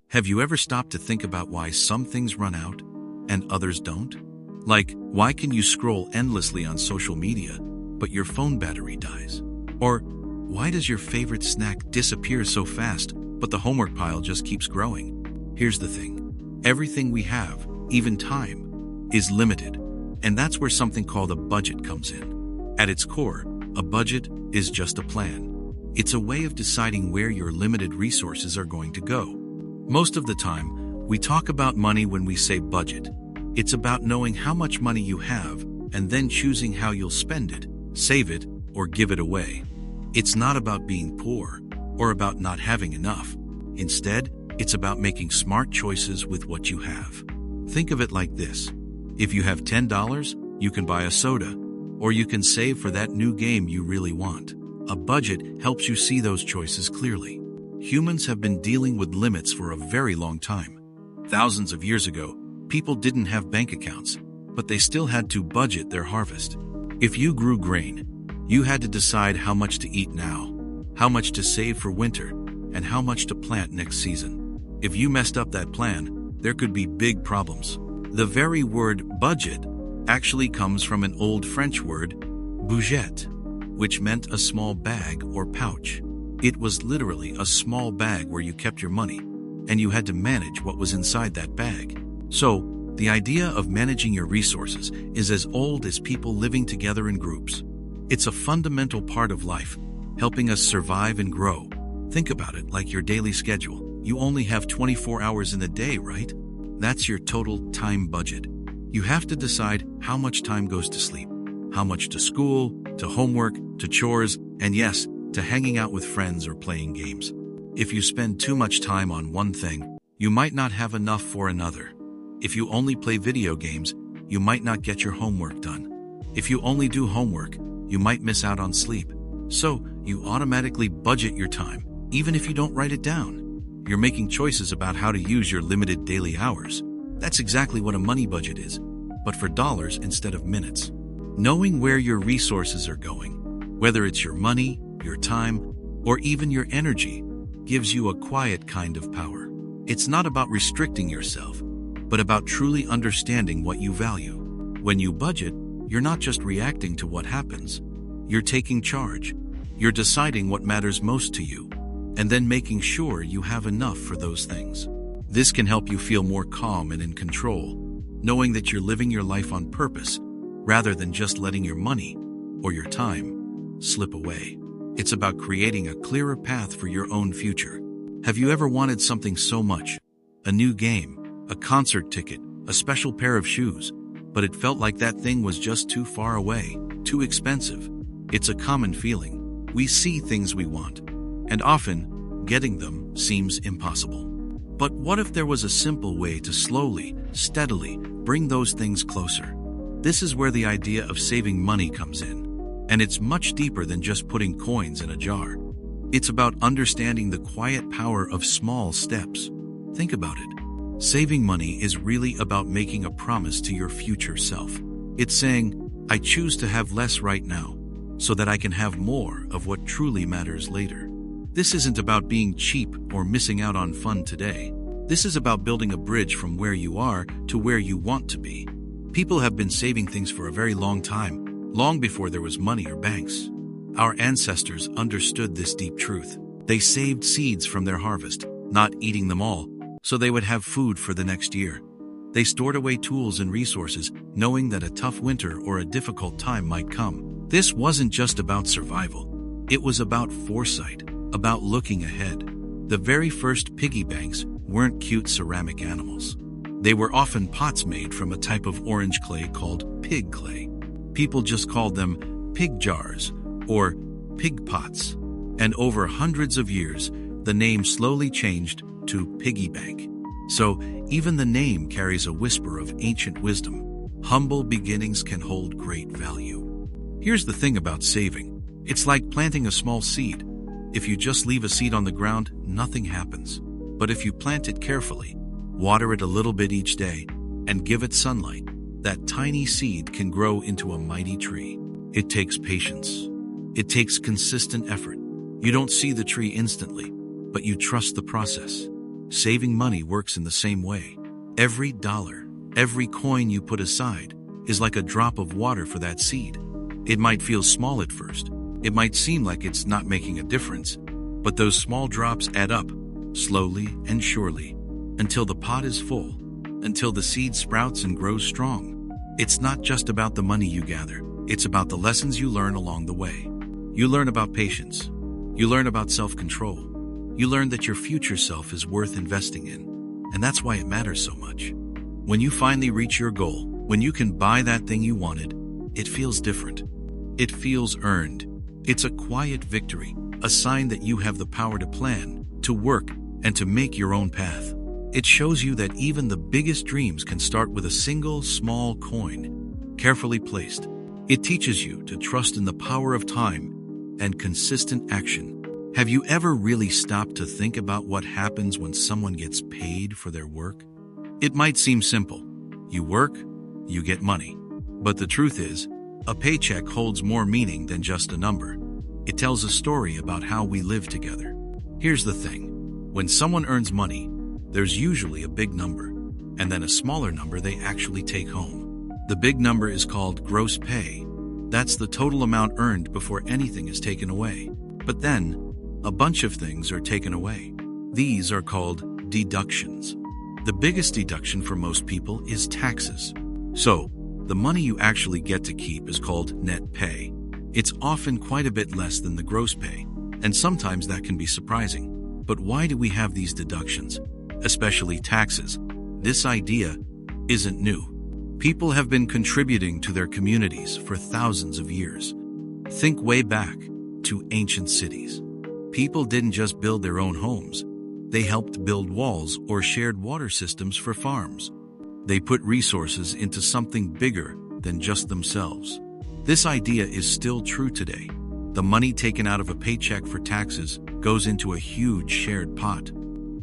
Have you ever stopped to think about why some things run out and others don't? Like, why can you scroll endlessly on social media, but your phone battery dies? Or, why does your favorite snack disappear so fast, but the homework pile just keeps growing? Here's the thing. Everything we have, even time, is limited. And that's where something called a budget comes in. At its core, a budget is just a plan. It's a way of deciding where your limited resources are going to go. Most of the time, we talk about money when we say budget. It's about knowing how much money you have and then choosing how you'll spend it, save it, or give it away. It's not about being poor or about not having enough. Instead, it's about making smart choices with what you have. Think of it like this. If you have $10, you can buy a soda, or you can save for that new game you really want. A budget helps you see those choices clearly. Humans have been dealing with limits for a very long time. Thousands of years ago, people didn't have bank accounts, but they still had to budget their harvest. If you grew grain, you had to decide how much to eat now, how much to save for winter, and how much to plant next season. If you messed up that plan, there could be big problems. The very word budget actually comes from an old French word, budget, which meant a small bag or pouch. It was literally a small bag where you kept your money, and you had to manage what was inside that bag. So, the idea of managing your resources is as old as people living together in groups. It's a fundamental part of life, helping us survive and grow. Think about it like your daily schedule. You only have 24 hours in a day, right? That's your total time budget. You have to decide how much time goes to sleep, how much to school, to homework, to chores, and yes, to hanging out with friends or playing games. If you spend too much time on one thing, you might not have enough for another. If you only play video games, you might not get your homework done. If you only do homework, you might miss out on sleep. So, you automatically budget your time, even if you don't write it down. You're making choices about how to use your limited daily hours. That's exactly what a money budget is, but for dollars instead of minutes. Knowing where your resources are going, whether it's your money, your time, or even your energy, gives you a quiet kind of power. It's not about restricting yourself, but about truly understanding what you value. When you budget, you're not just reacting to what happens. You're taking charge. You're deciding what matters most to you, and then making sure you have enough for those things. This can help you feel more calm and in control, knowing that you're living your life on purpose, rather than just letting your money or your time slip away. It's about creating a clearer path for your own future. Have you ever wanted something so much? A new game, a concert ticket, a special pair of shoes, but it felt like that thing was just too far away, too expensive. It's a common feeling. We see things we want, and often, getting them seems impossible. But what if there was a simple way to slowly, steadily bring those things closer? This is where the idea of saving money comes in. And it's much deeper than just putting coins in a jar. It's about understanding the quiet power of small steps. Think about it. Saving money is really about making a promise to your future self. It's saying, I choose to have less right now, so that I can have more of what truly matters later. This isn't about being cheap or missing out on fun today. This is about building a bridge from where you are to where you want to be. People have been saving things for a very long time, long before there was money or banks. Our ancestors understood this deep truth. They saved seeds from their harvest, not eating them all, so they would have food for the next year. They stored away tools and resources, knowing that a tough winter or a difficult time might come. This wasn't just about survival. It was about foresight, about looking ahead. The very first piggy banks weren't cute ceramic animals. They were often pots made from a type of orange clay called pig clay. People just called them pig jars or pig pots. And over hundreds of years, the name slowly changed to piggy bank. So even the name carries a whisper of ancient wisdom. Humble beginnings can hold great value. Here's the thing about saving. It's like planting a small seed. If you just leave a seed on the ground, nothing happens. But if you plant it carefully, water it a little bit each day, and give it sunlight, that tiny seed can grow into a mighty tree. It takes patience. It takes consistent effort. You don't see the tree instantly, but you trust the process. Saving money works in the same way. Every dollar, every coin you put aside is like a drop of water for that seed. It might feel small at first. It might seem like it's not making a difference, but those small drops add up, slowly and surely, until the pot is full, until the seed sprouts and grows strong. It's not just about the money you gather. It's about the lessons you learn along the way. You learn about patience. You learn about self-control. You learn that your future self is worth investing in. And that's why it matters so much. When you finally reach your goal, when you can buy that thing you wanted, it feels different. It feels earned. It's a quiet victory, a sign that you have the power to plan, to work, and to make your own path. It shows you that even the biggest dreams can start with a single small coin, carefully placed. It teaches you to trust in the power of time and consistent action. Have you ever really stopped to think about what happens when someone gets paid for their work? It might seem simple. You work, you get money. But the truth is, a paycheck holds more meaning than just a number. It tells a story about how we live together. Here's the thing. When someone earns money, there's usually a big number, and then a smaller number they actually take home. The big number is called gross pay. That's the total amount earned before anything is taken away. But then, a bunch of things are taken away. These are called deductions. The biggest deduction for most people is taxes. So, the money you actually get to keep is called net pay. It's often quite a bit less than the gross pay, and sometimes that can be surprising. But why do we have these deductions? Especially taxes. This idea isn't new. People have been contributing to their communities for thousands of years. Think way back to ancient cities. People didn't just build their own homes. They helped build walls or shared water systems for farms. They put resources into something bigger than just themselves. This idea is still true today. The money taken out of a paycheck for taxes goes into a huge shared pot.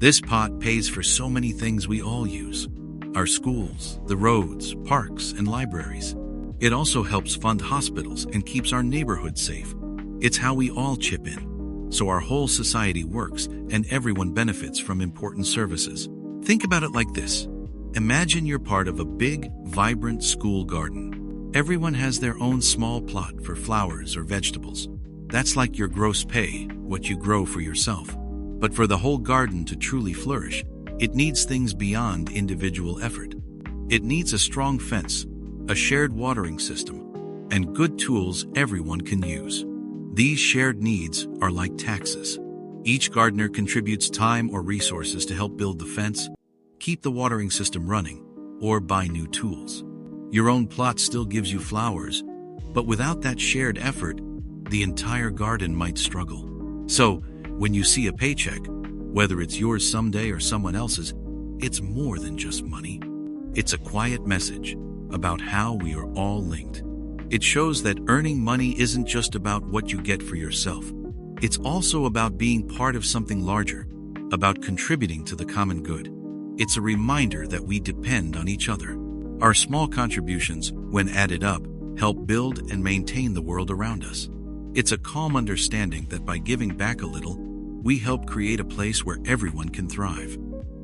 This pot pays for so many things we all use. Our schools, the roads, parks, and libraries. It also helps fund hospitals and keeps our neighborhoods safe. It's how we all chip in. So our whole society works and everyone benefits from important services. Think about it like this. Imagine you're part of a big, vibrant school garden. Everyone has their own small plot for flowers or vegetables. That's like your gross pay, what you grow for yourself. But for the whole garden to truly flourish, it needs things beyond individual effort. It needs a strong fence, a shared watering system, and good tools everyone can use. These shared needs are like taxes. Each gardener contributes time or resources to help build the fence, keep the watering system running, or buy new tools. Your own plot still gives you flowers, but without that shared effort, the entire garden might struggle. So, when you see a paycheck, whether it's yours someday or someone else's, it's more than just money. It's a quiet message about how we are all linked. It shows that earning money isn't just about what you get for yourself. It's also about being part of something larger, about contributing to the common good. It's a reminder that we depend on each other. Our small contributions, when added up, help build and maintain the world around us. It's a calm understanding that by giving back a little, we help create a place where everyone can thrive.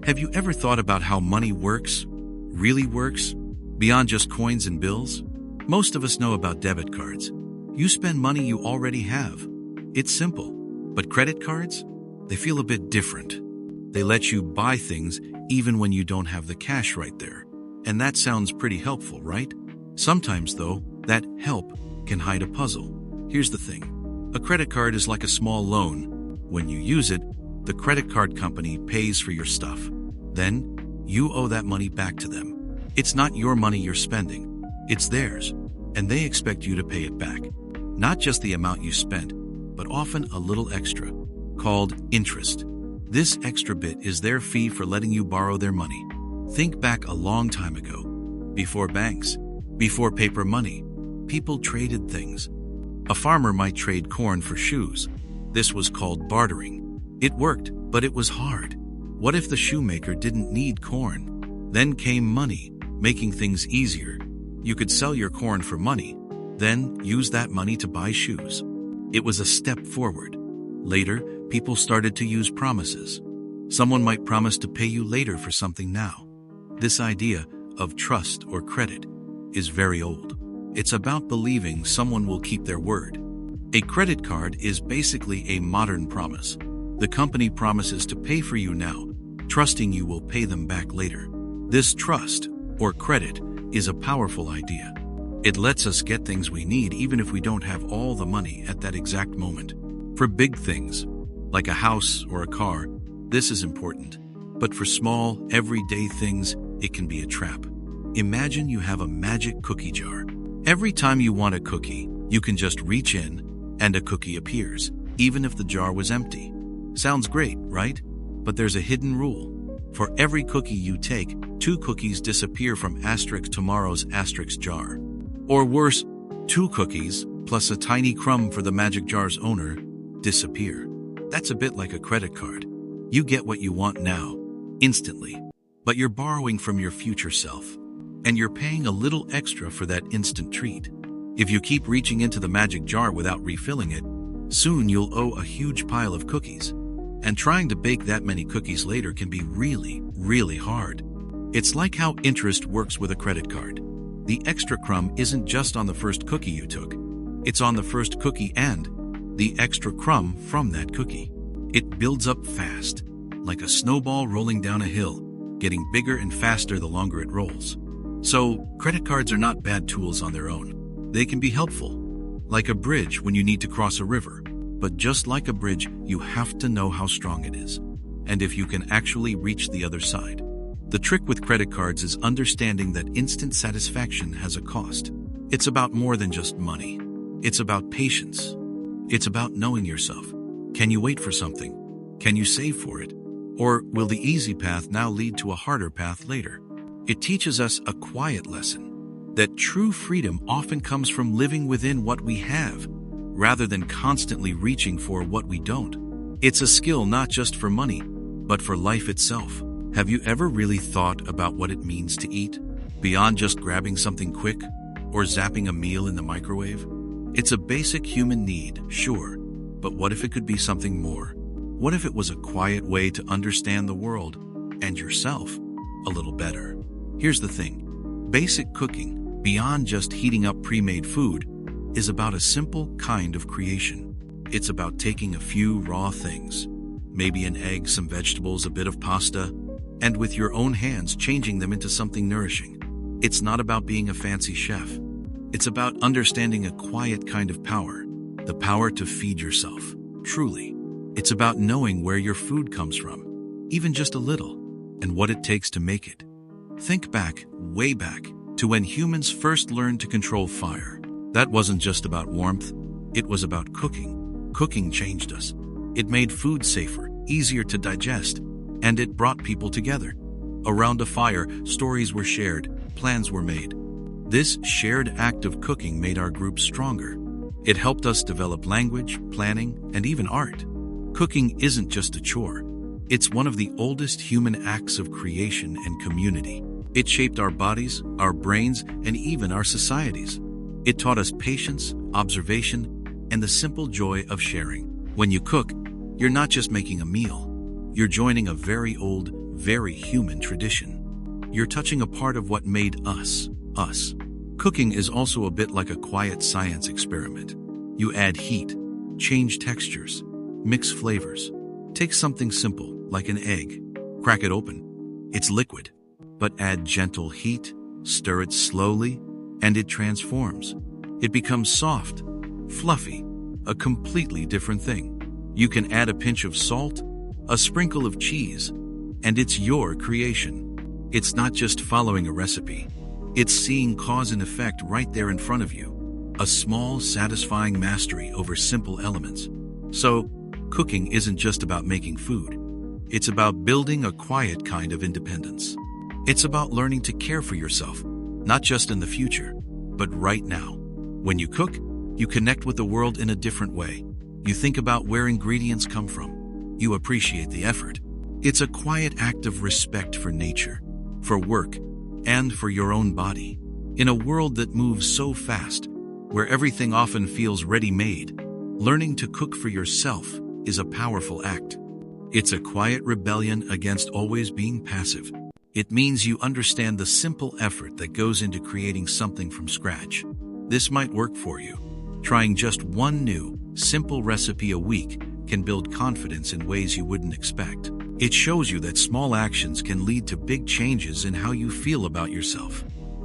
Have you ever thought about how money works, really works, beyond just coins and bills? Most of us know about debit cards. You spend money you already have. It's simple. But credit cards? They feel a bit different. They let you buy things even when you don't have the cash right there. And that sounds pretty helpful, right? Sometimes, though, that help can hide a puzzle. Here's the thing. A credit card is like a small loan. When you use it, the credit card company pays for your stuff. Then, you owe that money back to them. It's not your money you're spending. It's theirs, and they expect you to pay it back. Not just the amount you spent, but often a little extra, called interest. This extra bit is their fee for letting you borrow their money. Think back a long time ago. Before banks, before paper money, people traded things. A farmer might trade corn for shoes. This was called bartering. It worked, but it was hard. What if the shoemaker didn't need corn? Then came money, making things easier. You could sell your corn for money, then use that money to buy shoes. It was a step forward. Later, people started to use promises. Someone might promise to pay you later for something now. This idea of trust or credit is very old. It's about believing someone will keep their word. A credit card is basically a modern promise. The company promises to pay for you now, trusting you will pay them back later. This trust, or credit, is a powerful idea. It lets us get things we need even if we don't have all the money at that exact moment. For big things, like a house or a car, this is important. But for small, everyday things, it can be a trap. Imagine you have a magic cookie jar. Every time you want a cookie, you can just reach in and a cookie appears, even if the jar was empty. Sounds great, right? But there's a hidden rule. For every cookie you take, 2 cookies disappear from tomorrow's jar. Or worse, 2 cookies, plus a tiny crumb for the magic jar's owner, disappear. That's a bit like a credit card. You get what you want now, instantly, but you're borrowing from your future self, and you're paying a little extra for that instant treat. If you keep reaching into the magic jar without refilling it, soon you'll owe a huge pile of cookies. And trying to bake that many cookies later can be really, really hard. It's like how interest works with a credit card. The extra crumb isn't just on the first cookie you took. It's on the first cookie and the extra crumb from that cookie. It builds up fast, like a snowball rolling down a hill, getting bigger and faster the longer it rolls. So, credit cards are not bad tools on their own. They can be helpful, like a bridge when you need to cross a river. But just like a bridge, you have to know how strong it is, and if you can actually reach the other side. The trick with credit cards is understanding that instant satisfaction has a cost. It's about more than just money. It's about patience. It's about knowing yourself. Can you wait for something? Can you save for it? Or will the easy path now lead to a harder path later? It teaches us a quiet lesson, that true freedom often comes from living within what we have, rather than constantly reaching for what we don't. It's a skill not just for money, but for life itself. Have you ever really thought about what it means to eat, beyond just grabbing something quick or zapping a meal in the microwave? It's a basic human need, sure, but what if it could be something more? What if it was a quiet way to understand the world and yourself a little better? Here's the thing. Basic cooking, beyond just heating up pre-made food, is about a simple kind of creation. It's about taking a few raw things, maybe an egg, some vegetables, a bit of pasta, and with your own hands changing them into something nourishing. It's not about being a fancy chef. It's about understanding a quiet kind of power, the power to feed yourself, truly. It's about knowing where your food comes from, even just a little, and what it takes to make it. Think back, way back, to when humans first learned to control fire. That wasn't just about warmth, it was about cooking. Cooking changed us. It made food safer, easier to digest, and it brought people together. Around a fire, stories were shared, plans were made. This shared act of cooking made our group stronger. It helped us develop language, planning, and even art. Cooking isn't just a chore. It's one of the oldest human acts of creation and community. It shaped our bodies, our brains, and even our societies. It taught us patience, observation, and the simple joy of sharing. When you cook, you're not just making a meal. You're joining a very old, very human tradition. You're touching a part of what made us, us. Cooking is also a bit like a quiet science experiment. You add heat, change textures, mix flavors. Take something simple, like an egg. Crack it open. It's liquid. But add gentle heat, stir it slowly, and it transforms. It becomes soft, fluffy, a completely different thing. You can add a pinch of salt, a sprinkle of cheese, and it's your creation. It's not just following a recipe. It's seeing cause and effect right there in front of you. A small, satisfying mastery over simple elements. So, cooking isn't just about making food. It's about building a quiet kind of independence. It's about learning to care for yourself, not just in the future, but right now. When you cook, you connect with the world in a different way. You think about where ingredients come from. You appreciate the effort. It's a quiet act of respect for nature, for work, and for your own body. In a world that moves so fast, where everything often feels ready-made, learning to cook for yourself is a powerful act. It's a quiet rebellion against always being passive. It means you understand the simple effort that goes into creating something from scratch. This might work for you. Trying just one new, simple recipe a week can build confidence in ways you wouldn't expect. It shows you that small actions can lead to big changes in how you feel about yourself.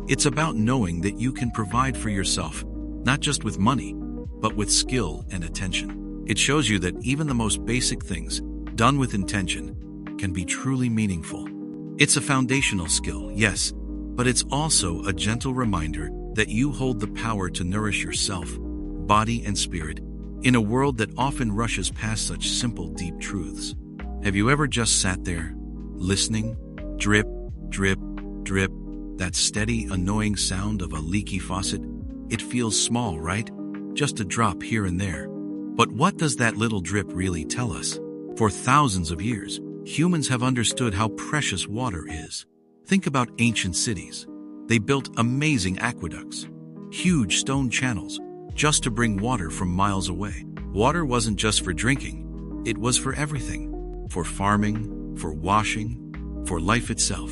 It's about knowing that you can provide for yourself, not just with money, but with skill and attention. It shows you that even the most basic things, done with intention, can be truly meaningful. It's a foundational skill, yes, but it's also a gentle reminder that you hold the power to nourish yourself, body and spirit, in a world that often rushes past such simple, deep truths. Have you ever just sat there, listening? Drip, drip, drip, that steady, annoying sound of a leaky faucet? It feels small, right? Just a drop here and there. But what does that little drip really tell us? For thousands of years, humans have understood how precious water is. Think about ancient cities. They built amazing aqueducts, huge stone channels, just to bring water from miles away. Water wasn't just for drinking, it was for everything. For farming, for washing, for life itself.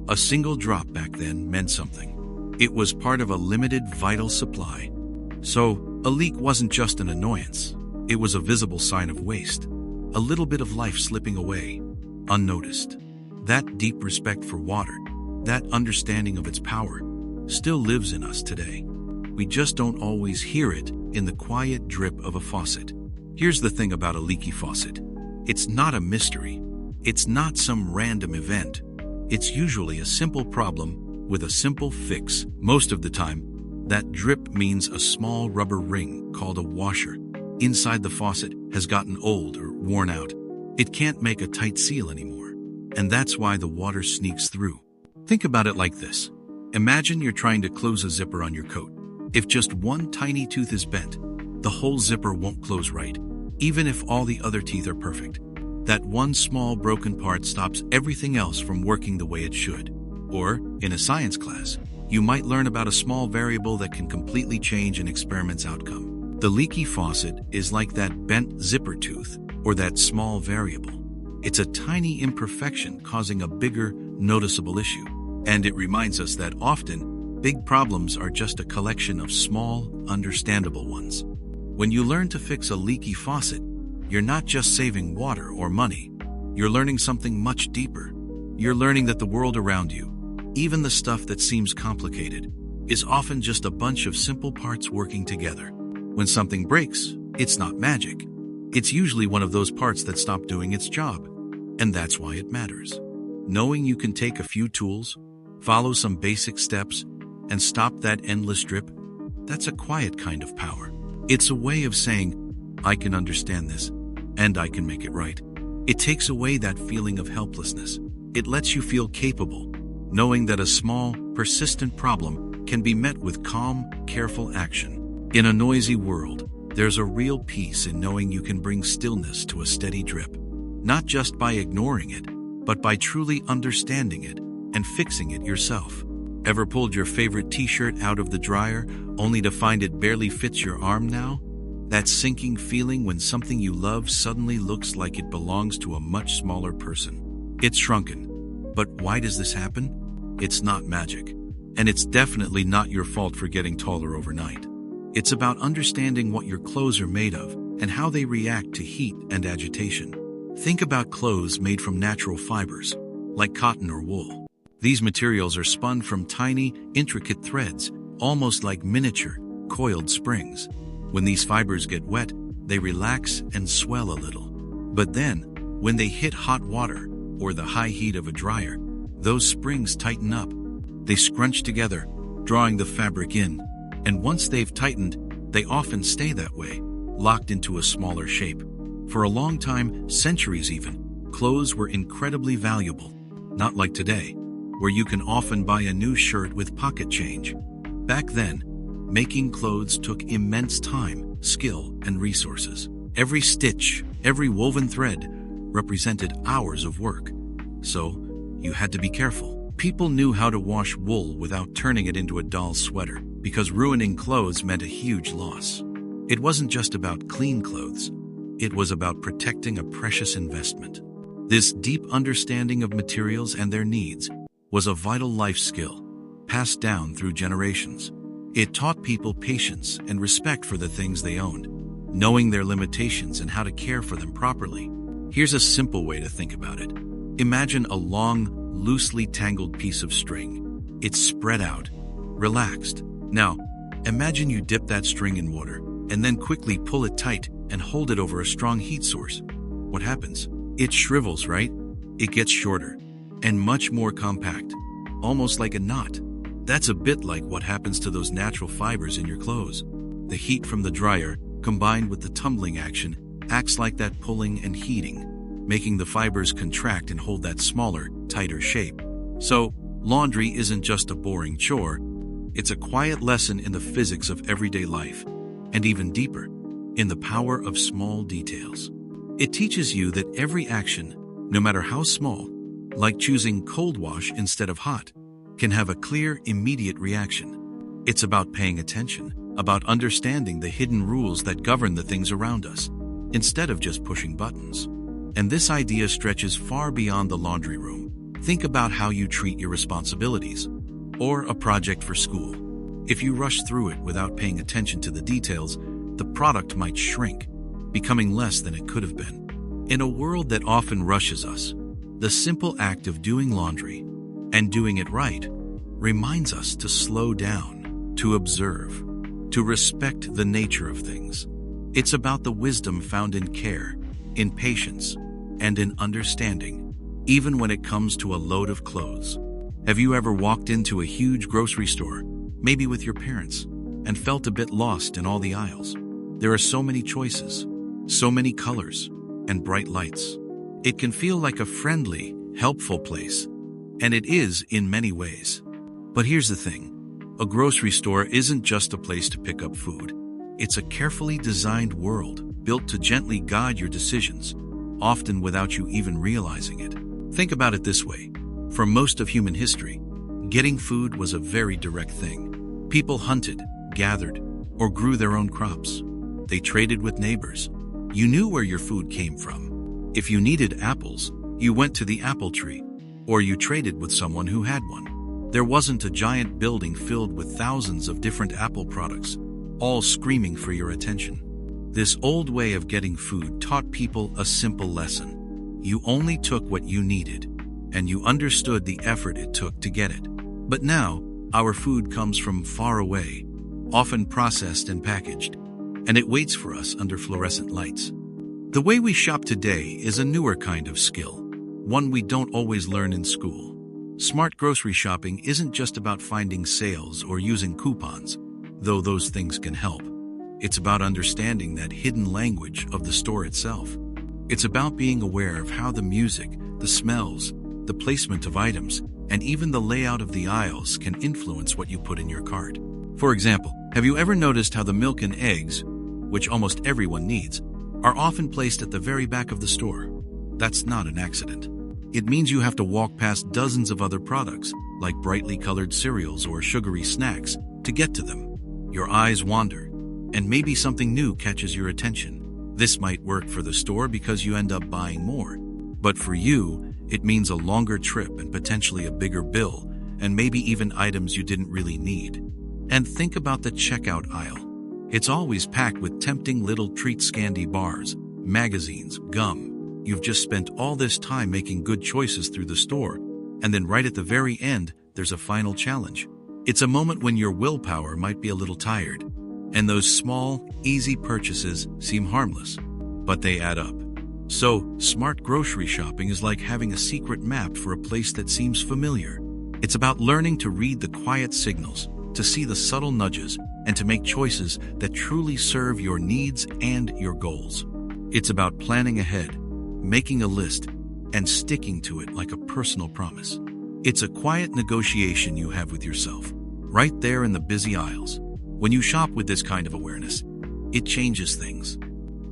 A single drop back then meant something. It was part of a limited vital supply. So, a leak wasn't just an annoyance. It was a visible sign of waste. A little bit of life slipping away, unnoticed. That deep respect for water, that understanding of its power, still lives in us today. We just don't always hear it in the quiet drip of a faucet. Here's the thing about a leaky faucet. It's not a mystery. It's not some random event. It's usually a simple problem with a simple fix. Most of the time, that drip means a small rubber ring called a washer inside the faucet has gotten old or worn out. It can't make a tight seal anymore. And that's why the water sneaks through. Think about it like this. Imagine you're trying to close a zipper on your coat. If just one tiny tooth is bent, the whole zipper won't close right, even if all the other teeth are perfect. That one small broken part stops everything else from working the way it should. Or, in a science class, you might learn about a small variable that can completely change an experiment's outcome. The leaky faucet is like that bent zipper tooth, or that small variable. It's a tiny imperfection causing a bigger, noticeable issue. And it reminds us that often, big problems are just a collection of small, understandable ones. When you learn to fix a leaky faucet, you're not just saving water or money. You're learning something much deeper. You're learning that the world around you, even the stuff that seems complicated, is often just a bunch of simple parts working together. When something breaks, it's not magic. It's usually one of those parts that stopped doing its job. And that's why it matters. Knowing you can take a few tools, follow some basic steps, and stop that endless drip, that's a quiet kind of power. It's a way of saying, I can understand this, and I can make it right. It takes away that feeling of helplessness. It lets you feel capable, knowing that a small, persistent problem can be met with calm, careful action. In a noisy world, there's a real peace in knowing you can bring stillness to a steady drip, not just by ignoring it, but by truly understanding it and fixing it yourself. Ever pulled your favorite t-shirt out of the dryer only to find it barely fits your arm now? That sinking feeling when something you love suddenly looks like it belongs to a much smaller person. It's shrunken. But why does this happen? It's not magic. And it's definitely not your fault for getting taller overnight. It's about understanding what your clothes are made of and how they react to heat and agitation. Think about clothes made from natural fibers, like cotton or wool. These materials are spun from tiny, intricate threads, almost like miniature, coiled springs. When these fibers get wet, they relax and swell a little. But then, when they hit hot water or the high heat of a dryer, those springs tighten up. They scrunch together, drawing the fabric in. And once they've tightened, they often stay that way, locked into a smaller shape. For a long time, centuries even, clothes were incredibly valuable. Not like today, where you can often buy a new shirt with pocket change. Back then, making clothes took immense time, skill, and resources. Every stitch, every woven thread represented hours of work. So, you had to be careful. People knew how to wash wool without turning it into a dull sweater, because ruining clothes meant a huge loss. It wasn't just about clean clothes. It was about protecting a precious investment. This deep understanding of materials and their needs was a vital life skill, passed down through generations. It taught people patience and respect for the things they owned, knowing their limitations and how to care for them properly. Here's a simple way to think about it. Imagine a long, loosely tangled piece of string. It's spread out, relaxed. Now, imagine you dip that string in water and then quickly pull it tight and hold it over a strong heat source. What happens? It shrivels, right? It gets shorter and much more compact, almost like a knot. That's a bit like what happens to those natural fibers in your clothes. The heat from the dryer, combined with the tumbling action, acts like that pulling and heating, making the fibers contract and hold that smaller, tighter shape. So, laundry isn't just a boring chore, it's a quiet lesson in the physics of everyday life, and even deeper, in the power of small details. It teaches you that every action, no matter how small, like choosing cold wash instead of hot, can have a clear, immediate reaction. It's about paying attention, about understanding the hidden rules that govern the things around us, instead of just pushing buttons. And this idea stretches far beyond the laundry room. Think about how you treat your responsibilities, or a project for school. If you rush through it without paying attention to the details, the product might shrink, becoming less than it could have been. In a world that often rushes us, the simple act of doing laundry, and doing it right, reminds us to slow down, to observe, to respect the nature of things. It's about the wisdom found in care, in patience, and in understanding, even when it comes to a load of clothes. Have you ever walked into a huge grocery store, maybe with your parents, and felt a bit lost in all the aisles? There are so many choices, so many colors, and bright lights. It can feel like a friendly, helpful place, and it is in many ways. But here's the thing. A grocery store isn't just a place to pick up food. It's a carefully designed world, built to gently guide your decisions, often without you even realizing it. Think about it this way. For most of human history, getting food was a very direct thing. People hunted, gathered, or grew their own crops. They traded with neighbors. You knew where your food came from. If you needed apples, you went to the apple tree, or you traded with someone who had one. There wasn't a giant building filled with thousands of different apple products, all screaming for your attention. This old way of getting food taught people a simple lesson. You only took what you needed, and you understood the effort it took to get it. But now, our food comes from far away, often processed and packaged, and it waits for us under fluorescent lights. The way we shop today is a newer kind of skill, one we don't always learn in school. Smart grocery shopping isn't just about finding sales or using coupons, though those things can help. It's about understanding that hidden language of the store itself. It's about being aware of how the music, the smells, the placement of items, and even the layout of the aisles can influence what you put in your cart. For example, have you ever noticed how the milk and eggs, which almost everyone needs, are often placed at the very back of the store? That's not an accident. It means you have to walk past dozens of other products, like brightly colored cereals or sugary snacks, to get to them. Your eyes wander, and maybe something new catches your attention. This might work for the store because you end up buying more. But for you, it means a longer trip and potentially a bigger bill, and maybe even items you didn't really need. And think about the checkout aisle. It's always packed with tempting little treat candy bars, magazines, gum. You've just spent all this time making good choices through the store, and then right at the very end, there's a final challenge. It's a moment when your willpower might be a little tired, and those small, easy purchases seem harmless, but they add up. So, smart grocery shopping is like having a secret map for a place that seems familiar. It's about learning to read the quiet signals, to see the subtle nudges, and to make choices that truly serve your needs and your goals. It's about planning ahead, making a list, and sticking to it like a personal promise. It's a quiet negotiation you have with yourself, right there in the busy aisles. When you shop with this kind of awareness, it changes things.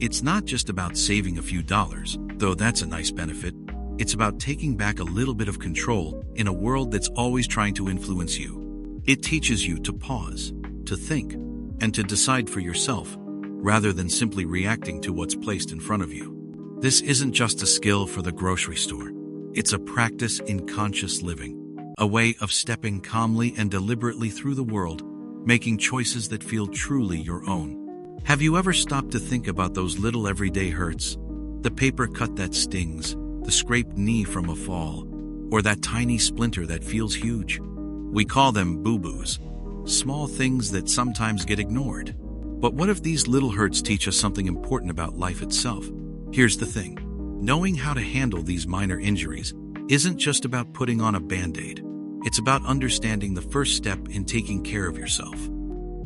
It's not just about saving a few dollars, though that's a nice benefit. It's about taking back a little bit of control in a world that's always trying to influence you. It teaches you to pause, to think, and to decide for yourself, rather than simply reacting to what's placed in front of you. This isn't just a skill for the grocery store. It's a practice in conscious living, a way of stepping calmly and deliberately through the world, making choices that feel truly your own. Have you ever stopped to think about those little everyday hurts? The paper cut that stings, the scraped knee from a fall, or that tiny splinter that feels huge? We call them boo-boos, small things that sometimes get ignored. But what if these little hurts teach us something important about life itself? Here's the thing. Knowing how to handle these minor injuries isn't just about putting on a band-aid. It's about understanding the first step in taking care of yourself.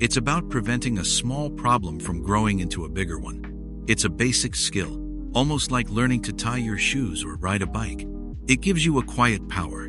It's about preventing a small problem from growing into a bigger one. It's a basic skill, almost like learning to tie your shoes or ride a bike. It gives you a quiet power,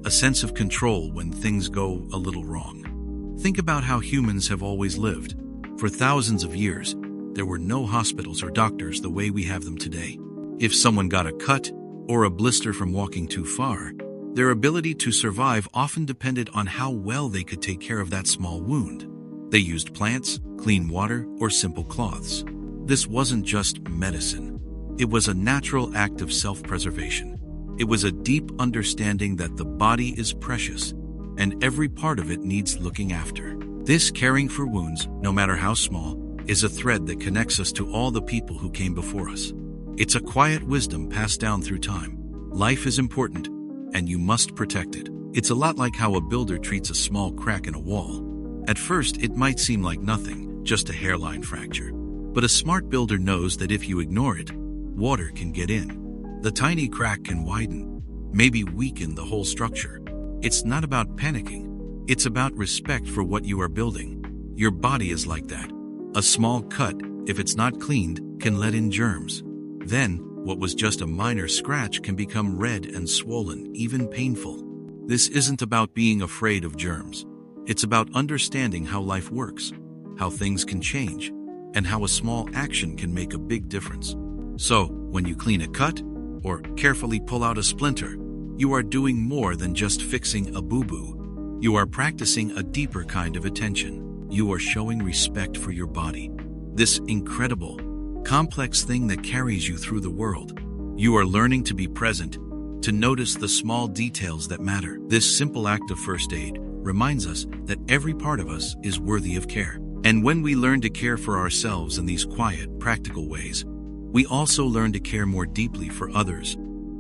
a sense of control when things go a little wrong. Think about how humans have always lived. For thousands of years, there were no hospitals or doctors the way we have them today. If someone got a cut or a blister from walking too far, their ability to survive often depended on how well they could take care of that small wound. They used plants, clean water, or simple cloths. This wasn't just medicine. It was a natural act of self-preservation. It was a deep understanding that the body is precious, and every part of it needs looking after. This caring for wounds, no matter how small, is a thread that connects us to all the people who came before us. It's a quiet wisdom passed down through time. Life is important, and you must protect it. It's a lot like how a builder treats a small crack in a wall. At first, it might seem like nothing, just a hairline fracture. But a smart builder knows that if you ignore it, water can get in. The tiny crack can widen, maybe weaken the whole structure. It's not about panicking. It's about respect for what you are building. Your body is like that. A small cut, if it's not cleaned, can let in germs. Then, what was just a minor scratch can become red and swollen, even painful. This isn't about being afraid of germs. It's about understanding how life works, how things can change, and how a small action can make a big difference. So, when you clean a cut, or carefully pull out a splinter, you are doing more than just fixing a boo-boo. You are practicing a deeper kind of attention. You are showing respect for your body. This incredible, complex thing that carries you through the world. You are learning to be present, to notice the small details that matter. This simple act of first aid reminds us that every part of us is worthy of care. And when we learn to care for ourselves in these quiet, practical ways, we also learn to care more deeply for others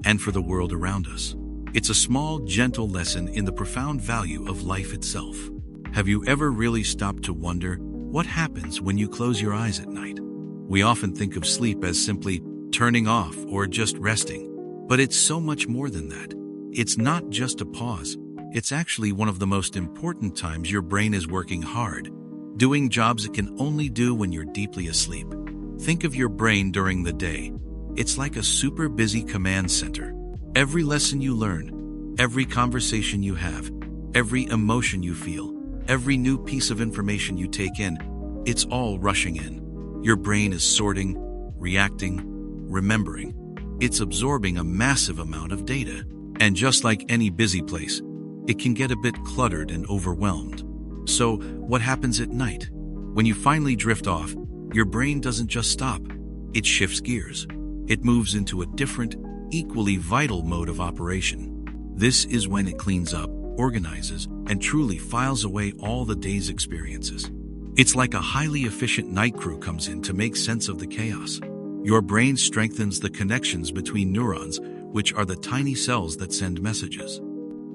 and for the world around us. It's a small, gentle lesson in the profound value of life itself. Have you ever really stopped to wonder what happens when you close your eyes at night? We often think of sleep as simply turning off or just resting, but it's so much more than that. It's not just a pause. It's actually one of the most important times your brain is working hard, doing jobs it can only do when you're deeply asleep. Think of your brain during the day. It's like a super busy command center. Every lesson you learn, every conversation you have, every emotion you feel, every new piece of information you take in, it's all rushing in. Your brain is sorting, reacting, remembering. It's absorbing a massive amount of data. And just like any busy place, it can get a bit cluttered and overwhelmed. So, what happens at night? When you finally drift off, your brain doesn't just stop. It shifts gears. It moves into a different, equally vital mode of operation. This is when it cleans up, organizes, and truly files away all the day's experiences. It's like a highly efficient night crew comes in to make sense of the chaos. Your brain strengthens the connections between neurons, which are the tiny cells that send messages.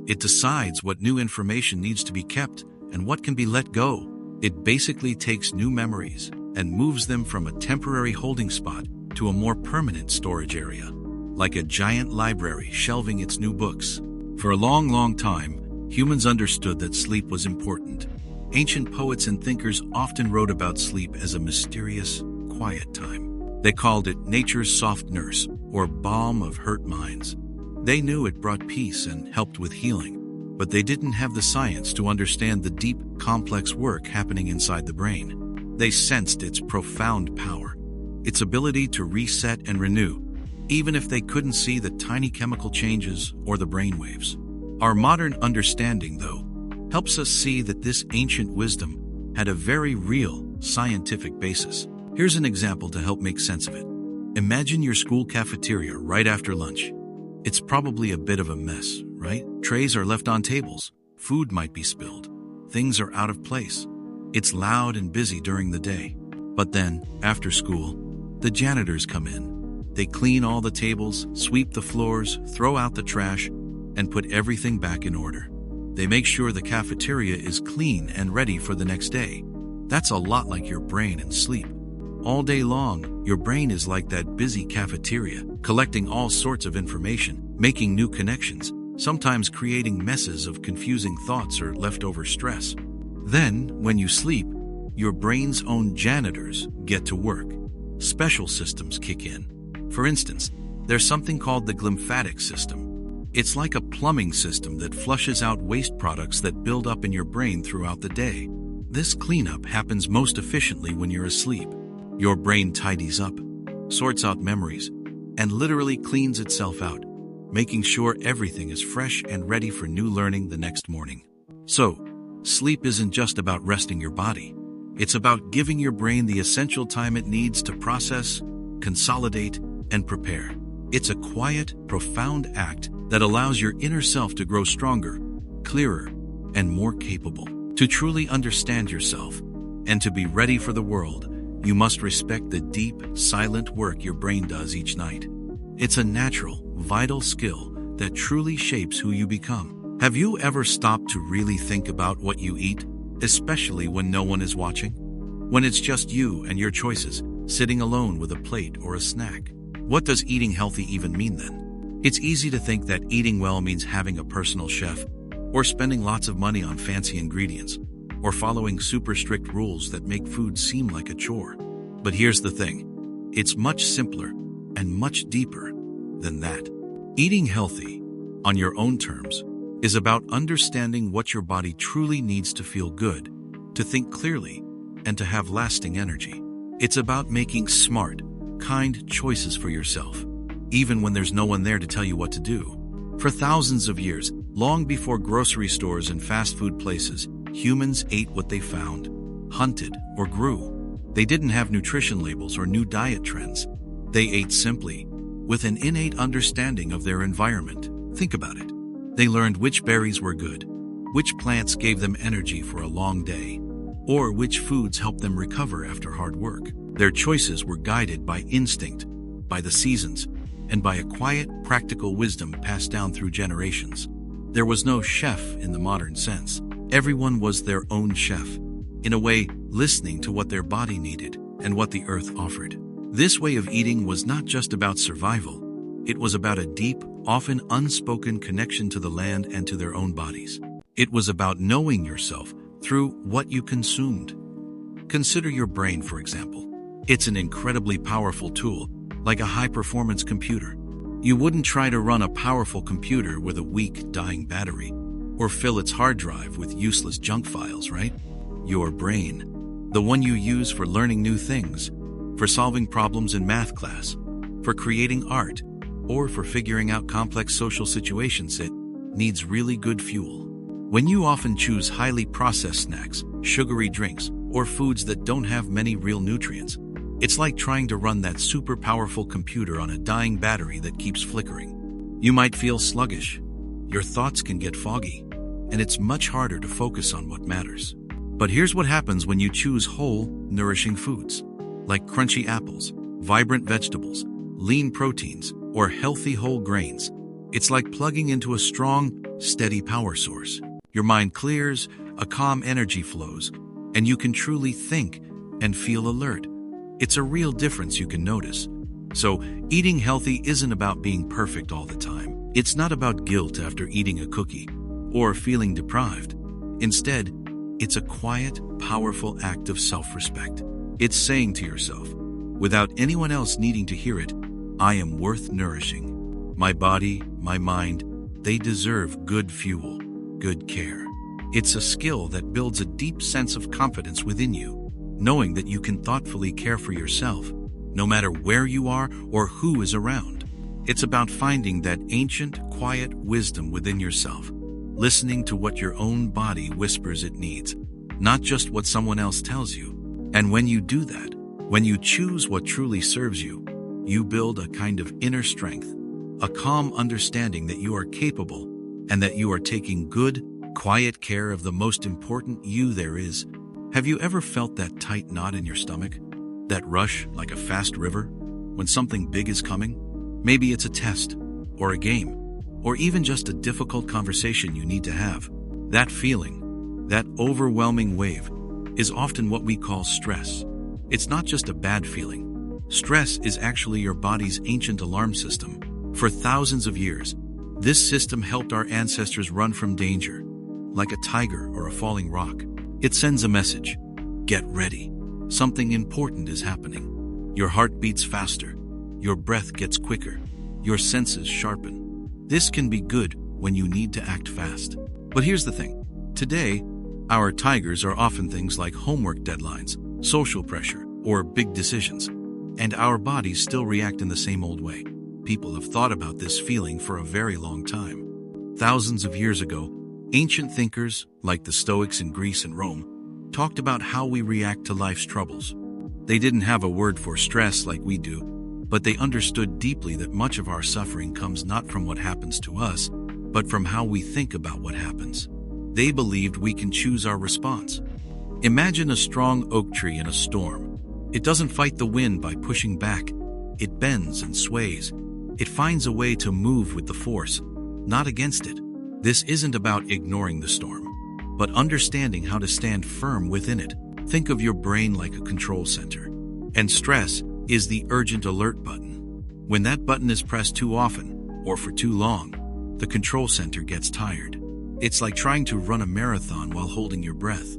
It decides what new information needs to be kept and what can be let go. It basically takes new memories and moves them from a temporary holding spot to a more permanent storage area, like a giant library shelving its new books. For a long, long time, humans understood that sleep was important. Ancient poets and thinkers often wrote about sleep as a mysterious, quiet time. They called it nature's soft nurse, or balm of hurt minds. They knew it brought peace and helped with healing, but they didn't have the science to understand the deep, complex work happening inside the brain. They sensed its profound power, its ability to reset and renew, even if they couldn't see the tiny chemical changes or the brainwaves. Our modern understanding, though, helps us see that this ancient wisdom had a very real, scientific basis. Here's an example to help make sense of it. Imagine your school cafeteria right after lunch. It's probably a bit of a mess, right? Trays are left on tables. Food might be spilled. Things are out of place. It's loud and busy during the day. But then, after school, the janitors come in. They clean all the tables, sweep the floors, throw out the trash, and put everything back in order. They make sure the cafeteria is clean and ready for the next day. That's a lot like your brain and sleep. All day long, your brain is like that busy cafeteria, collecting all sorts of information, making new connections, sometimes creating messes of confusing thoughts or leftover stress. Then, when you sleep, your brain's own janitors get to work. Special systems kick in. For instance, there's something called the glymphatic system. It's like a plumbing system that flushes out waste products that build up in your brain throughout the day. This cleanup happens most efficiently when you're asleep. Your brain tidies up, sorts out memories, and literally cleans itself out, making sure everything is fresh and ready for new learning the next morning. So, sleep isn't just about resting your body. It's about giving your brain the essential time it needs to process, consolidate, and prepare. It's a quiet, profound act that allows your inner self to grow stronger, clearer, and more capable. To truly understand yourself and to be ready for the world, you must respect the deep, silent work your brain does each night. It's a natural, vital skill that truly shapes who you become. Have you ever stopped to really think about what you eat, especially when no one is watching? When it's just you and your choices, sitting alone with a plate or a snack? What does eating healthy even mean then? It's easy to think that eating well means having a personal chef, or spending lots of money on fancy ingredients, or following super strict rules that make food seem like a chore. But here's the thing, it's much simpler and much deeper than that. Eating healthy, on your own terms, is about understanding what your body truly needs to feel good, to think clearly, and to have lasting energy. It's about making smart, kind choices for yourself, even when there's no one there to tell you what to do. For thousands of years, long before grocery stores and fast food places, humans ate what they found, hunted, or grew. They didn't have nutrition labels or new diet trends. They ate simply, with an innate understanding of their environment. Think about it. They learned which berries were good, which plants gave them energy for a long day, or which foods helped them recover after hard work. Their choices were guided by instinct, by the seasons, and by a quiet, practical wisdom passed down through generations. There was no chef in the modern sense. Everyone was their own chef, in a way, listening to what their body needed and what the earth offered. This way of eating was not just about survival. It was about a deep, often unspoken connection to the land and to their own bodies. It was about knowing yourself through what you consumed. Consider your brain, for example. It's an incredibly powerful tool, like a high-performance computer. You wouldn't try to run a powerful computer with a weak, dying battery, or fill its hard drive with useless junk files, right? Your brain, the one you use for learning new things, for solving problems in math class, for creating art, or for figuring out complex social situations, it needs really good fuel. When you often choose highly processed snacks, sugary drinks, or foods that don't have many real nutrients, it's like trying to run that super powerful computer on a dying battery that keeps flickering. You might feel sluggish, your thoughts can get foggy, and it's much harder to focus on what matters. But here's what happens when you choose whole, nourishing foods, like crunchy apples, vibrant vegetables, lean proteins, or healthy whole grains. It's like plugging into a strong, steady power source. Your mind clears, a calm energy flows, and you can truly think and feel alert. It's a real difference you can notice. So, eating healthy isn't about being perfect all the time. It's not about guilt after eating a cookie or feeling deprived. Instead, it's a quiet, powerful act of self-respect. It's saying to yourself, without anyone else needing to hear it, I am worth nourishing. My body, my mind, they deserve good fuel, good care. It's a skill that builds a deep sense of confidence within you, knowing that you can thoughtfully care for yourself, no matter where you are or who is around. It's about finding that ancient, quiet wisdom within yourself, listening to what your own body whispers it needs, not just what someone else tells you. And when you do that, when you choose what truly serves you, you build a kind of inner strength, a calm understanding that you are capable and that you are taking good, quiet care of the most important you there is. Have you ever felt that tight knot in your stomach? That rush like a fast river when something big is coming? Maybe it's a test, or a game, or even just a difficult conversation you need to have. That feeling, that overwhelming wave, is often what we call stress. It's not just a bad feeling. Stress is actually your body's ancient alarm system. For thousands of years, this system helped our ancestors run from danger, like a tiger or a falling rock. It sends a message. Get ready. Something important is happening. Your heart beats faster. Your breath gets quicker. Your senses sharpen. This can be good when you need to act fast. But here's the thing. Today, our tigers are often things like homework deadlines, social pressure, or big decisions. And our bodies still react in the same old way. People have thought about this feeling for a very long time. Thousands of years ago, ancient thinkers, like the Stoics in Greece and Rome, talked about how we react to life's troubles. They didn't have a word for stress like we do, but they understood deeply that much of our suffering comes not from what happens to us, but from how we think about what happens. They believed we can choose our response. Imagine a strong oak tree in a storm. It doesn't fight the wind by pushing back. It bends and sways. It finds a way to move with the force, not against it. This isn't about ignoring the storm, but understanding how to stand firm within it. Think of your brain like a control center. And stress is the urgent alert button. When that button is pressed too often, or for too long, the control center gets tired. It's like trying to run a marathon while holding your breath.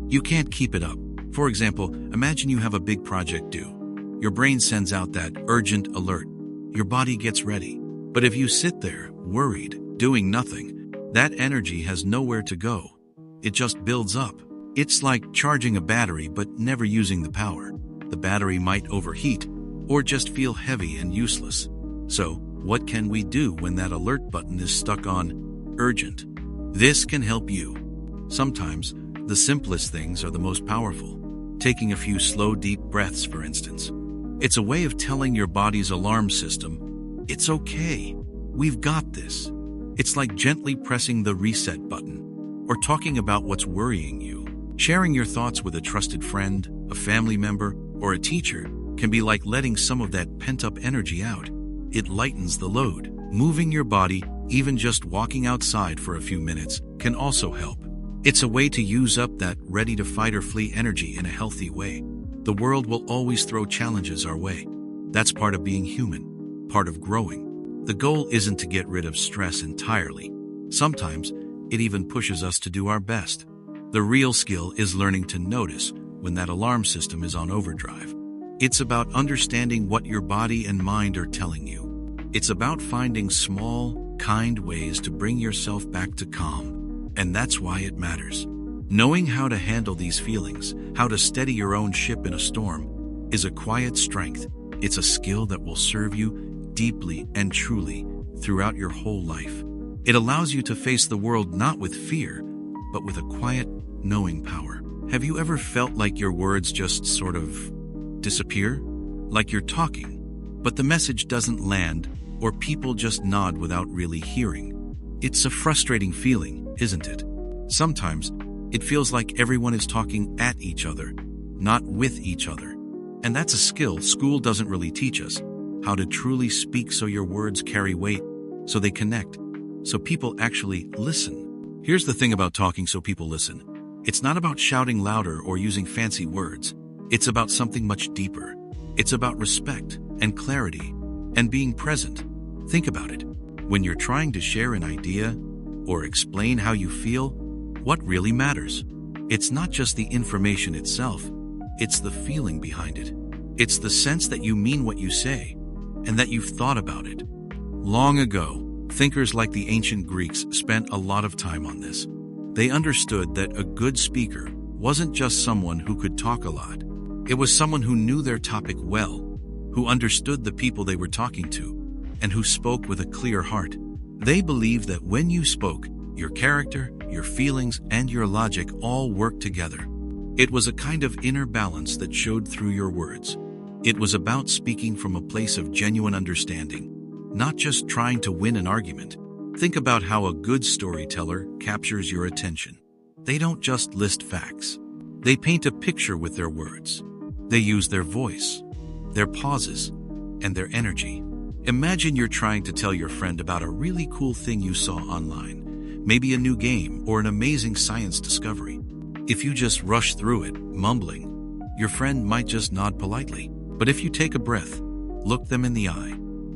You can't keep it up. For example, imagine you have a big project due. Your brain sends out that urgent alert. Your body gets ready. But if you sit there, worried, doing nothing, that energy has nowhere to go. It just builds up. It's like charging a battery but never using the power. The battery might overheat or just feel heavy and useless. So, what can we do when that alert button is stuck on urgent? This can help you. Sometimes, the simplest things are the most powerful. Taking a few slow, deep breaths, for instance. It's a way of telling your body's alarm system, it's okay. We've got this. It's like gently pressing the reset button, or talking about what's worrying you. Sharing your thoughts with a trusted friend, a family member, or a teacher can be like letting some of that pent-up energy out. It lightens the load. Moving your body, even just walking outside for a few minutes, can also help. It's a way to use up that ready-to-fight or flee energy in a healthy way. The world will always throw challenges our way. That's part of being human, part of growing. The goal isn't to get rid of stress entirely. Sometimes, it even pushes us to do our best. The real skill is learning to notice when that alarm system is on overdrive. It's about understanding what your body and mind are telling you. It's about finding small, kind ways to bring yourself back to calm. And that's why it matters. Knowing how to handle these feelings, how to steady your own ship in a storm, is a quiet strength. It's a skill that will serve you deeply and truly throughout your whole life. It allows you to face the world not with fear, but with a quiet, knowing power. Have you ever felt like your words just sort of disappear? Like you're talking, but the message doesn't land, or people just nod without really hearing? It's a frustrating feeling, isn't it? Sometimes, it feels like everyone is talking at each other, not with each other. And that's a skill school doesn't really teach us. How to truly speak so your words carry weight, so they connect, so people actually listen. Here's the thing about talking so people listen. It's not about shouting louder or using fancy words. It's about something much deeper. It's about respect and clarity and being present. Think about it. When you're trying to share an idea or explain how you feel, what really matters? It's not just the information itself. It's the feeling behind it. It's the sense that you mean what you say and that you've thought about it. Long ago, thinkers like the ancient Greeks spent a lot of time on this. They understood that a good speaker wasn't just someone who could talk a lot. It was someone who knew their topic well, who understood the people they were talking to, and who spoke with a clear heart. They believed that when you spoke, your character, your feelings, and your logic all worked together. It was a kind of inner balance that showed through your words. It was about speaking from a place of genuine understanding, not just trying to win an argument. Think about how a good storyteller captures your attention. They don't just list facts. They paint a picture with their words. They use their voice, their pauses, and their energy. Imagine you're trying to tell your friend about a really cool thing you saw online, maybe a new game or an amazing science discovery. If you just rush through it, mumbling, your friend might just nod politely. But if you take a breath, look them in the eye,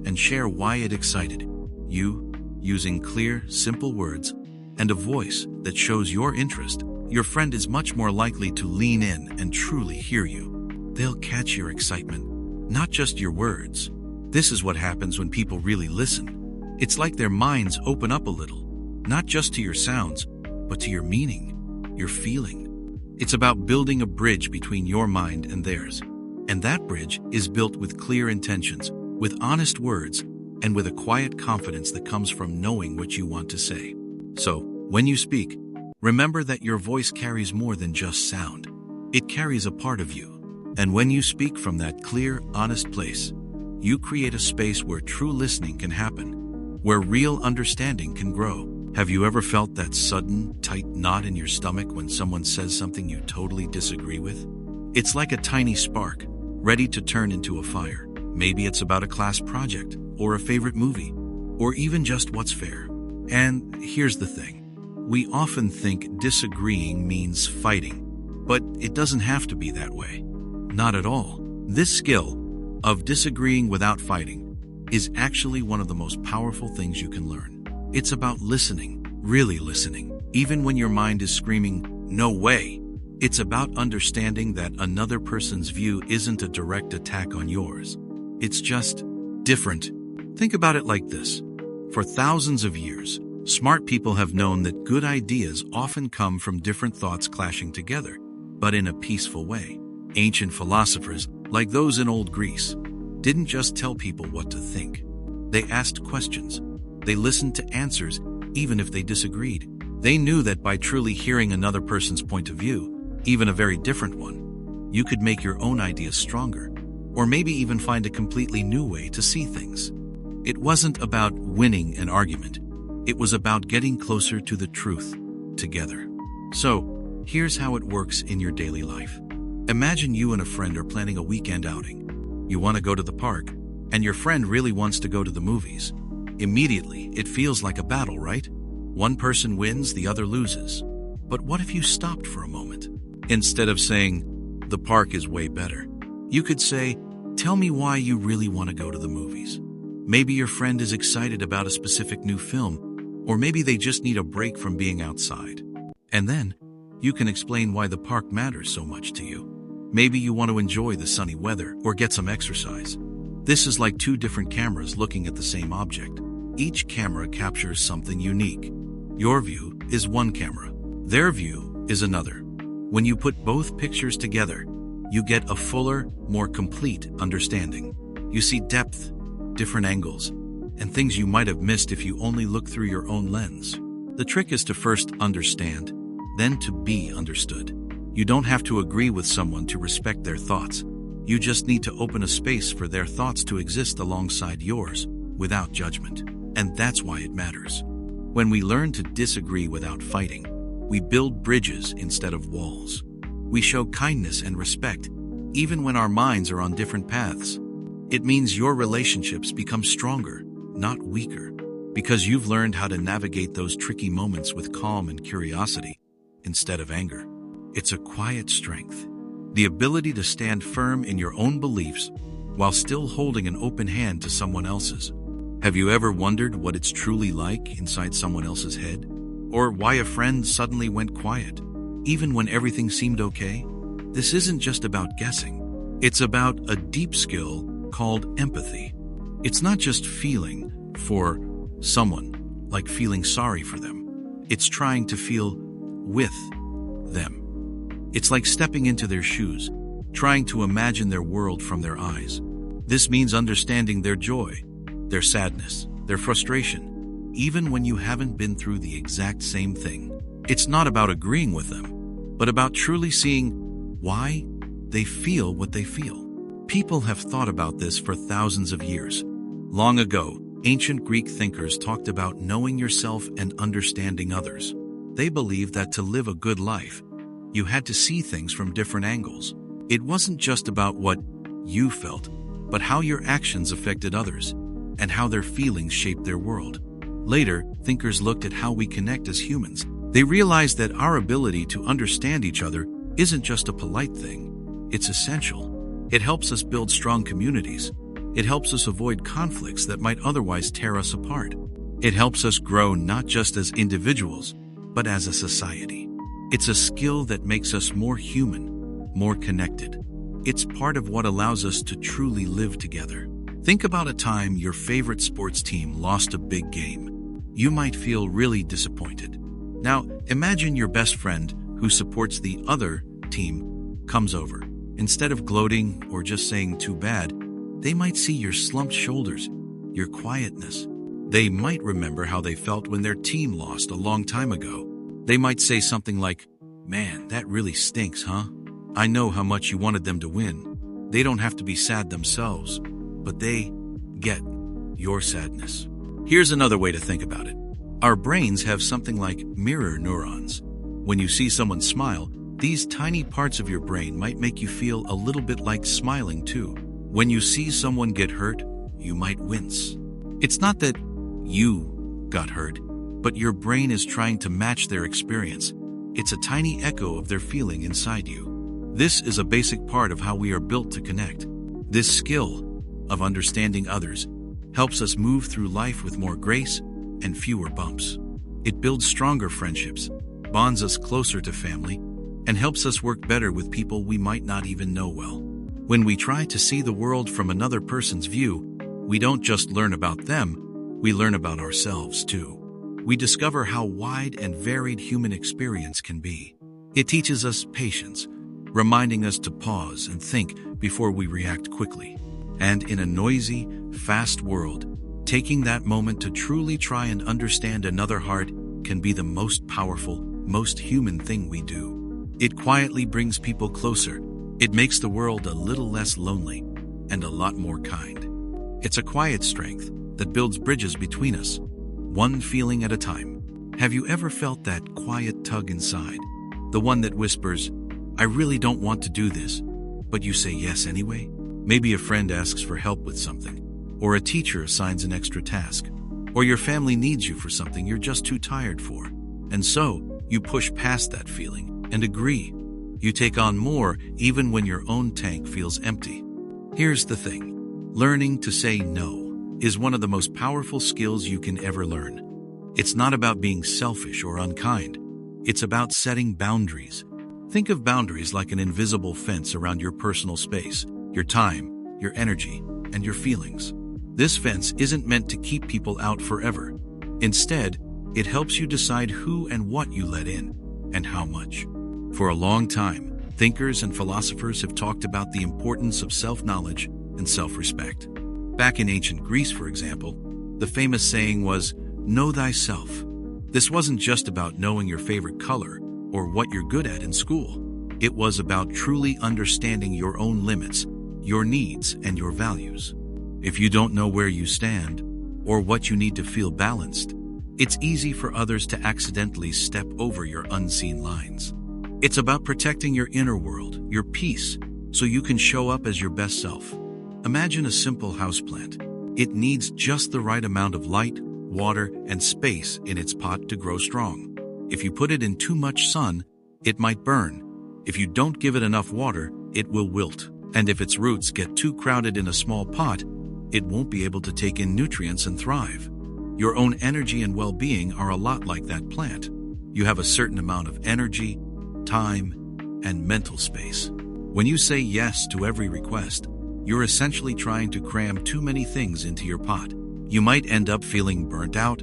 and share why it excited you, using clear, simple words and a voice that shows your interest, your friend is much more likely to lean in and truly hear you. They'll catch your excitement, not just your words. This is what happens when people really listen. It's like their minds open up a little, not just to your sounds, but to your meaning, your feeling. It's about building a bridge between your mind and theirs. And that bridge is built with clear intentions, with honest words, and with a quiet confidence that comes from knowing what you want to say. So, when you speak, remember that your voice carries more than just sound. It carries a part of you. And when you speak from that clear, honest place, you create a space where true listening can happen, where real understanding can grow. Have you ever felt that sudden, tight knot in your stomach when someone says something you totally disagree with? It's like a tiny spark, ready to turn into a fire. Maybe it's about a class project, or a favorite movie, or even just what's fair. And here's the thing. We often think disagreeing means fighting, but it doesn't have to be that way. Not at all. This skill of disagreeing without fighting is actually one of the most powerful things you can learn. It's about listening, really listening, even when your mind is screaming, "No way!" It's about understanding that another person's view isn't a direct attack on yours. It's just different. Think about it like this. For thousands of years, smart people have known that good ideas often come from different thoughts clashing together, but in a peaceful way. Ancient philosophers, like those in old Greece, didn't just tell people what to think. They asked questions. They listened to answers, even if they disagreed. They knew that by truly hearing another person's point of view, even a very different one, you could make your own ideas stronger, or maybe even find a completely new way to see things. It wasn't about winning an argument. It was about getting closer to the truth together. So, here's how it works in your daily life. Imagine you and a friend are planning a weekend outing. You want to go to the park, and your friend really wants to go to the movies. Immediately, it feels like a battle, right? One person wins, the other loses. But what if you stopped for a moment? Instead of saying, "The park is way better," you could say, "Tell me why you really want to go to the movies." Maybe your friend is excited about a specific new film, or maybe they just need a break from being outside. And then, you can explain why the park matters so much to you. Maybe you want to enjoy the sunny weather or get some exercise. This is like two different cameras looking at the same object. Each camera captures something unique. Your view is one camera. Their view is another. When you put both pictures together, you get a fuller, more complete understanding. You see depth, different angles, and things you might have missed if you only look through your own lens. The trick is to first understand, then to be understood. You don't have to agree with someone to respect their thoughts. You just need to open a space for their thoughts to exist alongside yours, without judgment. And that's why it matters. When we learn to disagree without fighting, we build bridges instead of walls. We show kindness and respect, even when our minds are on different paths. It means your relationships become stronger, not weaker, because you've learned how to navigate those tricky moments with calm and curiosity, instead of anger. It's a quiet strength, the ability to stand firm in your own beliefs while still holding an open hand to someone else's. Have you ever wondered what it's truly like inside someone else's head? Or why a friend suddenly went quiet, even when everything seemed okay? This isn't just about guessing. It's about a deep skill called empathy. It's not just feeling for someone, like feeling sorry for them. It's trying to feel with them. It's like stepping into their shoes, trying to imagine their world from their eyes. This means understanding their joy, their sadness, their frustration, even when you haven't been through the exact same thing. It's not about agreeing with them, but about truly seeing why they feel what they feel. People have thought about this for thousands of years. Long ago, ancient Greek thinkers talked about knowing yourself and understanding others. They believed that to live a good life, you had to see things from different angles. It wasn't just about what you felt, but how your actions affected others, and how their feelings shaped their world. Later, thinkers looked at how we connect as humans. They realized that our ability to understand each other isn't just a polite thing, it's essential. It helps us build strong communities. It helps us avoid conflicts that might otherwise tear us apart. It helps us grow not just as individuals, but as a society. It's a skill that makes us more human, more connected. It's part of what allows us to truly live together. Think about a time your favorite sports team lost a big game. You might feel really disappointed. Now, imagine your best friend who supports the other team comes over. Instead of gloating or just saying too bad, they might see your slumped shoulders, your quietness. They might remember how they felt when their team lost a long time ago. They might say something like, "Man, that really stinks, huh? I know how much you wanted them to win." They don't have to be sad themselves, but they get your sadness. Here's another way to think about it. Our brains have something like mirror neurons. When you see someone smile, these tiny parts of your brain might make you feel a little bit like smiling too. When you see someone get hurt, you might wince. It's not that you got hurt, but your brain is trying to match their experience. It's a tiny echo of their feeling inside you. This is a basic part of how we are built to connect. This skill of understanding others helps us move through life with more grace and fewer bumps. It builds stronger friendships, bonds us closer to family, and helps us work better with people we might not even know well. When we try to see the world from another person's view, we don't just learn about them, we learn about ourselves too. We discover how wide and varied human experience can be. It teaches us patience, reminding us to pause and think before we react quickly. And in a noisy, fast world, taking that moment to truly try and understand another heart can be the most powerful, most human thing we do. It quietly brings people closer. It makes the world a little less lonely and a lot more kind. It's a quiet strength that builds bridges between us, one feeling at a time. Have you ever felt that quiet tug inside? The one that whispers, "I really don't want to do this," but you say yes anyway? Maybe a friend asks for help with something, or a teacher assigns an extra task, or your family needs you for something you're just too tired for. And so, you push past that feeling and agree. You take on more even when your own tank feels empty. Here's the thing. Learning to say no is one of the most powerful skills you can ever learn. It's not about being selfish or unkind. It's about setting boundaries. Think of boundaries like an invisible fence around your personal space, your time, your energy, and your feelings. This fence isn't meant to keep people out forever. Instead, it helps you decide who and what you let in, and how much. For a long time, thinkers and philosophers have talked about the importance of self-knowledge and self-respect. Back in ancient Greece, for example, the famous saying was, "Know thyself." This wasn't just about knowing your favorite color or what you're good at in school. It was about truly understanding your own limits, your needs, and your values. If you don't know where you stand or what you need to feel balanced, it's easy for others to accidentally step over your unseen lines. It's about protecting your inner world, your peace, so you can show up as your best self. Imagine a simple houseplant. It needs just the right amount of light, water, and space in its pot to grow strong. If you put it in too much sun, it might burn. If you don't give it enough water, it will wilt. And if its roots get too crowded in a small pot, it won't be able to take in nutrients and thrive. Your own energy and well-being are a lot like that plant. You have a certain amount of energy, time, and mental space. When you say yes to every request, you're essentially trying to cram too many things into your pot. You might end up feeling burnt out,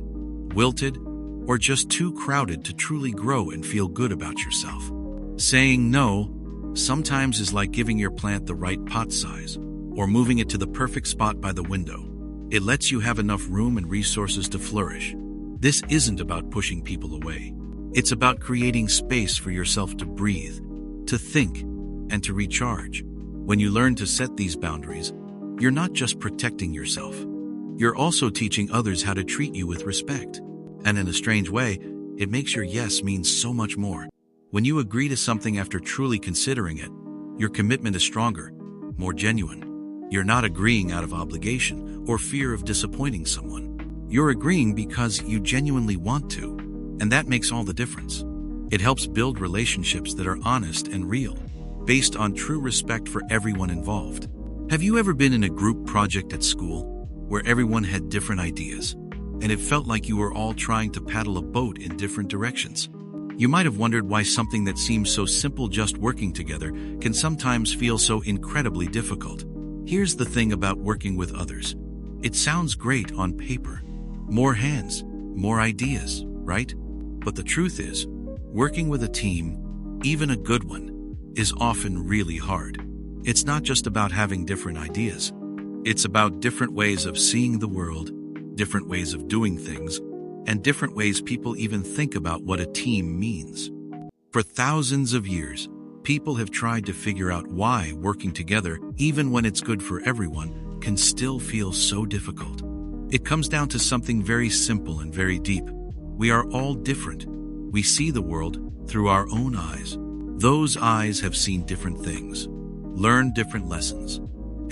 wilted, or just too crowded to truly grow and feel good about yourself. Saying no sometimes is like giving your plant the right pot size, or moving it to the perfect spot by the window. It lets you have enough room and resources to flourish. This isn't about pushing people away. It's about creating space for yourself to breathe, to think, and to recharge. When you learn to set these boundaries, you're not just protecting yourself. You're also teaching others how to treat you with respect. And in a strange way, it makes your yes mean so much more. When you agree to something after truly considering it, your commitment is stronger, more genuine. You're not agreeing out of obligation or fear of disappointing someone. You're agreeing because you genuinely want to, and that makes all the difference. It helps build relationships that are honest and real, based on true respect for everyone involved. Have you ever been in a group project at school where everyone had different ideas, and it felt like you were all trying to paddle a boat in different directions? You might have wondered why something that seems so simple, just working together, can sometimes feel so incredibly difficult. Here's the thing about working with others. It sounds great on paper. More hands, more ideas, right? But the truth is, working with a team, even a good one, is often really hard. It's not just about having different ideas. It's about different ways of seeing the world, different ways of doing things, and different ways people even think about what a team means. For thousands of years, people have tried to figure out why working together, even when it's good for everyone, can still feel so difficult. It comes down to something very simple and very deep. We are all different. We see the world through our own eyes. Those eyes have seen different things, learned different lessons,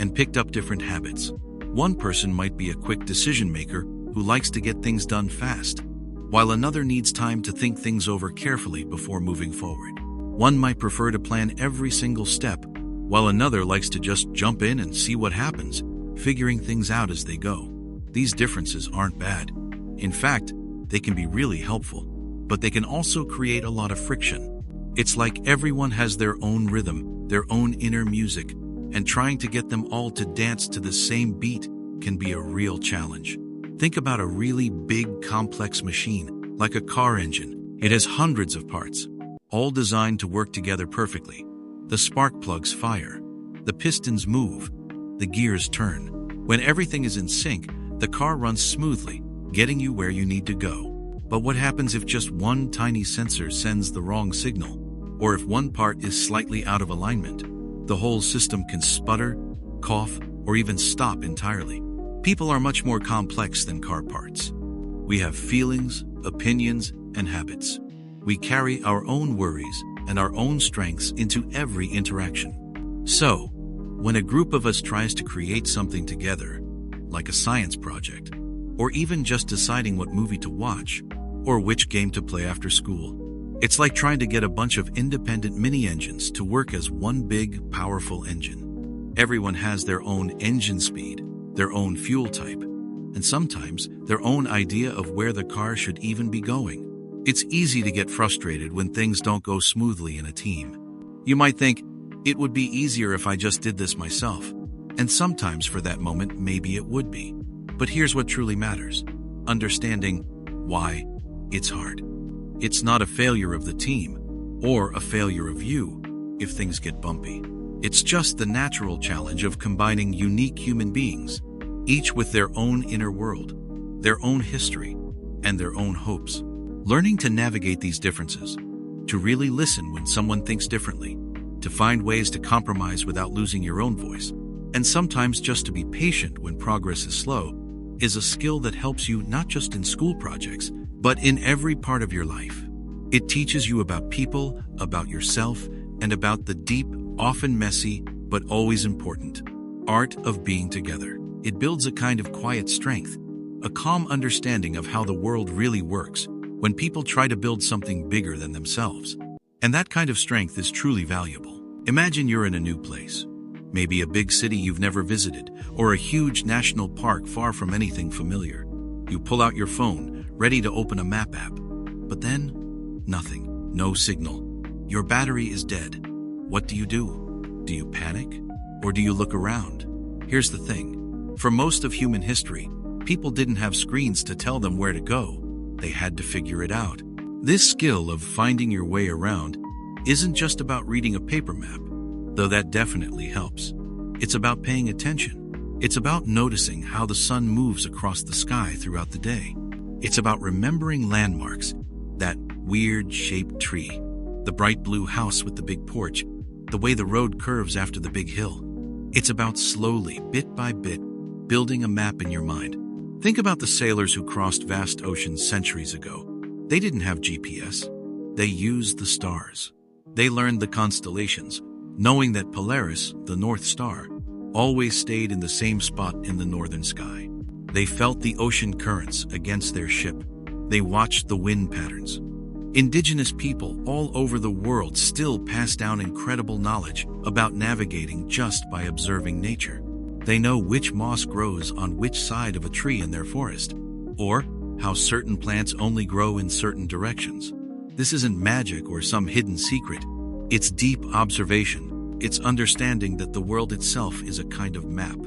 and picked up different habits. One person might be a quick decision maker who likes to get things done fast, while another needs time to think things over carefully before moving forward. One might prefer to plan every single step, while another likes to just jump in and see what happens, figuring things out as they go. These differences aren't bad. In fact, they can be really helpful, but they can also create a lot of friction. It's like everyone has their own rhythm, their own inner music, and trying to get them all to dance to the same beat can be a real challenge. Think about a really big, complex machine, like a car engine. It has hundreds of parts, all designed to work together perfectly. The spark plugs fire, the pistons move, the gears turn. When everything is in sync, the car runs smoothly, getting you where you need to go. But what happens if just one tiny sensor sends the wrong signal? Or if one part is slightly out of alignment? The whole system can sputter, cough, or even stop entirely. People are much more complex than car parts. We have feelings, opinions, and habits. We carry our own worries and our own strengths into every interaction. So, when a group of us tries to create something together, like a science project, or even just deciding what movie to watch, or which game to play after school, it's like trying to get a bunch of independent mini-engines to work as one big, powerful engine. Everyone has their own engine speed, their own fuel type, and sometimes their own idea of where the car should even be going. It's easy to get frustrated when things don't go smoothly in a team. You might think, it would be easier if I just did this myself. And sometimes for that moment, maybe it would be. But here's what truly matters: understanding why it's hard. It's not a failure of the team or a failure of you if things get bumpy. It's just the natural challenge of combining unique human beings, each with their own inner world, their own history, and their own hopes. Learning to navigate these differences, to really listen when someone thinks differently, to find ways to compromise without losing your own voice, and sometimes just to be patient when progress is slow, is a skill that helps you not just in school projects, but in every part of your life. It teaches you about people, about yourself, and about the deep, often messy, but always important art of being together. It builds a kind of quiet strength, a calm understanding of how the world really works when people try to build something bigger than themselves. And that kind of strength is truly valuable. Imagine you're in a new place, maybe a big city you've never visited, or a huge national park far from anything familiar. You pull out your phone, ready to open a map app. But then, nothing, no signal. Your battery is dead. What do? Do you panic? Or do you look around? Here's the thing. For most of human history, people didn't have screens to tell them where to go. They had to figure it out. This skill of finding your way around isn't just about reading a paper map, though that definitely helps. It's about paying attention. It's about noticing how the sun moves across the sky throughout the day. It's about remembering landmarks, that weird shaped tree, the bright blue house with the big porch, the way the road curves after the big hill. It's about slowly, bit by bit, building a map in your mind. Think about the sailors who crossed vast oceans centuries ago. They didn't have GPS. They used the stars. They learned the constellations, knowing that Polaris, the North Star, always stayed in the same spot in the northern sky. They felt the ocean currents against their ship. They watched the wind patterns. Indigenous people all over the world still pass down incredible knowledge about navigating just by observing nature. They know which moss grows on which side of a tree in their forest, or how certain plants only grow in certain directions. This isn't magic or some hidden secret. It's deep observation. It's understanding that the world itself is a kind of map,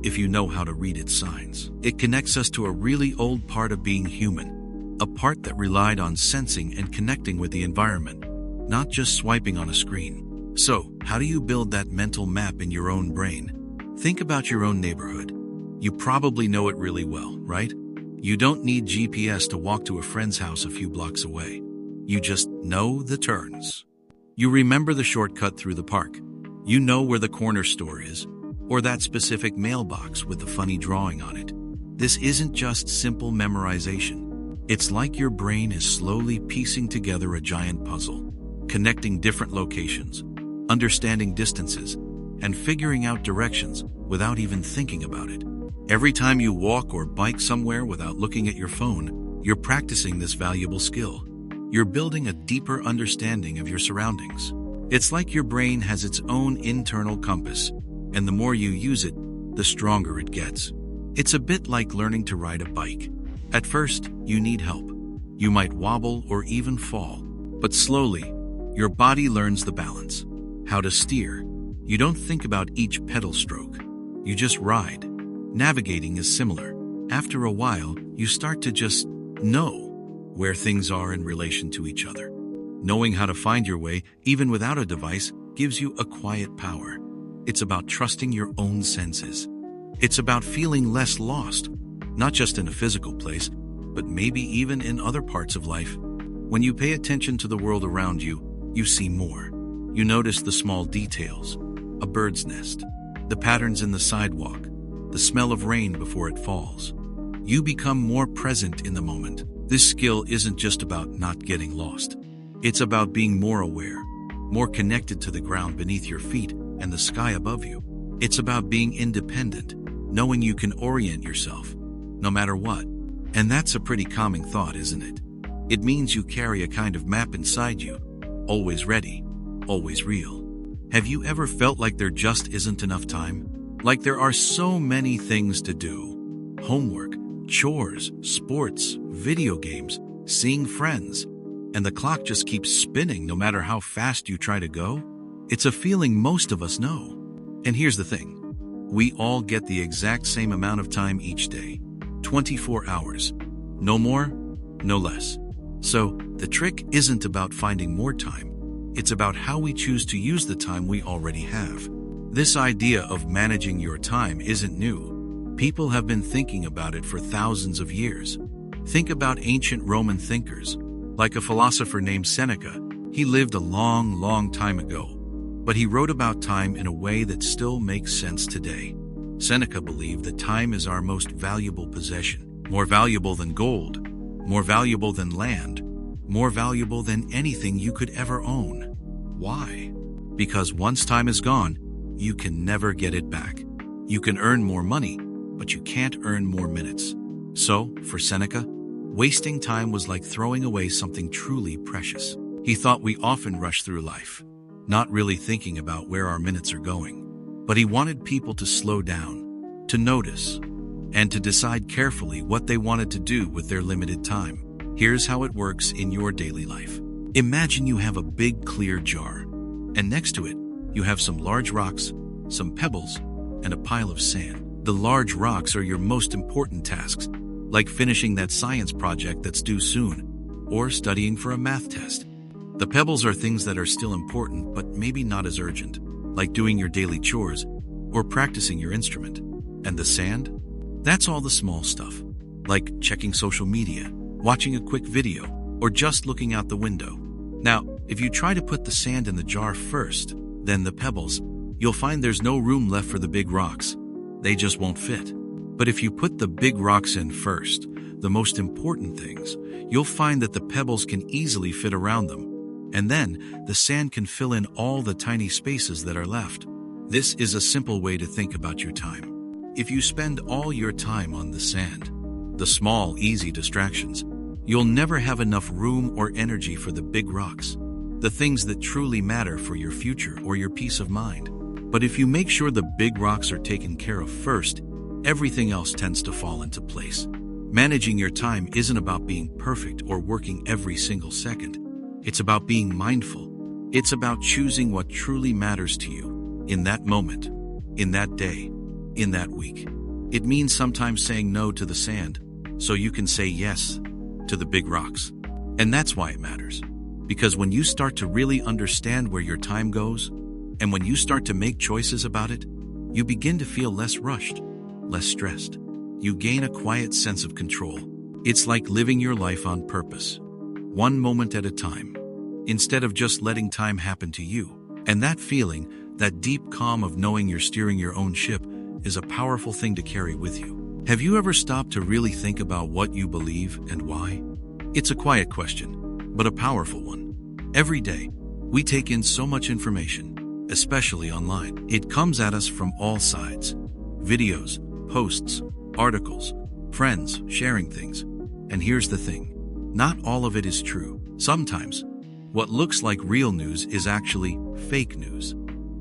if you know how to read its signs. It connects us to a really old part of being human, a part that relied on sensing and connecting with the environment, not just swiping on a screen. So, how do you build that mental map in your own brain? Think about your own neighborhood. You probably know it really well, right? You don't need GPS to walk to a friend's house a few blocks away. You just know the turns. You remember the shortcut through the park. You know where the corner store is, or that specific mailbox with the funny drawing on it. This isn't just simple memorization. It's like your brain is slowly piecing together a giant puzzle, connecting different locations, understanding distances, and figuring out directions without even thinking about it. Every time you walk or bike somewhere without looking at your phone, you're practicing this valuable skill. You're building a deeper understanding of your surroundings. It's like your brain has its own internal compass, and the more you use it, the stronger it gets. It's a bit like learning to ride a bike. At first, you need help. You might wobble or even fall, but slowly, your body learns the balance, how to steer. You don't think about each pedal stroke. You just ride. Navigating is similar. After a while, you start to just know where things are in relation to each other. Knowing how to find your way, even without a device, gives you a quiet power. It's about trusting your own senses. It's about feeling less lost, not just in a physical place, but maybe even in other parts of life. When you pay attention to the world around you, you see more. You notice the small details, a bird's nest, the patterns in the sidewalk, the smell of rain before it falls. You become more present in the moment. This skill isn't just about not getting lost. It's about being more aware, more connected to the ground beneath your feet and the sky above you. It's about being independent, knowing you can orient yourself, no matter what. And that's a pretty calming thought, isn't it? It means you carry a kind of map inside you, always ready, always real. Have you ever felt like there just isn't enough time? Like there are so many things to do. Homework, chores, sports, video games, seeing friends, and the clock just keeps spinning no matter how fast you try to go? It's a feeling most of us know. And here's the thing. We all get the exact same amount of time each day. 24 hours. No more, no less. So, the trick isn't about finding more time. It's about how we choose to use the time we already have. This idea of managing your time isn't new. People have been thinking about it for thousands of years. Think about ancient Roman thinkers, like a philosopher named Seneca. He lived a long, long time ago, but he wrote about time in a way that still makes sense today. Seneca believed that time is our most valuable possession, more valuable than gold, more valuable than land, more valuable than anything you could ever own. Why? Because once time is gone, you can never get it back. You can earn more money, but you can't earn more minutes. So, for Seneca, wasting time was like throwing away something truly precious. He thought we often rush through life, not really thinking about where our minutes are going. But he wanted people to slow down, to notice, and to decide carefully what they wanted to do with their limited time. Here's how it works in your daily life. Imagine you have a big clear jar, and next to it, you have some large rocks, some pebbles, and a pile of sand. The large rocks are your most important tasks, like finishing that science project that's due soon, or studying for a math test. The pebbles are things that are still important, but maybe not as urgent, like doing your daily chores or practicing your instrument. And the sand? That's all the small stuff, like checking social media, watching a quick video, or just looking out the window. Now, if you try to put the sand in the jar first, then the pebbles, you'll find there's no room left for the big rocks. They just won't fit. But if you put the big rocks in first, the most important things, you'll find that the pebbles can easily fit around them. And then the sand can fill in all the tiny spaces that are left. This is a simple way to think about your time. If you spend all your time on the sand, the small, easy distractions, you'll never have enough room or energy for the big rocks, the things that truly matter for your future or your peace of mind. But if you make sure the big rocks are taken care of first, everything else tends to fall into place. Managing your time isn't about being perfect or working every single second. It's about being mindful. It's about choosing what truly matters to you in that moment, in that day, in that week. It means sometimes saying no to the sand so you can say yes to the big rocks. And that's why it matters. Because when you start to really understand where your time goes, and when you start to make choices about it, you begin to feel less rushed, less stressed. You gain a quiet sense of control. It's like living your life on purpose, one moment at a time, instead of just letting time happen to you. And that feeling, that deep calm of knowing you're steering your own ship, is a powerful thing to carry with you. Have you ever stopped to really think about what you believe and why? It's a quiet question, but a powerful one. Every day, we take in so much information, especially online. It comes at us from all sides. Videos, posts, articles, friends sharing things. And here's the thing. Not all of it is true. Sometimes, what looks like real news is actually fake news.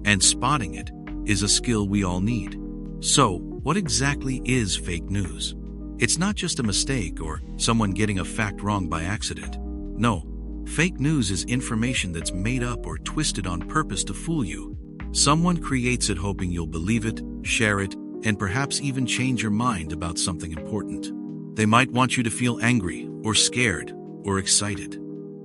And spotting it is a skill we all need. So, what exactly is fake news? It's not just a mistake or someone getting a fact wrong by accident. No, fake news is information that's made up or twisted on purpose to fool you. Someone creates it hoping you'll believe it, share it, and perhaps even change your mind about something important. They might want you to feel angry or scared or excited.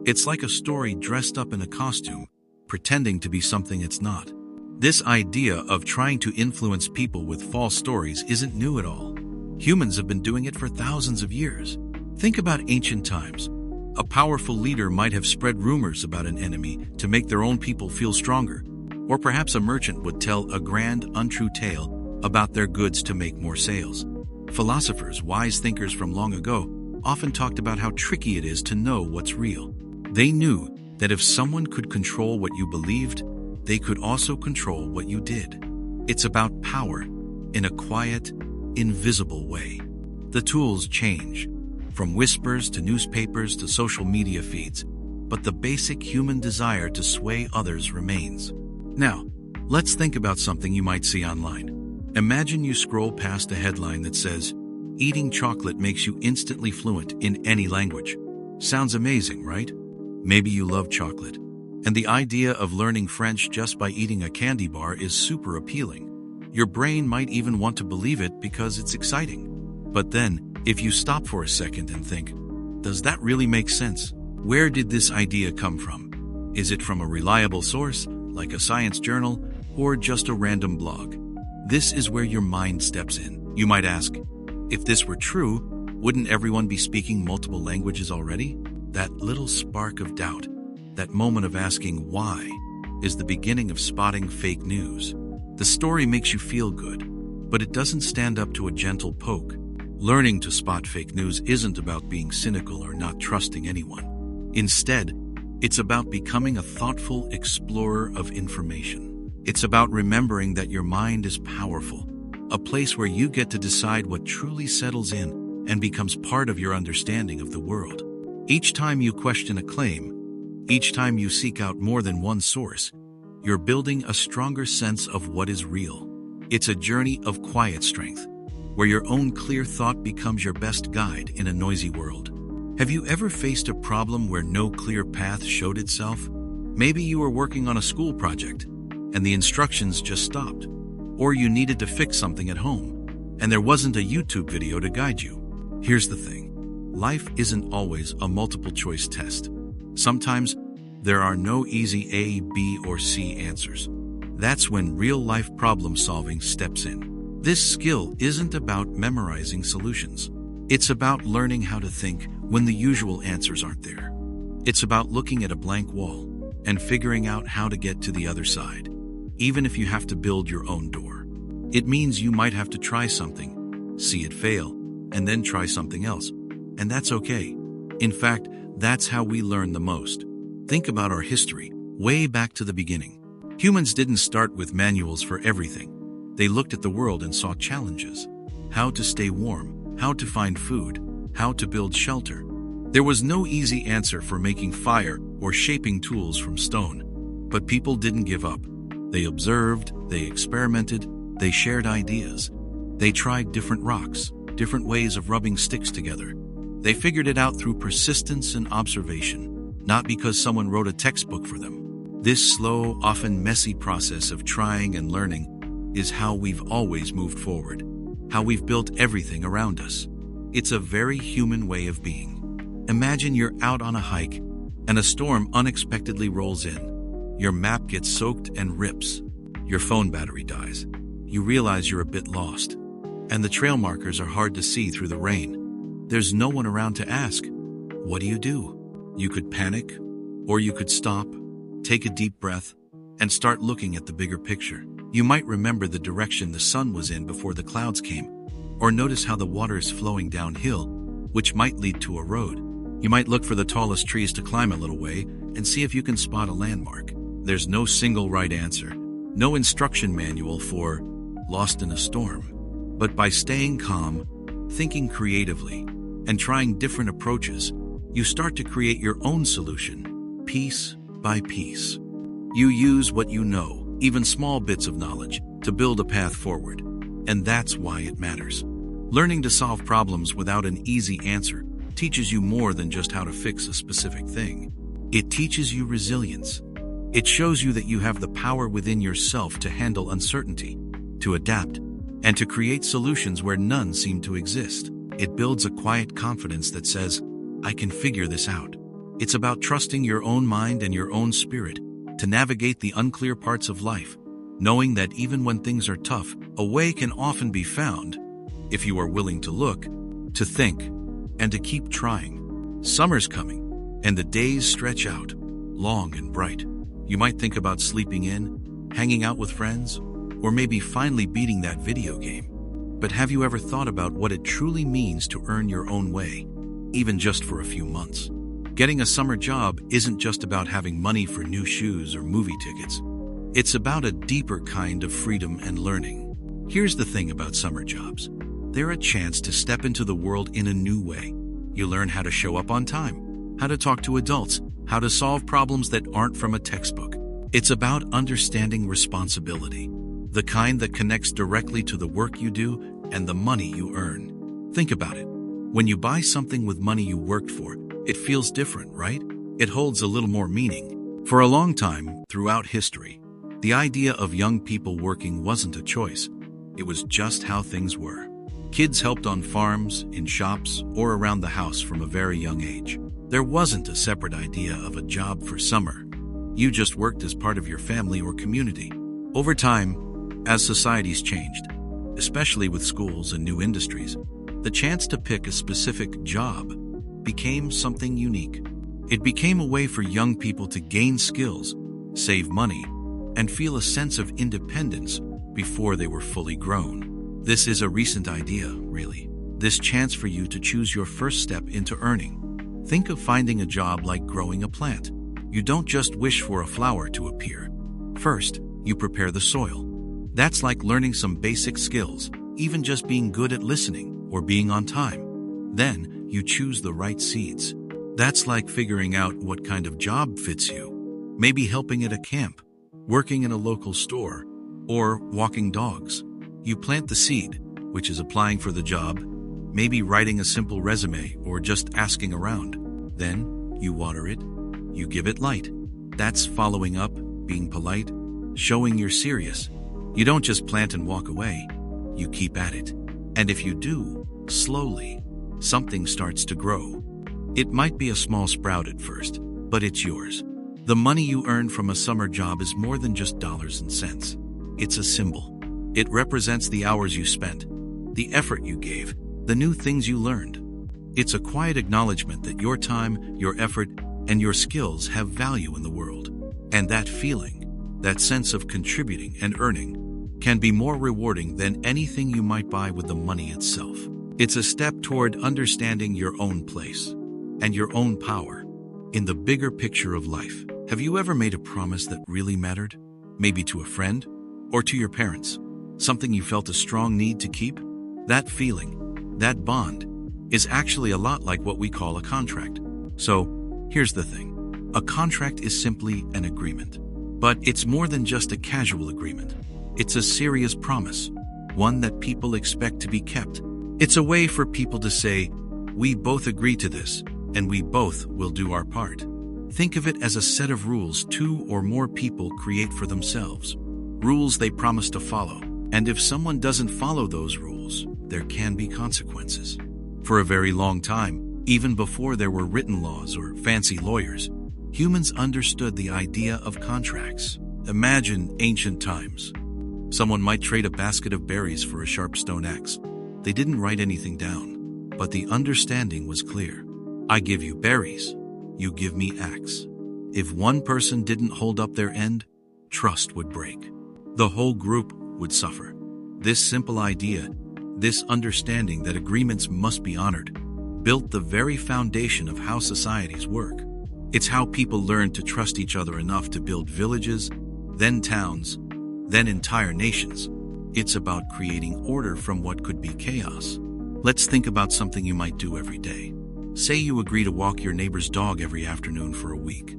It's like a story dressed up in a costume, pretending to be something it's not. This idea of trying to influence people with false stories isn't new at all. Humans have been doing it for thousands of years. Think about ancient times. A powerful leader might have spread rumors about an enemy to make their own people feel stronger. Or perhaps a merchant would tell a grand, untrue tale about their goods to make more sales. Philosophers, wise thinkers from long ago, often talked about how tricky it is to know what's real. They knew that if someone could control what you believed, they could also control what you did. It's about power in a quiet, invisible way. The tools change, from whispers to newspapers to social media feeds, but the basic human desire to sway others remains. Now, let's think about something you might see online. Imagine you scroll past a headline that says, "Eating chocolate makes you instantly fluent in any language." Sounds amazing, right? Maybe you love chocolate, and the idea of learning French just by eating a candy bar is super appealing. Your brain might even want to believe it because it's exciting. But then, if you stop for a second and think, does that really make sense? Where did this idea come from? Is it from a reliable source, like a science journal, or just a random blog? This is where your mind steps in. You might ask, if this were true, wouldn't everyone be speaking multiple languages already? That little spark of doubt, that moment of asking why, is the beginning of spotting fake news. The story makes you feel good, but it doesn't stand up to a gentle poke. Learning to spot fake news isn't about being cynical or not trusting anyone. Instead, it's about becoming a thoughtful explorer of information. It's about remembering that your mind is powerful, a place where you get to decide what truly settles in and becomes part of your understanding of the world. Each time you question a claim, each time you seek out more than one source, you're building a stronger sense of what is real. It's a journey of quiet strength, where your own clear thought becomes your best guide in a noisy world. Have you ever faced a problem where no clear path showed itself? Maybe you were working on a school project, and the instructions just stopped. Or you needed to fix something at home, and there wasn't a YouTube video to guide you. Here's the thing. Life isn't always a multiple choice test. Sometimes, there are no easy A, B, or C answers. That's when real-life problem-solving steps in. This skill isn't about memorizing solutions. It's about learning how to think when the usual answers aren't there. It's about looking at a blank wall and figuring out how to get to the other side. even if you have to build your own door. It means you might have to try something, see it fail, and then try something else. And that's okay. In fact, that's how we learn the most. Think about our history, way back to the beginning. Humans didn't start with manuals for everything. They looked at the world and saw challenges. How to stay warm, how to find food, how to build shelter. There was no easy answer for making fire or shaping tools from stone. But people didn't give up. They observed, they experimented, they shared ideas. They tried different rocks, different ways of rubbing sticks together. They figured it out through persistence and observation, not because someone wrote a textbook for them. This slow, often messy process of trying and learning is how we've always moved forward, how we've built everything around us. It's a very human way of being. Imagine you're out on a hike and a storm unexpectedly rolls in. Your map gets soaked and rips. Your phone battery dies. You realize you're a bit lost, and the trail markers are hard to see through the rain. There's no one around to ask, what do? You could panic, or you could stop, take a deep breath, and start looking at the bigger picture. You might remember the direction the sun was in before the clouds came, or notice how the water is flowing downhill, which might lead to a road. You might look for the tallest trees to climb a little way and see if you can spot a landmark. There's no single right answer, no instruction manual for lost in a storm. But by staying calm, thinking creatively, and trying different approaches, you start to create your own solution, piece by piece. You use what you know, even small bits of knowledge, to build a path forward. And that's why it matters. Learning to solve problems without an easy answer teaches you more than just how to fix a specific thing. It teaches you resilience. It shows you that you have the power within yourself to handle uncertainty, to adapt, and to create solutions where none seem to exist. It builds a quiet confidence that says, I can figure this out. It's about trusting your own mind and your own spirit to navigate the unclear parts of life, knowing that even when things are tough, a way can often be found if you are willing to look, to think, and to keep trying. Summer's coming, and the days stretch out, long and bright. You might think about sleeping in, hanging out with friends, or maybe finally beating that video game. But have you ever thought about what it truly means to earn your own way, even just for a few months? Getting a summer job isn't just about having money for new shoes or movie tickets. It's about a deeper kind of freedom and learning. Here's the thing about summer jobs. They're a chance to step into the world in a new way. You learn how to show up on time, how to talk to adults, how to solve problems that aren't from a textbook. It's about understanding responsibility, the kind that connects directly to the work you do and the money you earn. Think about it. When you buy something with money you worked for, it feels different, right? It holds a little more meaning. For a long time, throughout history, the idea of young people working wasn't a choice. It was just how things were. Kids helped on farms, in shops, or around the house from a very young age. There wasn't a separate idea of a job for summer. You just worked as part of your family or community. Over time, as societies changed, especially with schools and new industries, the chance to pick a specific job became something unique. It became a way for young people to gain skills, save money, and feel a sense of independence before they were fully grown. This is a recent idea, really. This chance for you to choose your first step into earning. Think of finding a job like growing a plant. You don't just wish for a flower to appear. First, you prepare the soil. That's like learning some basic skills, even just being good at listening or being on time. Then, you choose the right seeds. That's like figuring out what kind of job fits you. Maybe helping at a camp, working in a local store, or walking dogs. You plant the seed, which is applying for the job, maybe writing a simple resume or just asking around. Then, you water it, you give it light. That's following up, being polite, showing you're serious. You don't just plant and walk away, you keep at it. And if you do, slowly, something starts to grow. It might be a small sprout at first, but it's yours. The money you earn from a summer job is more than just dollars and cents. It's a symbol. It represents the hours you spent, the effort you gave, the new things you learned. It's a quiet acknowledgement that your time, your effort, and your skills have value in the world. And that feeling, that sense of contributing and earning, can be more rewarding than anything you might buy with the money itself. It's a step toward understanding your own place and your own power in the bigger picture of life. Have you ever made a promise that really mattered? Maybe to a friend or to your parents? Something you felt a strong need to keep? That feeling, that bond, is actually a lot like what we call a contract. So, here's the thing. A contract is simply an agreement. But it's more than just a casual agreement. It's a serious promise, one that people expect to be kept. It's a way for people to say, we both agree to this, and we both will do our part. Think of it as a set of rules two or more people create for themselves. Rules they promise to follow. And if someone doesn't follow those rules, there can be consequences. For a very long time, even before there were written laws or fancy lawyers, humans understood the idea of contracts. Imagine ancient times. Someone might trade a basket of berries for a sharp stone axe. They didn't write anything down, but the understanding was clear. I give you berries, you give me axe. If one person didn't hold up their end, trust would break. The whole group would suffer. This simple idea, this understanding that agreements must be honored, built the very foundation of how societies work. It's how people learned to trust each other enough to build villages, then towns, then entire nations. It's about creating order from what could be chaos. Let's think about something you might do every day. Say you agree to walk your neighbor's dog every afternoon for a week.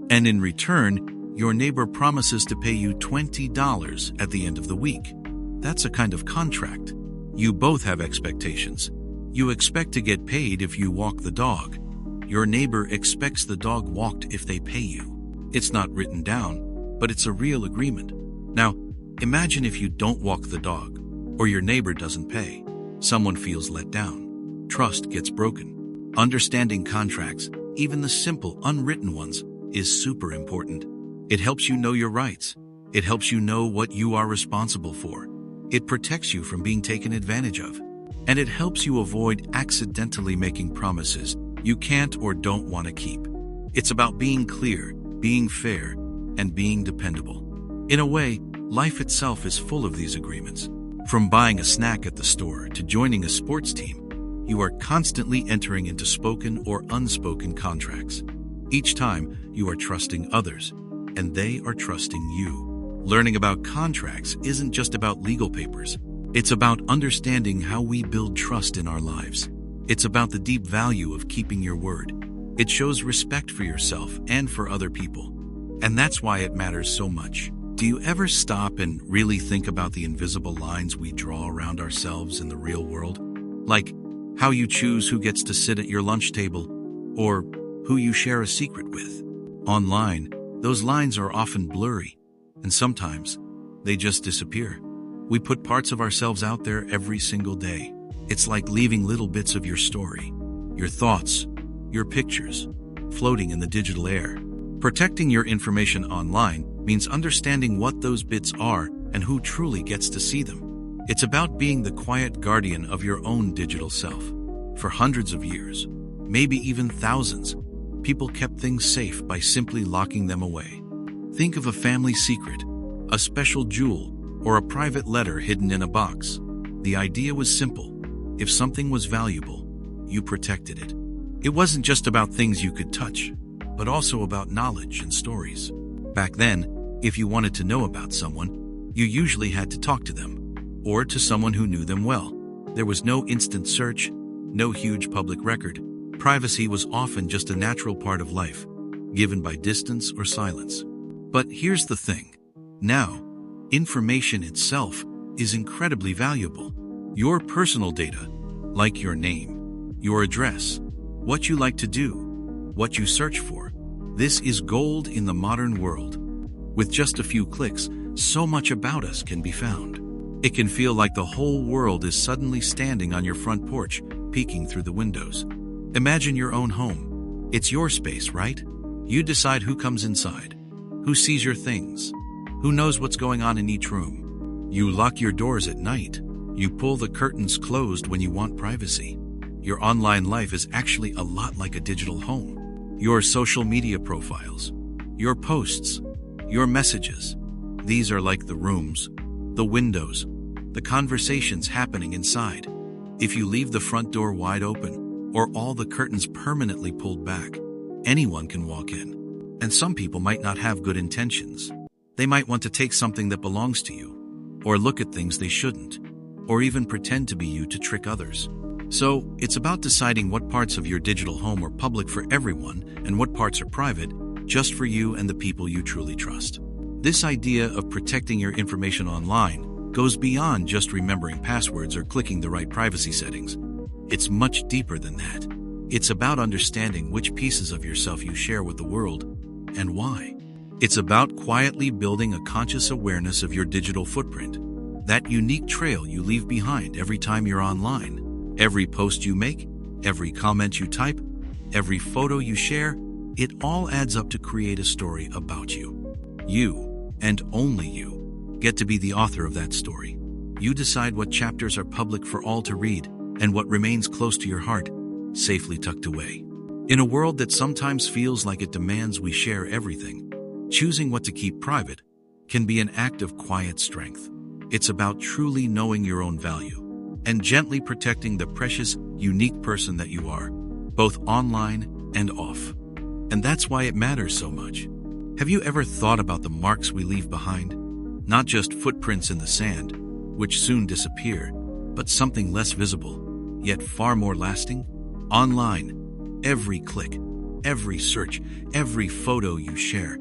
And in return, your neighbor promises to pay you $20 at the end of the week. That's a kind of contract. You both have expectations. You expect to get paid if you walk the dog. Your neighbor expects the dog walked if they pay you. It's not written down, but it's a real agreement. Now, imagine if you don't walk the dog, or your neighbor doesn't pay. Someone feels let down. Trust gets broken. Understanding contracts, even the simple, unwritten ones, is super important. It helps you know your rights. It helps you know what you are responsible for. It protects you from being taken advantage of. And it helps you avoid accidentally making promises you can't or don't want to keep. It's about being clear, being fair, and being dependable. In a way, life itself is full of these agreements. From buying a snack at the store to joining a sports team, you are constantly entering into spoken or unspoken contracts. Each time, you are trusting others, and they are trusting you. Learning about contracts isn't just about legal papers. It's about understanding how we build trust in our lives. It's about the deep value of keeping your word. It shows respect for yourself and for other people. And that's why it matters so much. Do you ever stop and really think about the invisible lines we draw around ourselves in the real world? Like how you choose who gets to sit at your lunch table, or who you share a secret with. Online, those lines are often blurry, and sometimes they just disappear. We put parts of ourselves out there every single day. It's like leaving little bits of your story, your thoughts, your pictures, floating in the digital air. Protecting your information online means understanding what those bits are and who truly gets to see them. It's about being the quiet guardian of your own digital self. For hundreds of years, maybe even thousands, people kept things safe by simply locking them away. Think of a family secret, a special jewel, or a private letter hidden in a box. The idea was simple. If something was valuable, you protected it. It wasn't just about things you could touch, but also about knowledge and stories. Back then, if you wanted to know about someone, you usually had to talk to them, or to someone who knew them well. There was no instant search, no huge public record. Privacy was often just a natural part of life, given by distance or silence. But here's the thing. Now, information itself is incredibly valuable. Your personal data, like your name, your address, what you like to do, what you search for, this is gold in the modern world. With just a few clicks, so much about us can be found. It can feel like the whole world is suddenly standing on your front porch, peeking through the windows. Imagine your own home. It's your space, right? You decide who comes inside, who sees your things, who knows what's going on in each room. You lock your doors at night. You pull the curtains closed when you want privacy. Your online life is actually a lot like a digital home. Your social media profiles, your posts, your messages, These are like the rooms, the windows, the conversations happening inside. If you leave the front door wide open, or all the curtains permanently pulled back, anyone can walk in. And some people might not have good intentions. They might want to take something that belongs to you, or look at things they shouldn't, or even pretend to be you to trick others. So, it's about deciding what parts of your digital home are public for everyone and what parts are private, just for you and the people you truly trust. This idea of protecting your information online goes beyond just remembering passwords or clicking the right privacy settings. It's much deeper than that. It's about understanding which pieces of yourself you share with the world and why. It's about quietly building a conscious awareness of your digital footprint, that unique trail you leave behind every time you're online. Every post you make, every comment you type, every photo you share, it all adds up to create a story about you. You, and only you, get to be the author of that story. You decide what chapters are public for all to read and what remains close to your heart, safely tucked away. In a world that sometimes feels like it demands we share everything, choosing what to keep private can be an act of quiet strength. It's about truly knowing your own value and gently protecting the precious, unique person that you are, both online and off. And that's why it matters so much. Have you ever thought about the marks we leave behind? Not just footprints in the sand, which soon disappear, but something less visible, yet far more lasting? Online, every click, every search, every photo you share,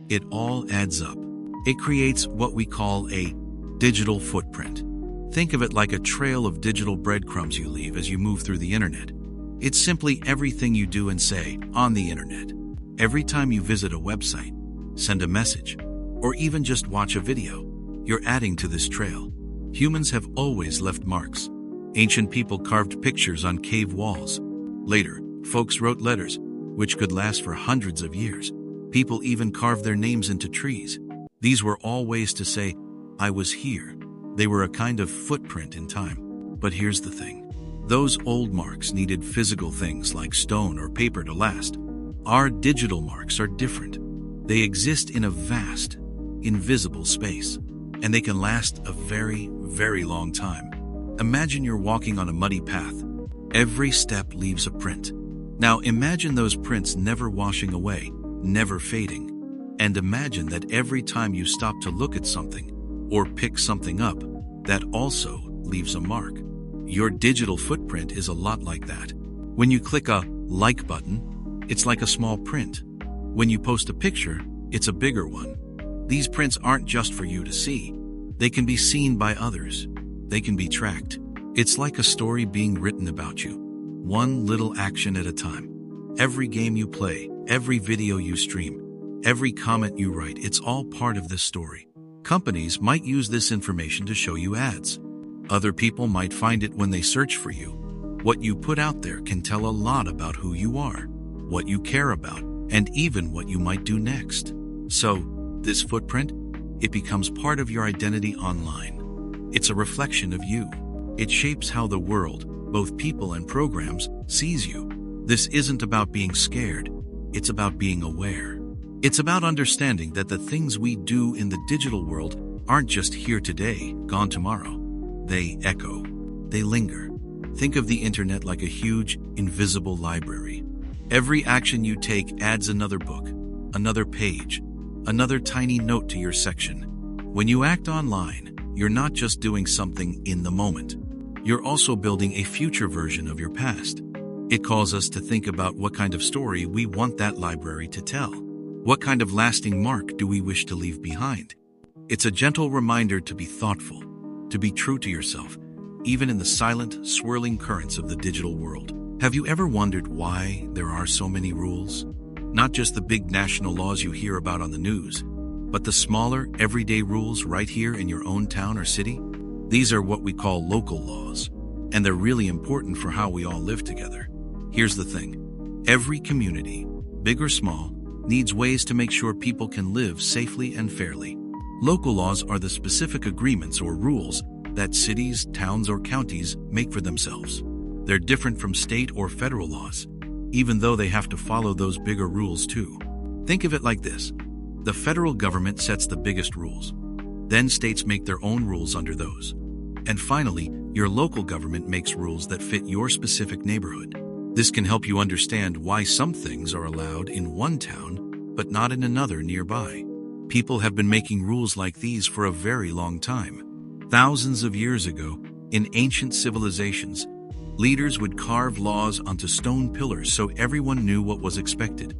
it all adds up. It creates what we call a digital footprint. Think of it like a trail of digital breadcrumbs you leave as you move through the internet. It's simply everything you do and say on the internet. Every time you visit a website, send a message, or even just watch a video, you're adding to this trail. Humans have always left marks. Ancient people carved pictures on cave walls. Later, folks wrote letters, which could last for hundreds of years. People even carved their names into trees. These were all ways to say, I was here. They were a kind of footprint in time. But here's the thing. Those old marks needed physical things like stone or paper to last. Our digital marks are different. They exist in a vast, invisible space, and they can last a very, very long time. Imagine you're walking on a muddy path. Every step leaves a print. Now imagine those prints never washing away, never fading. And imagine that every time you stop to look at something or pick something up, that also leaves a mark. Your digital footprint is a lot like that. When you click a like button, it's like a small print. When you post a picture, it's a bigger one. These prints aren't just for you to see. They can be seen by others. They can be tracked. It's like a story being written about you, one little action at a time. Every game you play, every video you stream, every comment you write, it's all part of this story. Companies might use this information to show you ads. Other people might find it when they search for you. What you put out there can tell a lot about who you are, what you care about, and even what you might do next. So, this footprint, it becomes part of your identity online. It's a reflection of you. It shapes how the world, both people and programs, sees you. This isn't about being scared. It's about being aware. It's about understanding that the things we do in the digital world aren't just here today, gone tomorrow. They echo. They linger. Think of the internet like a huge, invisible library. Every action you take adds another book, another page, another tiny note to your section. When you act online, you're not just doing something in the moment. You're also building a future version of your past. It calls us to think about what kind of story we want that library to tell. What kind of lasting mark do we wish to leave behind? It's a gentle reminder to be thoughtful, to be true to yourself, even in the silent, swirling currents of the digital world. Have you ever wondered why there are so many rules? Not just the big national laws you hear about on the news, but the smaller, everyday rules right here in your own town or city? These are what we call local laws, and they're really important for how we all live together. Here's the thing. Every community, big or small, needs ways to make sure people can live safely and fairly. Local laws are the specific agreements or rules that cities, towns, or counties make for themselves. They're different from state or federal laws, even though they have to follow those bigger rules too. Think of it like this. The federal government sets the biggest rules. Then states make their own rules under those. And finally, your local government makes rules that fit your specific neighborhood. This can help you understand why some things are allowed in one town, but not in another nearby. People have been making rules like these for a very long time. Thousands of years ago, in ancient civilizations, leaders would carve laws onto stone pillars so everyone knew what was expected.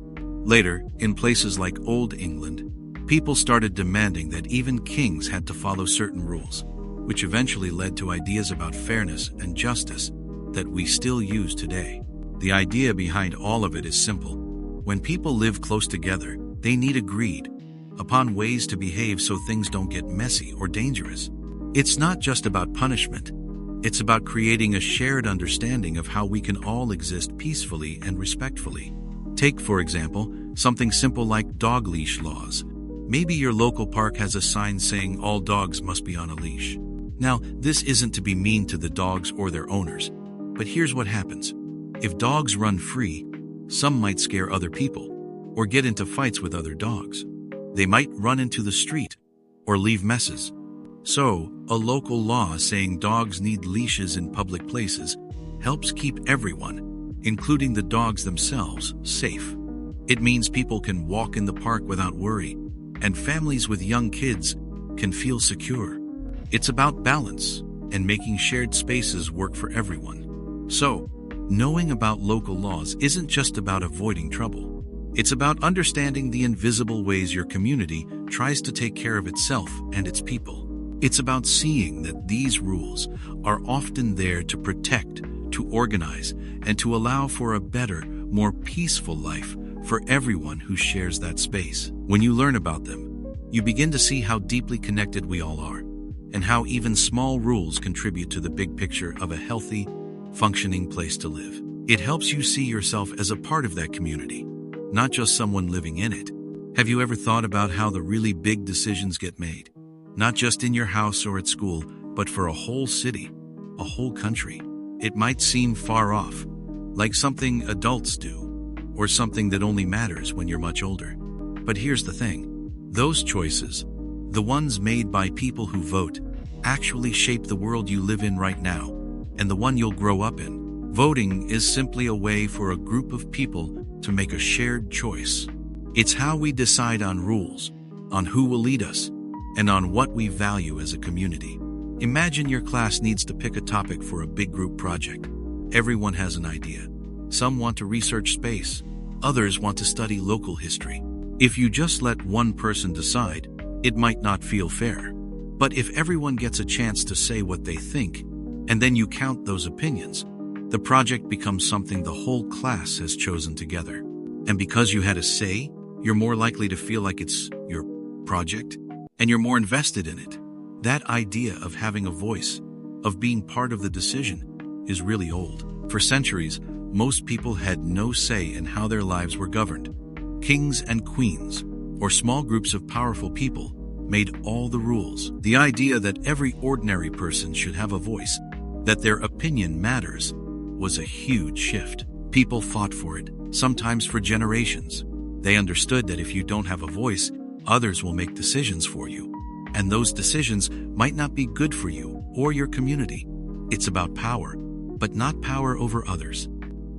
Later, in places like Old England, people started demanding that even kings had to follow certain rules, which eventually led to ideas about fairness and justice that we still use today. The idea behind all of it is simple. When people live close together, they need agreed upon ways to behave so things don't get messy or dangerous. It's not just about punishment. It's about creating a shared understanding of how we can all exist peacefully and respectfully. Take, for example, something simple like dog leash laws. Maybe your local park has a sign saying all dogs must be on a leash. Now, this isn't to be mean to the dogs or their owners, but here's what happens. If dogs run free, some might scare other people or get into fights with other dogs. They might run into the street or leave messes. So, a local law saying dogs need leashes in public places helps keep everyone, including the dogs themselves, safe. It means people can walk in the park without worry, and families with young kids can feel secure. It's about balance and making shared spaces work for everyone. So, knowing about local laws isn't just about avoiding trouble. It's about understanding the invisible ways your community tries to take care of itself and its people. It's about seeing that these rules are often there to protect, to organize, and to allow for a better, more peaceful life for everyone who shares that space. When you learn about them, you begin to see how deeply connected we all are, and how even small rules contribute to the big picture of a healthy, functioning place to live. It helps you see yourself as a part of that community, not just someone living in it. Have you ever thought about how the really big decisions get made? Not just in your house or at school, but for a whole city, a whole country. It might seem far off, like something adults do, or something that only matters when you're much older. But here's the thing. Those choices, the ones made by people who vote, actually shape the world you live in right now, and the one you'll grow up in. Voting is simply a way for a group of people to make a shared choice. It's how we decide on rules, on who will lead us, and on what we value as a community. Imagine your class needs to pick a topic for a big group project. Everyone has an idea. Some want to research space, others want to study local history. If you just let one person decide, it might not feel fair. But if everyone gets a chance to say what they think, and then you count those opinions, the project becomes something the whole class has chosen together. And because you had a say, you're more likely to feel like it's your project, and you're more invested in it. That idea of having a voice, of being part of the decision, is really old. For centuries, most people had no say in how their lives were governed. Kings and queens, or small groups of powerful people, made all the rules. The idea that every ordinary person should have a voice, that their opinion matters, was a huge shift. People fought for it, sometimes for generations. They understood that if you don't have a voice, others will make decisions for you. And those decisions might not be good for you or your community. It's about power, but not power over others.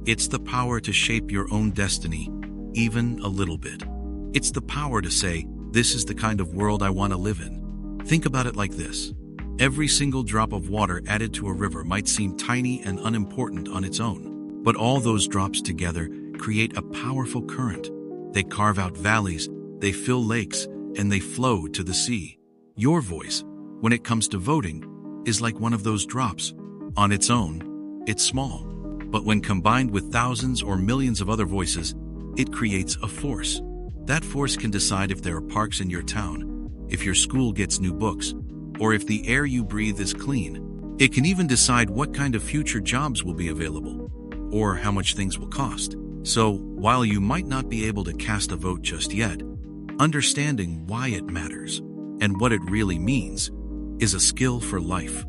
It's the power to shape your own destiny, even a little bit. It's the power to say, this is the kind of world I want to live in. Think about it like this. Every single drop of water added to a river might seem tiny and unimportant on its own, but all those drops together create a powerful current. They carve out valleys, they fill lakes, and they flow to the sea. Your voice, when it comes to voting, is like one of those drops. On its own, it's small, but when combined with thousands or millions of other voices, it creates a force. That force can decide if there are parks in your town, if your school gets new books, or if the air you breathe is clean. It can even decide what kind of future jobs will be available, or how much things will cost. So, while you might not be able to cast a vote just yet, understanding why it matters and what it really means is a skill for life.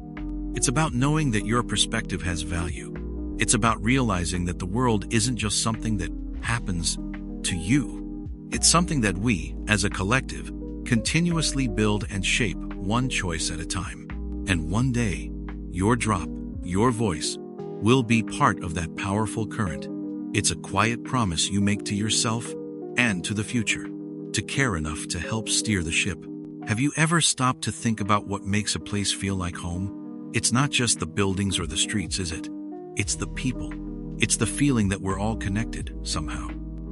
It's about knowing that your perspective has value. It's about realizing that the world isn't just something that happens to you. It's something that we, as a collective, continuously build and shape one choice at a time. And one day, your drop, your voice, will be part of that powerful current. It's a quiet promise you make to yourself and to the future, to care enough to help steer the ship. Have you ever stopped to think about what makes a place feel like home? It's not just the buildings or the streets, is it? It's the people. It's the feeling that we're all connected, somehow.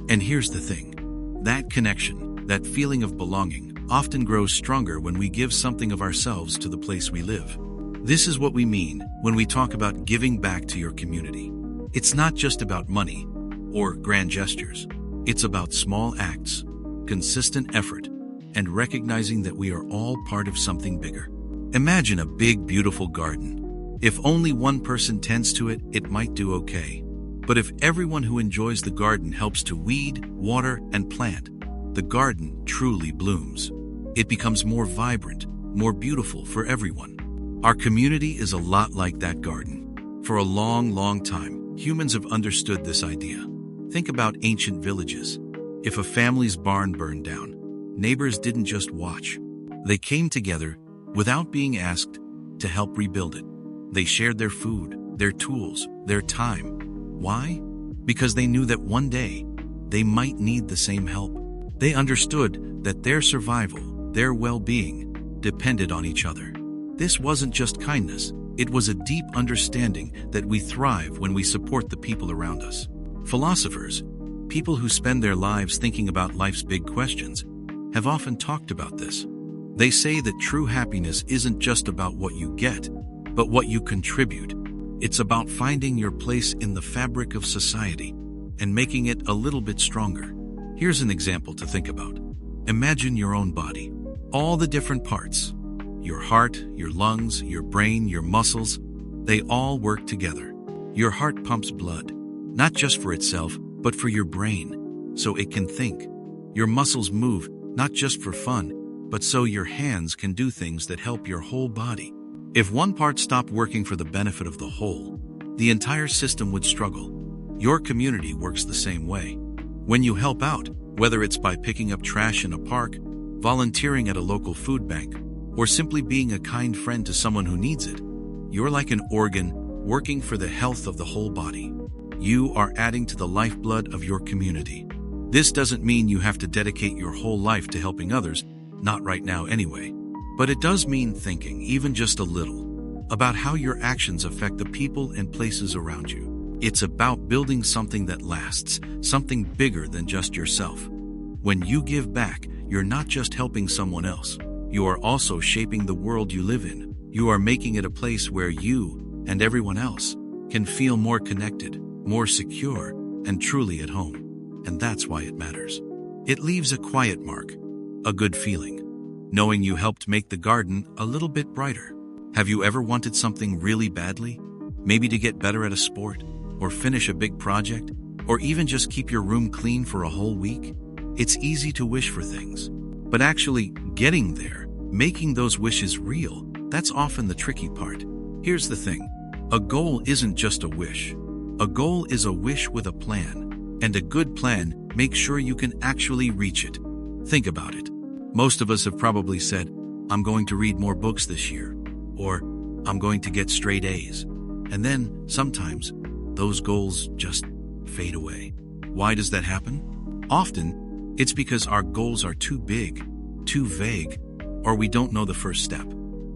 And here's the thing. That connection, that feeling of belonging, often grows stronger when we give something of ourselves to the place we live. This is what we mean when we talk about giving back to your community. It's not just about money or grand gestures. It's about small acts, consistent effort, and recognizing that we are all part of something bigger. Imagine a big, beautiful garden. If only one person tends to it, it might do okay. But if everyone who enjoys the garden helps to weed, water, and plant, the garden truly blooms. It becomes more vibrant, more beautiful for everyone. Our community is a lot like that garden. For a long, long time, humans have understood this idea. Think about ancient villages. If a family's barn burned down, neighbors didn't just watch. They came together without being asked to help rebuild it. They shared their food, their tools, their time. Why? Because they knew that one day they might need the same help. They understood that their survival, their well-being, depended on each other. This wasn't just kindness. It was a deep understanding that we thrive when we support the people around us. Philosophers, people who spend their lives thinking about life's big questions, have often talked about this. They say that true happiness isn't just about what you get, but what you contribute. It's about finding your place in the fabric of society and making it a little bit stronger. Here's an example to think about. Imagine your own body. All the different parts. Your heart, your lungs, your brain, your muscles, they all work together. Your heart pumps blood, not just for itself, but for your brain, so it can think. Your muscles move, not just for fun, but so your hands can do things that help your whole body. If one part stopped working for the benefit of the whole, the entire system would struggle. Your community works the same way. When you help out, whether it's by picking up trash in a park, volunteering at a local food bank, or simply being a kind friend to someone who needs it, you're like an organ working for the health of the whole body. You are adding to the lifeblood of your community. This doesn't mean you have to dedicate your whole life to helping others, not right now anyway. But it does mean thinking, even just a little, about how your actions affect the people and places around you. It's about building something that lasts, something bigger than just yourself. When you give back, you're not just helping someone else. You are also shaping the world you live in. You are making it a place where you and everyone else can feel more connected, more secure, and truly at home. And that's why it matters. It leaves a quiet mark, a good feeling, knowing you helped make the garden a little bit brighter. Have you ever wanted something really badly? Maybe to get better at a sport, or finish a big project, or even just keep your room clean for a whole week? It's easy to wish for things, but actually getting there, making those wishes real, that's often the tricky part. Here's the thing. A goal isn't just a wish. A goal is a wish with a plan, and a good plan makes sure you can actually reach it. Think about it. Most of us have probably said, I'm going to read more books this year, or I'm going to get straight A's. And then, sometimes, those goals just fade away. Why does that happen? Often, it's because our goals are too big, too vague, or we don't know the first step.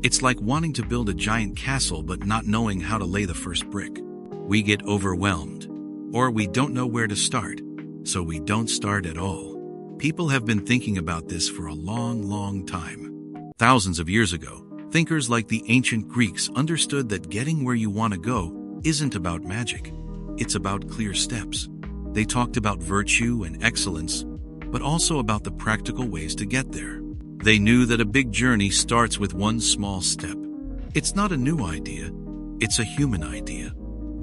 It's like wanting to build a giant castle but not knowing how to lay the first brick. We get overwhelmed, or we don't know where to start, so we don't start at all. People have been thinking about this for a long, long time. Thousands of years ago, thinkers like the ancient Greeks understood that getting where you want to go isn't about magic. It's about clear steps. They talked about virtue and excellence, but also about the practical ways to get there. They knew that a big journey starts with one small step. It's not a new idea. It's a human idea,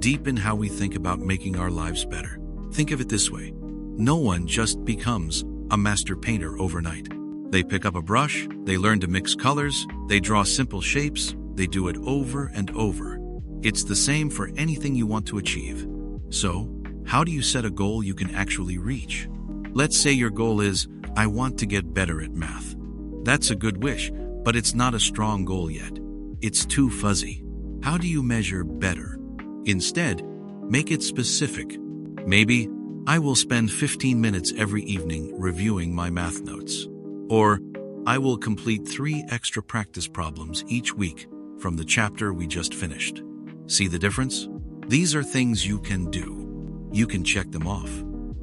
deep in how we think about making our lives better. Think of it this way. No one just becomes a master painter overnight. They pick up a brush, they learn to mix colors, they draw simple shapes, they do it over and over. It's the same for anything you want to achieve. So, how do you set a goal you can actually reach? Let's say your goal is, I want to get better at math. That's a good wish, But it's not a strong goal yet. It's too fuzzy. How do you measure better? Instead, make it specific. Maybe, I will spend 15 minutes every evening reviewing my math notes. Or, I will complete 3 extra practice problems each week from the chapter we just finished. See the difference? These are things you can do. You can check them off.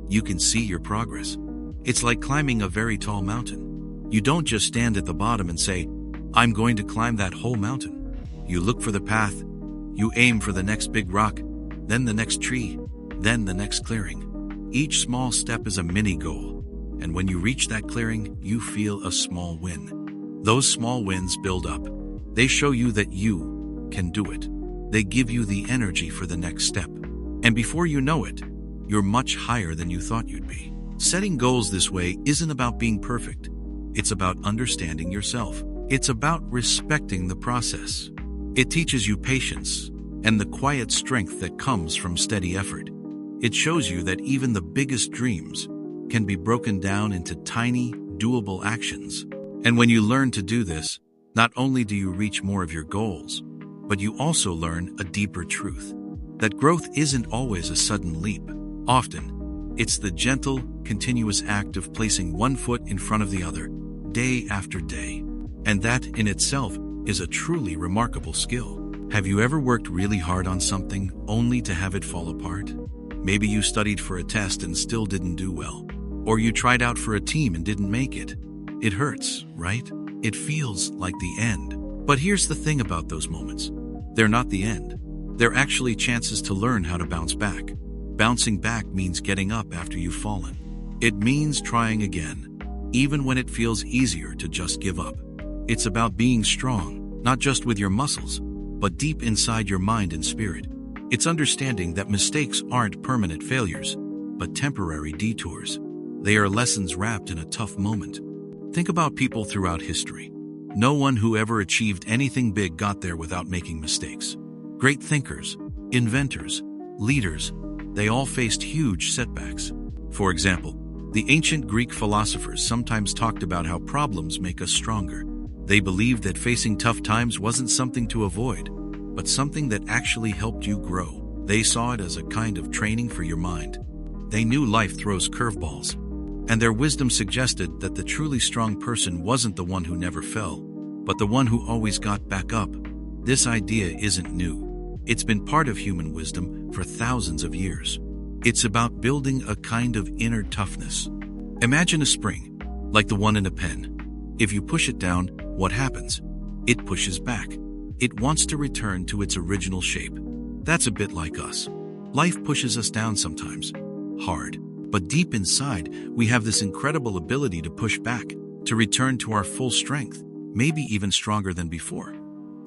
You can see your progress. It's like climbing a very tall mountain. You don't just stand at the bottom and say, I'm going to climb that whole mountain. You look for the path. You aim for the next big rock, then the next tree, then the next clearing. Each small step is a mini goal. And when you reach that clearing, you feel a small win. Those small wins build up. They show you that you can do it. They give you the energy for the next step. And before you know it, you're much higher than you thought you'd be. Setting goals this way isn't about being perfect. It's about understanding yourself. It's about respecting the process. It teaches you patience and the quiet strength that comes from steady effort. It shows you that even the biggest dreams can be broken down into tiny, doable actions. And when you learn to do this, not only do you reach more of your goals, but you also learn a deeper truth. That growth isn't always a sudden leap. Often, it's the gentle, continuous act of placing one foot in front of the other, day after day. And that, in itself, is a truly remarkable skill. Have you ever worked really hard on something only to have it fall apart? Maybe you studied for a test and still didn't do well. Or you tried out for a team and didn't make it. It hurts, right? It feels like the end. But here's the thing about those moments. They're not the end. They're actually chances to learn how to bounce back. Bouncing back means getting up after you've fallen. It means trying again, even when it feels easier to just give up. It's about being strong, not just with your muscles, but deep inside your mind and spirit. It's understanding that mistakes aren't permanent failures, but temporary detours. They are lessons wrapped in a tough moment. Think about people throughout history. No one who ever achieved anything big got there without making mistakes. Great thinkers, inventors, leaders, they all faced huge setbacks. For example, the ancient Greek philosophers sometimes talked about how problems make us stronger. They believed that facing tough times wasn't something to avoid, but something that actually helped you grow. They saw it as a kind of training for your mind. They knew life throws curveballs, and their wisdom suggested that the truly strong person wasn't the one who never fell, but the one who always got back up. This idea isn't new. It's been part of human wisdom for thousands of years. It's about building a kind of inner toughness. Imagine a spring, like the one in a pen. If you push it down, what happens? It pushes back. It wants to return to its original shape. That's a bit like us. Life pushes us down sometimes, hard. But deep inside, we have this incredible ability to push back, to return to our full strength, maybe even stronger than before.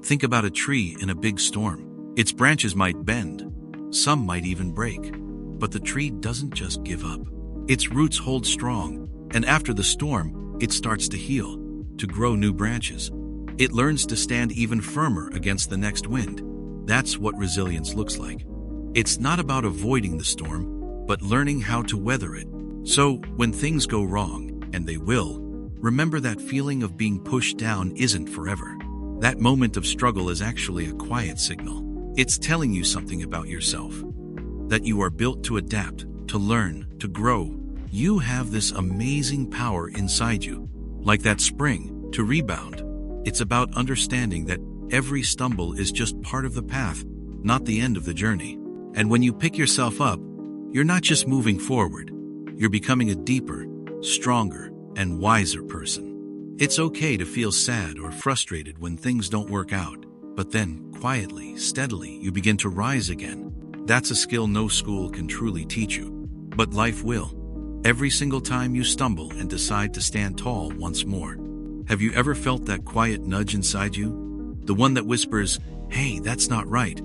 Think about a tree in a big storm. Its branches might bend, some might even break, but the tree doesn't just give up. Its roots hold strong, and after the storm, it starts to heal, to grow new branches. It learns to stand even firmer against the next wind. That's what resilience looks like. It's not about avoiding the storm, but learning how to weather it. So, when things go wrong, and they will, remember that feeling of being pushed down isn't forever. That moment of struggle is actually a quiet signal. It's telling you something about yourself. That you are built to adapt, to learn, to grow. You have this amazing power inside you, like that spring, to rebound. It's about understanding that every stumble is just part of the path, not the end of the journey. And when you pick yourself up, you're not just moving forward, you're becoming a deeper, stronger, and wiser person. It's okay to feel sad or frustrated when things don't work out, but then, quietly, steadily, you begin to rise again. That's a skill no school can truly teach you, but life will. Every single time you stumble and decide to stand tall once more. Have you ever felt that quiet nudge inside you? The one that whispers, "Hey, that's not right,"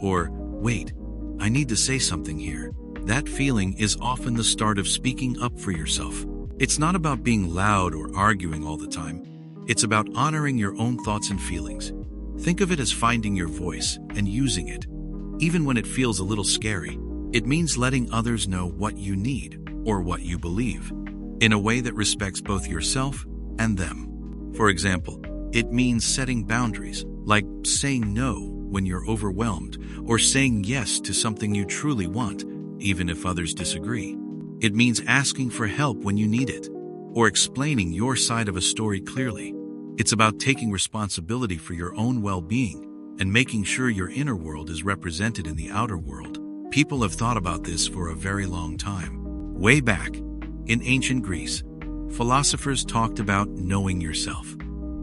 or, "Wait, I need to say something here." That feeling is often the start of speaking up for yourself. It's not about being loud or arguing all the time. It's about honoring your own thoughts and feelings. Think of it as finding your voice and using it. Even when it feels a little scary, it means letting others know what you need or what you believe, in a way that respects both yourself and them. For example, It means setting boundaries, like saying no when you're overwhelmed, or saying yes to something you truly want, even if others disagree. It means asking for help when you need it, or explaining your side of a story clearly. It's about taking responsibility for your own well-being and making sure your inner world is represented in the outer world. People have thought about this for a very long time. Way back, in ancient Greece, philosophers talked about knowing yourself.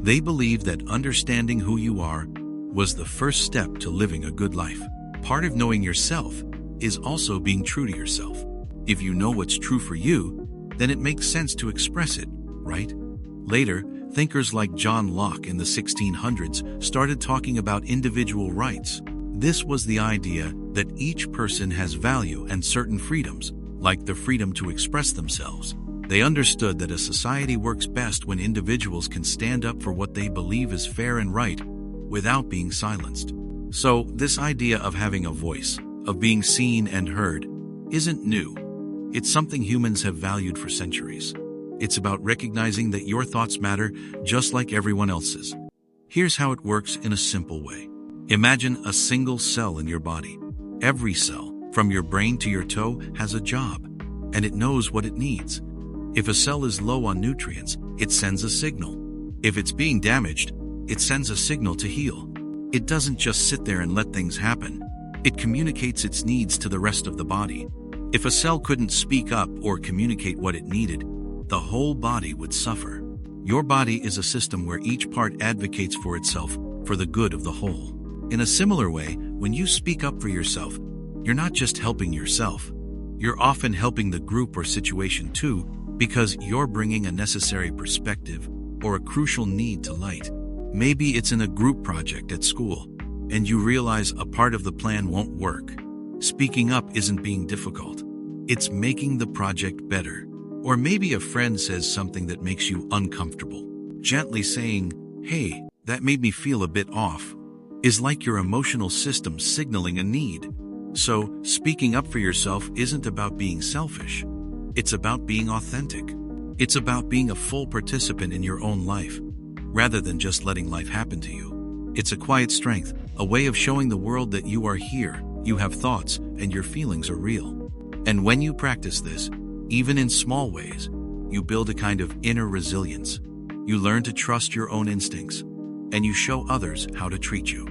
They believed that understanding who you are was the first step to living a good life. Part of knowing yourself is also being true to yourself. If you know what's true for you, then it makes sense to express it, right? Later, thinkers like John Locke in the 1600s started talking about individual rights. This was the idea that each person has value and certain freedoms, like the freedom to express themselves. They understood that a society works best when individuals can stand up for what they believe is fair and right without being silenced. So, this idea of having a voice, of being seen and heard, isn't new. It's something humans have valued for centuries. It's about recognizing that your thoughts matter just like everyone else's. Here's how it works in a simple way. Imagine a single cell in your body. Every cell, from your brain to your toe, has a job, and it knows what it needs. If a cell is low on nutrients, it sends a signal. If it's being damaged, it sends a signal to heal. It doesn't just sit there and let things happen. It communicates its needs to the rest of the body. If a cell couldn't speak up or communicate what it needed, the whole body would suffer. Your body is a system where each part advocates for itself for the good of the whole. In a similar way, when you speak up for yourself, you're not just helping yourself. You're often helping the group or situation too, because you're bringing a necessary perspective or a crucial need to light. Maybe it's in a group project at school, and you realize a part of the plan won't work. Speaking up isn't being difficult. It's making the project better. Or maybe a friend says something that makes you uncomfortable. Gently saying, "Hey, that made me feel a bit off," is like your emotional system signaling a need. So, speaking up for yourself isn't about being selfish. It's about being authentic. It's about being a full participant in your own life, rather than just letting life happen to you. It's a quiet strength, a way of showing the world that you are here, you have thoughts, and your feelings are real. And when you practice this, even in small ways, you build a kind of inner resilience. You learn to trust your own instincts, and you show others how to treat you.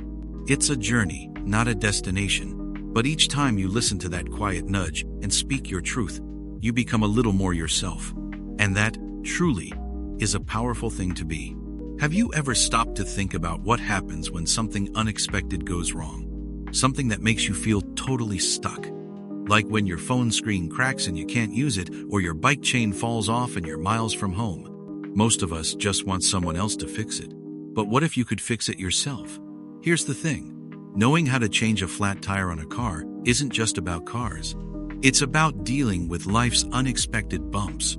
It's a journey, not a destination. But each time you listen to that quiet nudge and speak your truth, you become a little more yourself. And that, truly, is a powerful thing to be. Have you ever stopped to think about what happens when something unexpected goes wrong? Something that makes you feel totally stuck. Like when your phone screen cracks and you can't use it, or your bike chain falls off and you're miles from home. Most of us just want someone else to fix it. But what if you could fix it yourself? Here's the thing. Knowing how to change a flat tire on a car isn't just about cars. It's about dealing with life's unexpected bumps.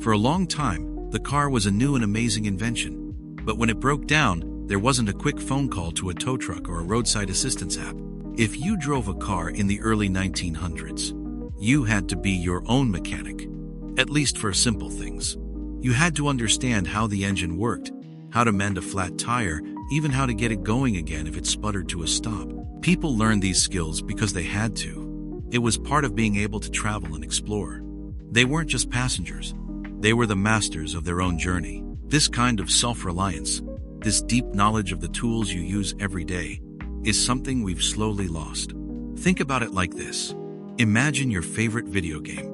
For a long time, the car was a new and amazing invention. But when it broke down, there wasn't a quick phone call to a tow truck or a roadside assistance app. If you drove a car in the early 1900s, you had to be your own mechanic, at least for simple things. You had to understand how the engine worked, how to mend a flat tire, even how to get it going again if it sputtered to a stop. People learned these skills because they had to. It was part of being able to travel and explore. They weren't just passengers. They were the masters of their own journey. This kind of self-reliance, this deep knowledge of the tools you use every day, is something we've slowly lost. Think about it like this. Imagine your favorite video game.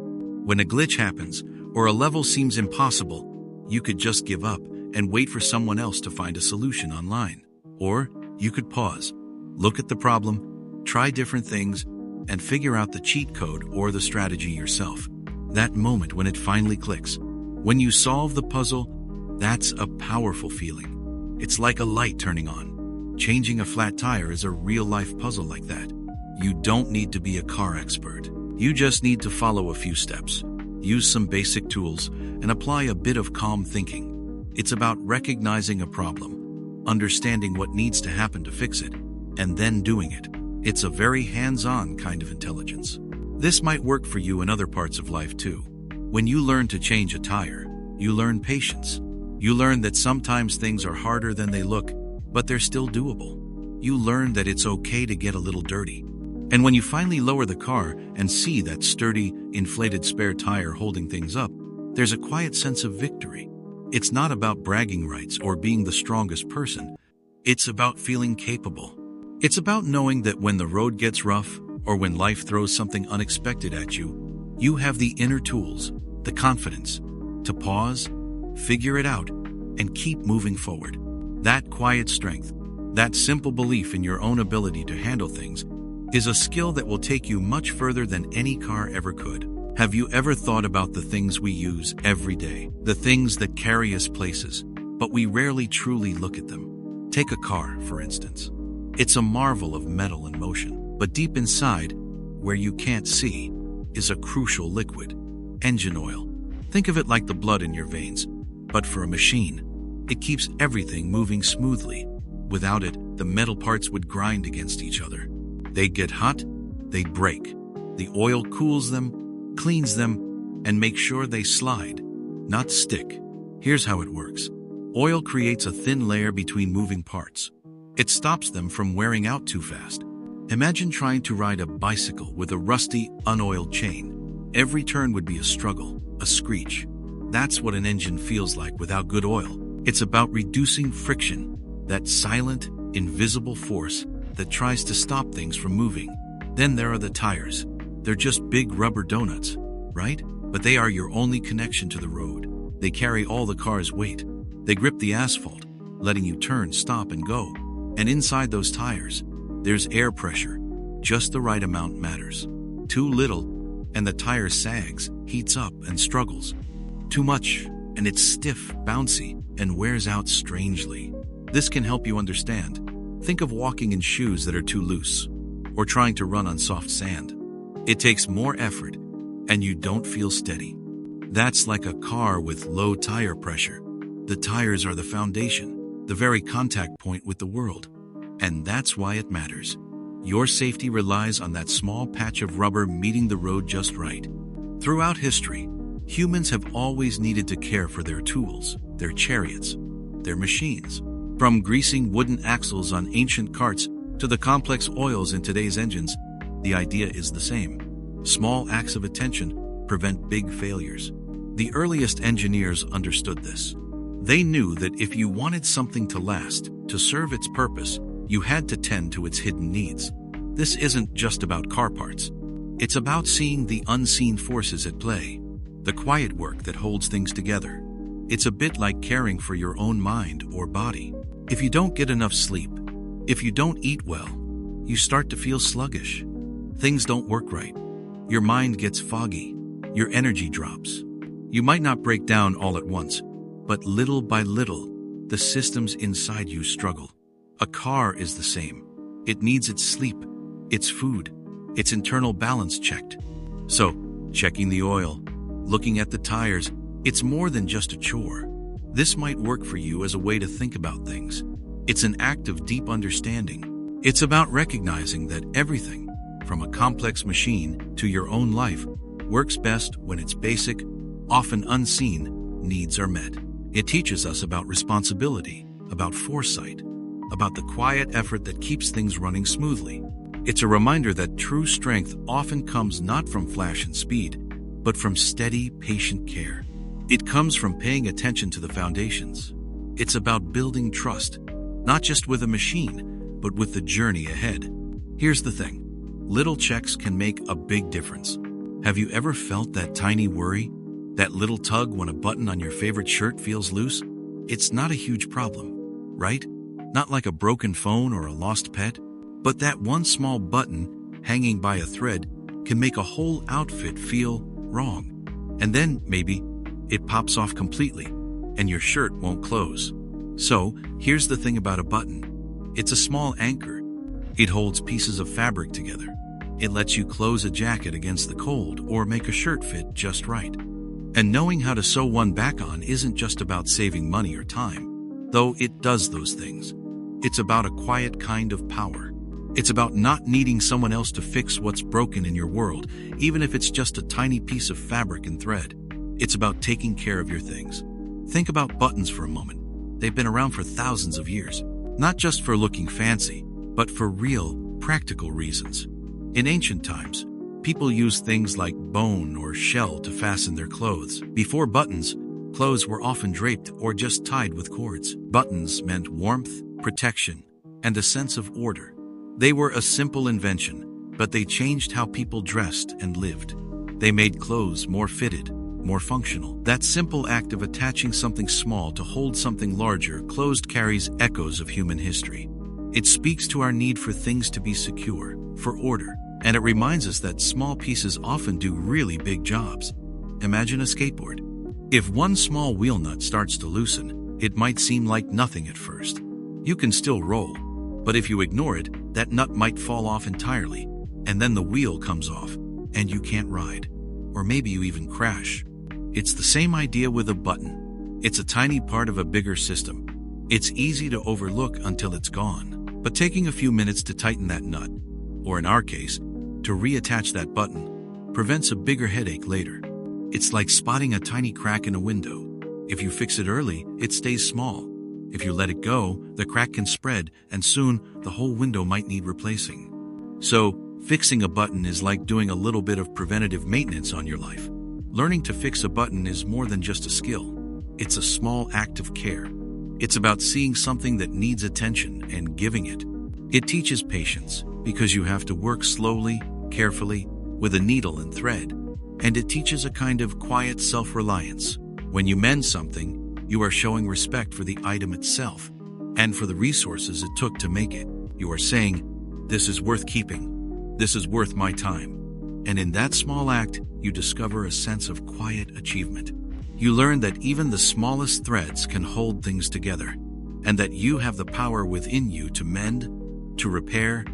When a glitch happens, or a level seems impossible, you could just give up and wait for someone else to find a solution online. Or you could pause, look at the problem, try different things, and figure out the cheat code or the strategy yourself. That moment when it finally clicks, when you solve the puzzle, that's a powerful feeling. It's like a light turning on. Changing a flat tire is a real-life puzzle like that. You don't need to be a car expert. You just need to follow a few steps, use some basic tools, and apply a bit of calm thinking. It's about recognizing a problem, understanding what needs to happen to fix it, and then doing it. It's a very hands-on kind of intelligence. This might work for you in other parts of life too. When you learn to change a tire, you learn patience. You learn that sometimes things are harder than they look, but they're still doable. You learn that it's okay to get a little dirty. And when you finally lower the car and see that sturdy, inflated spare tire holding things up, there's a quiet sense of victory. It's not about bragging rights or being the strongest person. It's about feeling capable. It's about knowing that when the road gets rough or when life throws something unexpected at you, you have the inner tools, the confidence, to pause, figure it out, and keep moving forward. That quiet strength, that simple belief in your own ability to handle things, is a skill that will take you much further than any car ever could. Have you ever thought about the things we use every day, the things that carry us places, but we rarely truly look at them? Take a car, for instance. It's a marvel of metal and motion, but deep inside, where you can't see, is a crucial liquid: engine oil. Think of it like the blood in your veins, but for a machine. It keeps everything moving smoothly. Without it, the metal parts would grind against each other. They'd get hot, they'd break. The oil cools them, cleans them, and makes sure they slide, not stick. Here's how it works. Oil creates a thin layer between moving parts. It stops them from wearing out too fast. Imagine trying to ride a bicycle with a rusty, unoiled chain. Every turn would be a struggle, a screech. That's what an engine feels like without good oil. It's about reducing friction, that silent, invisible force that tries to stop things from moving. Then there are the tires. They're just big rubber donuts, right? But they are your only connection to the road. They carry all the car's weight. They grip the asphalt, letting you turn, stop, and go. And inside those tires, there's air pressure. Just the right amount matters. Too little, and the tire sags, heats up, and struggles. Too much, and it's stiff, bouncy, and wears out strangely. This can help you understand. Think of walking in shoes that are too loose, or trying to run on soft sand. It takes more effort, and you don't feel steady. That's like a car with low tire pressure. The tires are the foundation, the very contact point with the world. And that's why it matters. Your safety relies on that small patch of rubber meeting the road just right. Throughout history, humans have always needed to care for their tools, their chariots, their machines. From greasing wooden axles on ancient carts to the complex oils in today's engines, the idea is the same. Small acts of attention prevent big failures. The earliest engineers understood this. They knew that if you wanted something to last, to serve its purpose, you had to tend to its hidden needs. This isn't just about car parts. It's about seeing the unseen forces at play, the quiet work that holds things together. It's a bit like caring for your own mind or body. If you don't get enough sleep, if you don't eat well, you start to feel sluggish. Things don't work right. Your mind gets foggy. Your energy drops. You might not break down all at once, but little by little, the systems inside you struggle. A car is the same. It needs its sleep, its food, its internal balance checked. So, checking the oil, looking at the tires, it's more than just a chore. This might work for you as a way to think about things. It's an act of deep understanding. It's about recognizing that everything, from a complex machine to your own life, works best when its basic, often unseen, needs are met. It teaches us about responsibility, about foresight, about the quiet effort that keeps things running smoothly. It's a reminder that true strength often comes not from flash and speed, but from steady, patient care. It comes from paying attention to the foundations. It's about building trust, not just with a machine, but with the journey ahead. Here's the thing. Little checks can make a big difference. Have you ever felt that tiny worry? That little tug when a button on your favorite shirt feels loose? It's not a huge problem, right? Not like a broken phone or a lost pet. But that one small button hanging by a thread can make a whole outfit feel wrong. And then, maybe, it pops off completely, and your shirt won't close. So, here's the thing about a button. It's a small anchor. It holds pieces of fabric together. It lets you close a jacket against the cold or make a shirt fit just right. And knowing how to sew one back on isn't just about saving money or time, though it does those things. It's about a quiet kind of power. It's about not needing someone else to fix what's broken in your world, even if it's just a tiny piece of fabric and thread. It's about taking care of your things. Think about buttons for a moment. They've been around for thousands of years, not just for looking fancy, but for real, practical reasons. In ancient times, people used things like bone or shell to fasten their clothes. Before buttons, clothes were often draped or just tied with cords. Buttons meant warmth, protection, and a sense of order. They were a simple invention, but they changed how people dressed and lived. They made clothes more fitted, more functional. That simple act of attaching something small to hold something larger closed carries echoes of human history. It speaks to our need for things to be secure, for order, and it reminds us that small pieces often do really big jobs. Imagine a skateboard. If one small wheel nut starts to loosen, it might seem like nothing at first. You can still roll, but if you ignore it, that nut might fall off entirely, and then the wheel comes off, and you can't ride. Or maybe you even crash. It's the same idea with a button. It's a tiny part of a bigger system. It's easy to overlook until it's gone. But taking a few minutes to tighten that nut, or in our case, to reattach that button, prevents a bigger headache later. It's like spotting a tiny crack in a window. If you fix it early, it stays small. If you let it go, the crack can spread, and soon the whole window might need replacing. So, fixing a button is like doing a little bit of preventative maintenance on your life. Learning to fix a button is more than just a skill. It's a small act of care. It's about seeing something that needs attention and giving it. It teaches patience, because you have to work slowly, carefully, with a needle and thread. And it teaches a kind of quiet self-reliance. When you mend something, you are showing respect for the item itself, and for the resources it took to make it. You are saying, "This is worth keeping. This is worth my time." And in that small act, you discover a sense of quiet achievement. You learn that even the smallest threads can hold things together, and that you have the power within you to mend, to repair,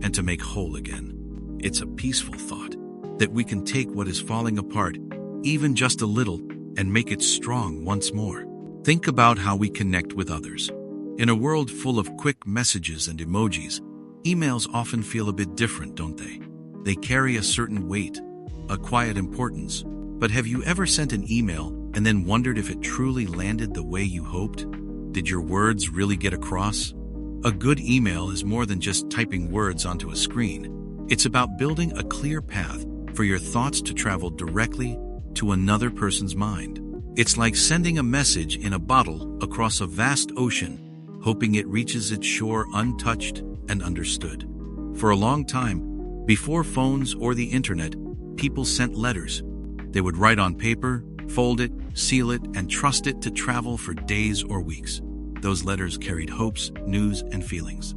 and to make whole again. It's a peaceful thought, that we can take what is falling apart, even just a little, and make it strong once more. Think about how we connect with others. In a world full of quick messages and emojis, emails often feel a bit different, don't they? They carry a certain weight, a quiet importance. But have you ever sent an email and then wondered if it truly landed the way you hoped? Did your words really get across? A good email is more than just typing words onto a screen. It's about building a clear path for your thoughts to travel directly to another person's mind. It's like sending a message in a bottle across a vast ocean, hoping it reaches its shore untouched and understood. For a long time, before phones or the internet, people sent letters. They would write on paper, fold it, seal it, and trust it to travel for days or weeks. Those letters carried hopes, news, and feelings.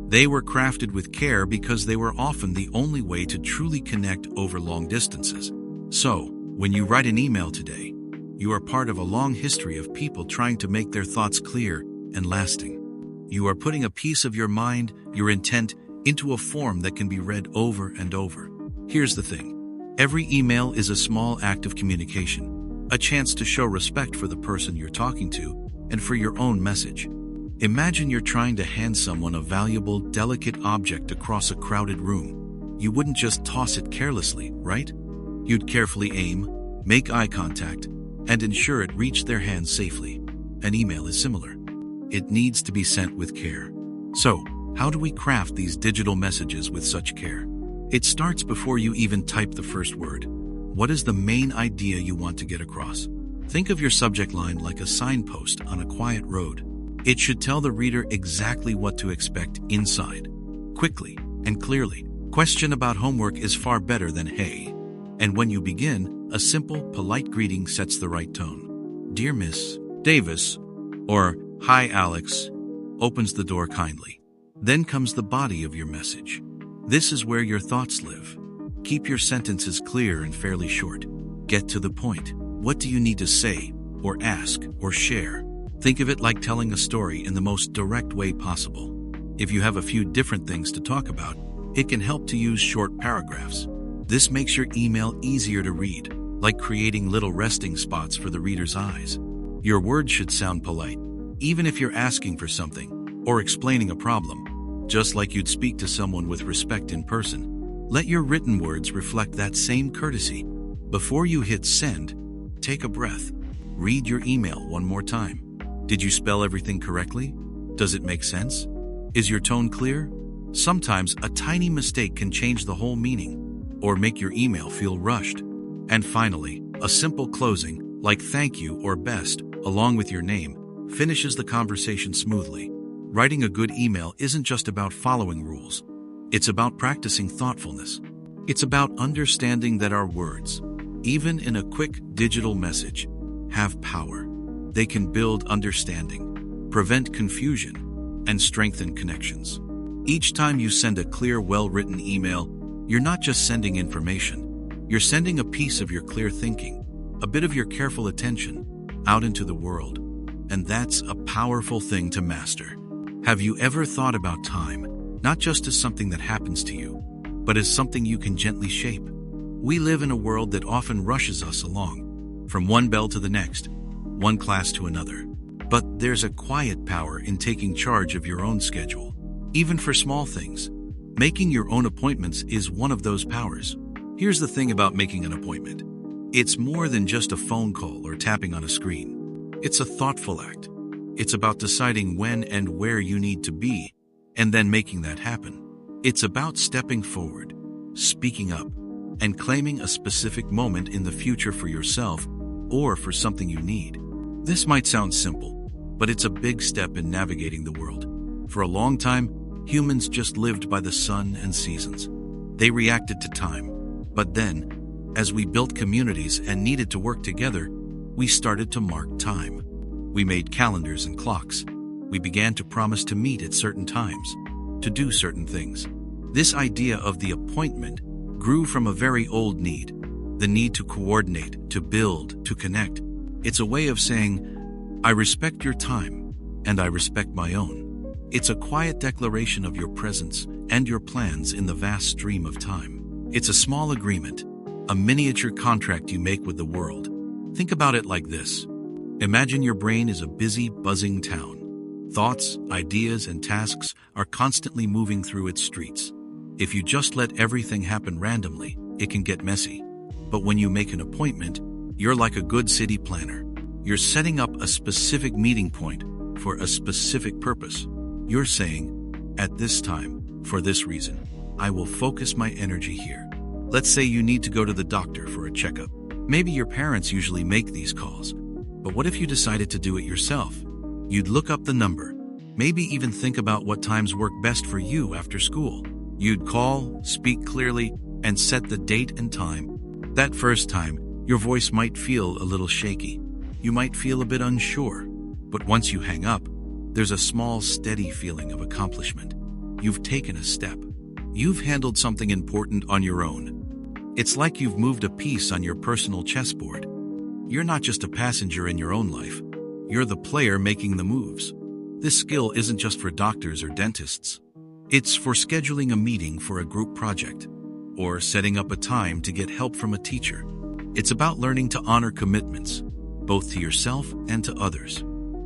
They were crafted with care because they were often the only way to truly connect over long distances. So, when you write an email today, you are part of a long history of people trying to make their thoughts clear and lasting. You are putting a piece of your mind, your intent, into a form that can be read over and over. Here's the thing. Every email is a small act of communication, a chance to show respect for the person you're talking to and for your own message. Imagine you're trying to hand someone a valuable, delicate object across a crowded room. You wouldn't just toss it carelessly, right? You'd carefully aim, make eye contact, and ensure it reached their hands safely. An email is similar. It needs to be sent with care. So, how do we craft these digital messages with such care? It starts before you even type the first word. What is the main idea you want to get across? Think of your subject line like a signpost on a quiet road. It should tell the reader exactly what to expect inside, quickly and clearly. Question about homework is far better than hey. And when you begin, a simple, polite greeting sets the right tone. Dear Miss Davis, or Hi Alex, opens the door kindly. Then comes the body of your message. This is where your thoughts live. Keep your sentences clear and fairly short. Get to the point. What do you need to say, or ask, or share? Think of it like telling a story in the most direct way possible. If you have a few different things to talk about, it can help to use short paragraphs. This makes your email easier to read, like creating little resting spots for the reader's eyes. Your words should sound polite, even if you're asking for something or explaining a problem, just like you'd speak to someone with respect in person. Let your written words reflect that same courtesy. Before you hit send, take a breath. Read your email one more time. Did you spell everything correctly? Does it make sense? Is your tone clear? Sometimes a tiny mistake can change the whole meaning or make your email feel rushed. And finally, a simple closing, like thank you or best, along with your name, finishes the conversation smoothly. Writing a good email isn't just about following rules. It's about practicing thoughtfulness. It's about understanding that our words, even in a quick digital message, have power. They can build understanding, prevent confusion, and strengthen connections. Each time you send a clear, well-written email, you're not just sending information. You're sending a piece of your clear thinking, a bit of your careful attention, out into the world. And that's a powerful thing to master. Have you ever thought about time, not just as something that happens to you, but as something you can gently shape? We live in a world that often rushes us along, from one bell to the next, one class to another. But there's a quiet power in taking charge of your own schedule. Even for small things, making your own appointments is one of those powers. Here's the thing about making an appointment. It's more than just a phone call or tapping on a screen. It's a thoughtful act. It's about deciding when and where you need to be, and then making that happen. It's about stepping forward, speaking up, and claiming a specific moment in the future for yourself or for something you need. This might sound simple, but it's a big step in navigating the world. For a long time, humans just lived by the sun and seasons. They reacted to time. But then, as we built communities and needed to work together, we started to mark time. We made calendars and clocks. We began to promise to meet at certain times, to do certain things. This idea of the appointment grew from a very old need, the need to coordinate, to build, to connect. It's a way of saying, I respect your time, and I respect my own. It's a quiet declaration of your presence and your plans in the vast stream of time. It's a small agreement, a miniature contract you make with the world. Think about it like this. Imagine your brain is a busy, buzzing town. Thoughts, ideas, and tasks are constantly moving through its streets. If you just let everything happen randomly, it can get messy. But when you make an appointment, you're like a good city planner. You're setting up a specific meeting point for a specific purpose. You're saying, at this time, for this reason, I will focus my energy here. Let's say you need to go to the doctor for a checkup. Maybe your parents usually make these calls. But what if you decided to do it yourself? You'd look up the number, maybe even think about what times work best for you after school. You'd call, speak clearly, and set the date and time. That first time, your voice might feel a little shaky. You might feel a bit unsure. But once you hang up, there's a small, steady feeling of accomplishment. You've taken a step. You've handled something important on your own. It's like you've moved a piece on your personal chessboard. You're not just a passenger in your own life. You're the player making the moves. This skill isn't just for doctors or dentists. It's for scheduling a meeting for a group project, or setting up a time to get help from a teacher. It's about learning to honor commitments, both to yourself and to others.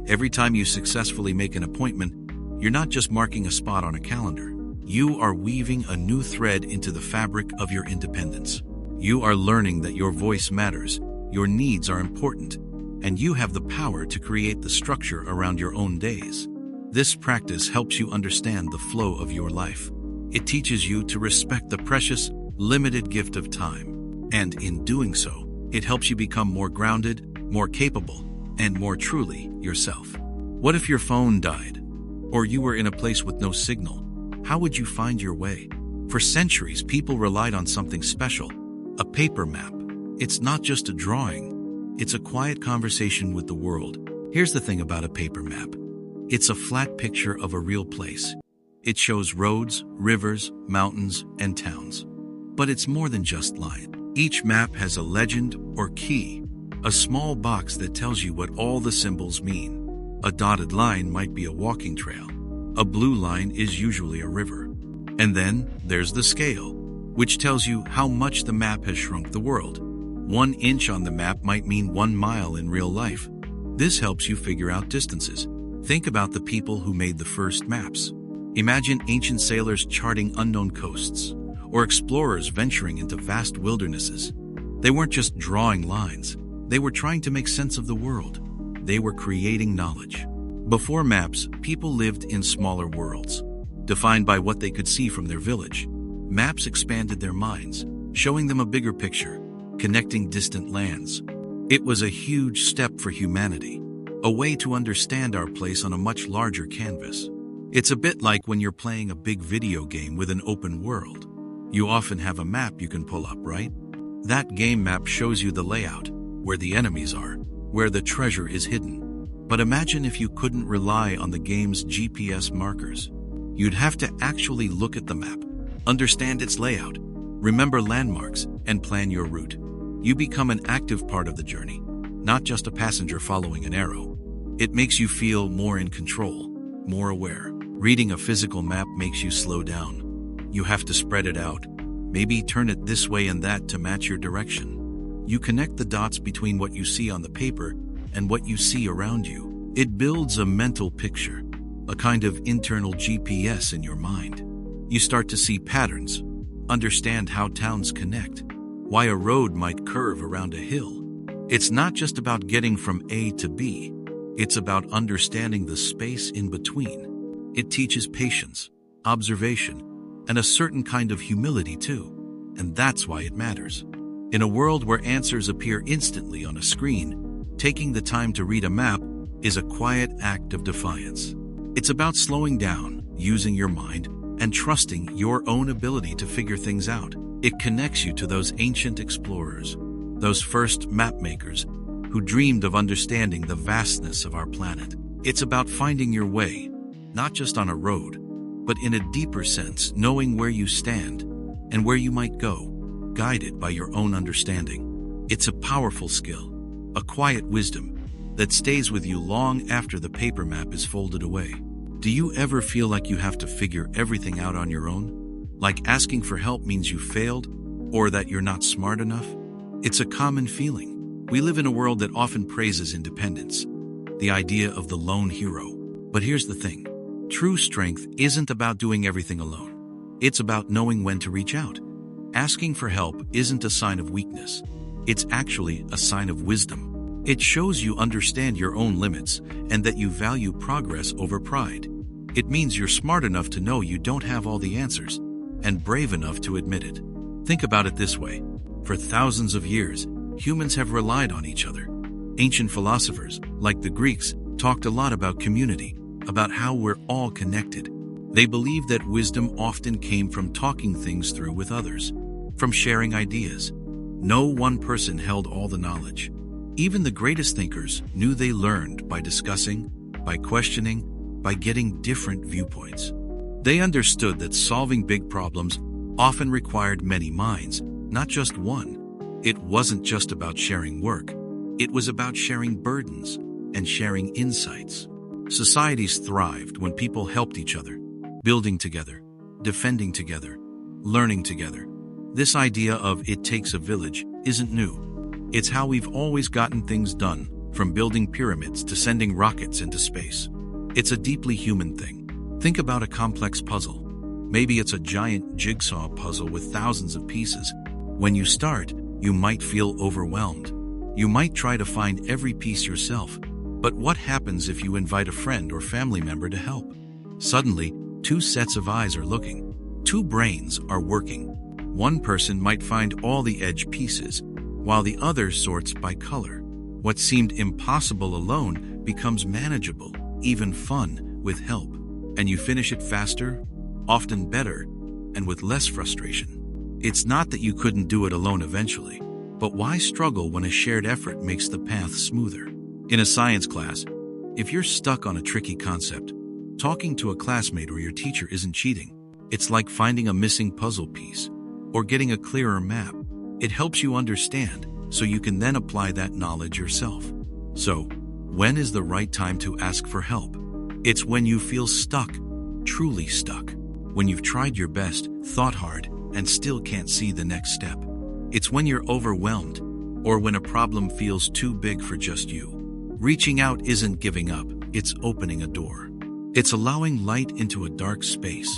Every time you successfully make an appointment, you're not just marking a spot on a calendar. You are weaving a new thread into the fabric of your independence. You are learning that your voice matters, your needs are important, and you have the power to create the structure around your own days. This practice helps you understand the flow of your life. It teaches you to respect the precious, limited gift of time. And in doing so, it helps you become more grounded, more capable, and more truly yourself. What if your phone died, or you were in a place with no signal? How would you find your way? For centuries, people relied on something special, a paper map. It's not just a drawing. It's a quiet conversation with the world. Here's the thing about a paper map. It's a flat picture of a real place. It shows roads, rivers, mountains, and towns. But it's more than just line. Each map has a legend or key, a small box that tells you what all the symbols mean. A dotted line might be a walking trail. A blue line is usually a river. And then there's the scale, which tells you how much the map has shrunk the world. 1 inch on the map might mean 1 mile in real life. This helps you figure out distances. Think about the people who made the first maps. Imagine ancient sailors charting unknown coasts, or explorers venturing into vast wildernesses. They weren't just drawing lines. They were trying to make sense of the world. They were creating knowledge. Before maps, people lived in smaller worlds, defined by what they could see from their village. Maps expanded their minds, showing them a bigger picture, connecting distant lands. It was a huge step for humanity, a way to understand our place on a much larger canvas. It's a bit like when you're playing a big video game with an open world. You often have a map you can pull up, right? That game map shows you the layout, where the enemies are, where the treasure is hidden. But imagine if you couldn't rely on the game's GPS markers. You'd have to actually look at the map, understand its layout, remember landmarks, and plan your route. You become an active part of the journey, not just a passenger following an arrow. It makes you feel more in control, more aware. Reading a physical map makes you slow down. You have to spread it out, maybe turn it this way and that to match your direction. You connect the dots between what you see on the paper and what you see around you. It builds a mental picture, a kind of internal GPS in your mind. You start to see patterns, understand how towns connect, why a road might curve around a hill. It's not just about getting from A to B, it's about understanding the space in between. It teaches patience, observation, and a certain kind of humility too. And that's why it matters. In a world where answers appear instantly on a screen, taking the time to read a map is a quiet act of defiance. It's about slowing down, using your mind, and trusting your own ability to figure things out. It connects you to those ancient explorers, those first map makers who dreamed of understanding the vastness of our planet. It's about finding your way, not just on a road, but in a deeper sense, knowing where you stand and where you might go, guided by your own understanding. It's a powerful skill, a quiet wisdom that stays with you long after the paper map is folded away. Do you ever feel like you have to figure everything out on your own? Like asking for help means you failed, or that you're not smart enough? It's a common feeling. We live in a world that often praises independence, the idea of the lone hero. But here's the thing. True strength isn't about doing everything alone. It's about knowing when to reach out. Asking for help isn't a sign of weakness. It's actually a sign of wisdom. It shows you understand your own limits and that you value progress over pride. It means you're smart enough to know you don't have all the answers and brave enough to admit it. Think about it this way. For thousands of years, humans have relied on each other. Ancient philosophers, like the Greeks, talked a lot about community, about how we're all connected. They believed that wisdom often came from talking things through with others, from sharing ideas. No one person held all the knowledge. Even the greatest thinkers knew they learned by discussing, by questioning, by getting different viewpoints. They understood that solving big problems often required many minds, not just one. It wasn't just about sharing work. It was about sharing burdens and sharing insights. Societies thrived when people helped each other, building together, defending together, learning together. This idea of "it takes a village" isn't new. It's how we've always gotten things done, from building pyramids to sending rockets into space. It's a deeply human thing. Think about a complex puzzle. Maybe it's a giant jigsaw puzzle with thousands of pieces. When you start, you might feel overwhelmed. You might try to find every piece yourself. But what happens if you invite a friend or family member to help? Suddenly, two sets of eyes are looking. Two brains are working. One person might find all the edge pieces, while the other sorts by color. What seemed impossible alone becomes manageable, even fun, with help. And you finish it faster, often better, and with less frustration. It's not that you couldn't do it alone eventually, but why struggle when a shared effort makes the path smoother? In a science class, if you're stuck on a tricky concept, talking to a classmate or your teacher isn't cheating. It's like finding a missing puzzle piece or getting a clearer map. It helps you understand so you can then apply that knowledge yourself. So, when is the right time to ask for help? It's when you feel stuck, truly stuck. When you've tried your best, thought hard, and still can't see the next step. It's when you're overwhelmed, or when a problem feels too big for just you. Reaching out isn't giving up, it's opening a door. It's allowing light into a dark space.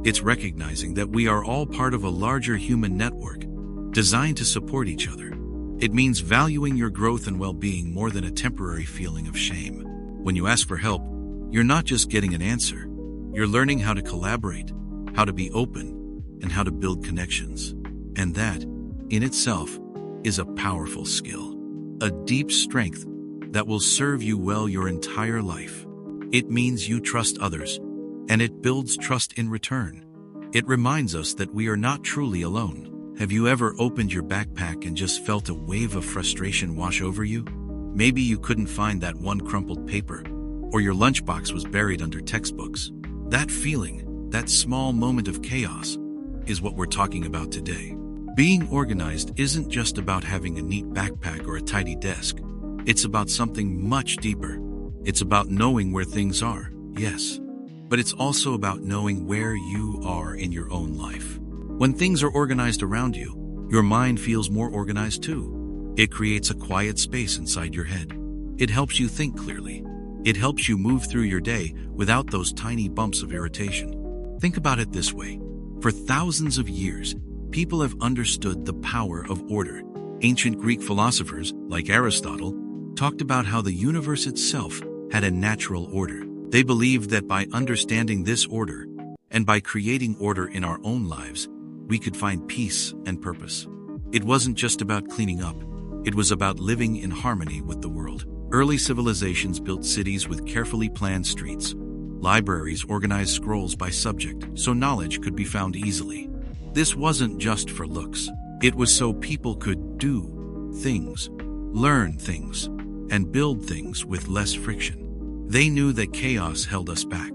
It's recognizing that we are all part of a larger human network, designed to support each other. It means valuing your growth and well-being more than a temporary feeling of shame. When you ask for help, you're not just getting an answer. You're learning how to collaborate, how to be open, and how to build connections. And that, in itself, is a powerful skill, a deep strength that will serve you well your entire life. It means you trust others, and it builds trust in return. It reminds us that we are not truly alone. Have you ever opened your backpack and just felt a wave of frustration wash over you? Maybe you couldn't find that one crumpled paper, or your lunchbox was buried under textbooks. That feeling, that small moment of chaos, is what we're talking about today. Being organized isn't just about having a neat backpack or a tidy desk. It's about something much deeper. It's about knowing where things are, yes, but it's also about knowing where you are in your own life. When things are organized around you, your mind feels more organized too. It creates a quiet space inside your head. It helps you think clearly. It helps you move through your day without those tiny bumps of irritation. Think about it this way. For thousands of years, people have understood the power of order. Ancient Greek philosophers, like Aristotle, talked about how the universe itself had a natural order. They believed that by understanding this order, and by creating order in our own lives, we could find peace and purpose. It wasn't just about cleaning up. It was about living in harmony with the world. Early civilizations built cities with carefully planned streets. Libraries organized scrolls by subject so knowledge could be found easily. This wasn't just for looks. It was so people could do things, learn things, and build things with less friction. They knew that chaos held us back.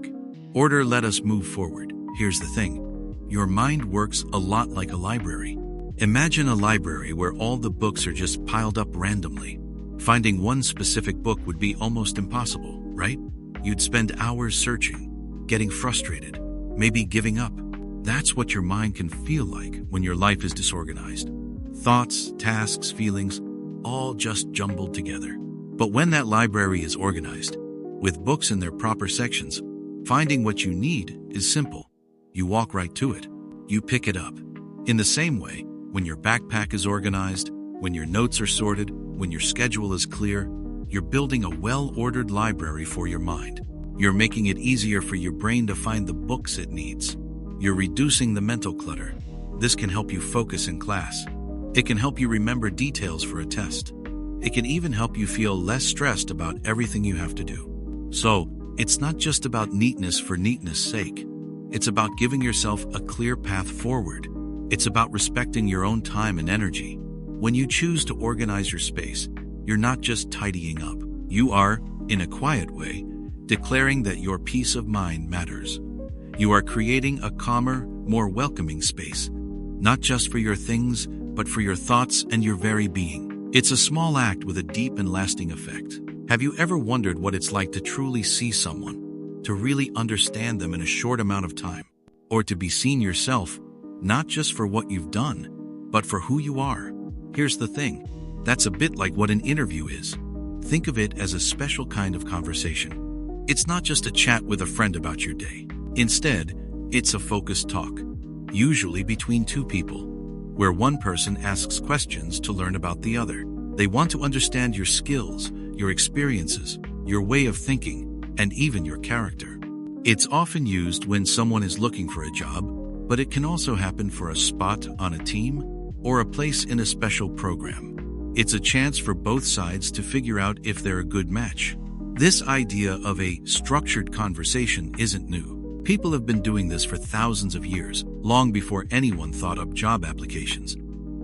Order let us move forward. Here's the thing. Your mind works a lot like a library. Imagine a library where all the books are just piled up randomly. Finding one specific book would be almost impossible, right? You'd spend hours searching, getting frustrated, maybe giving up. That's what your mind can feel like when your life is disorganized. Thoughts, tasks, feelings, all just jumbled together. But when that library is organized, with books in their proper sections, finding what you need is simple. You walk right to it. You pick it up. In the same way, when your backpack is organized, when your notes are sorted, when your schedule is clear, you're building a well-ordered library for your mind. You're making it easier for your brain to find the books it needs. You're reducing the mental clutter. This can help you focus in class. It can help you remember details for a test. It can even help you feel less stressed about everything you have to do. So, it's not just about neatness for neatness' sake. It's about giving yourself a clear path forward. It's about respecting your own time and energy. When you choose to organize your space, you're not just tidying up. You are, in a quiet way, declaring that your peace of mind matters. You are creating a calmer, more welcoming space, not just for your things, but for your thoughts and your very being. It's a small act with a deep and lasting effect. Have you ever wondered what it's like to truly see someone, to really understand them in a short amount of time, or to be seen yourself, not just for what you've done, but for who you are? Here's the thing, that's a bit like what an interview is. Think of it as a special kind of conversation. It's not just a chat with a friend about your day. Instead, it's a focused talk, usually between two people, where one person asks questions to learn about the other. They want to understand your skills, your experiences, your way of thinking, and even your character. It's often used when someone is looking for a job, but it can also happen for a spot on a team or a place in a special program. It's a chance for both sides to figure out if they're a good match. This idea of a structured conversation isn't new. People have been doing this for thousands of years, long before anyone thought up job applications.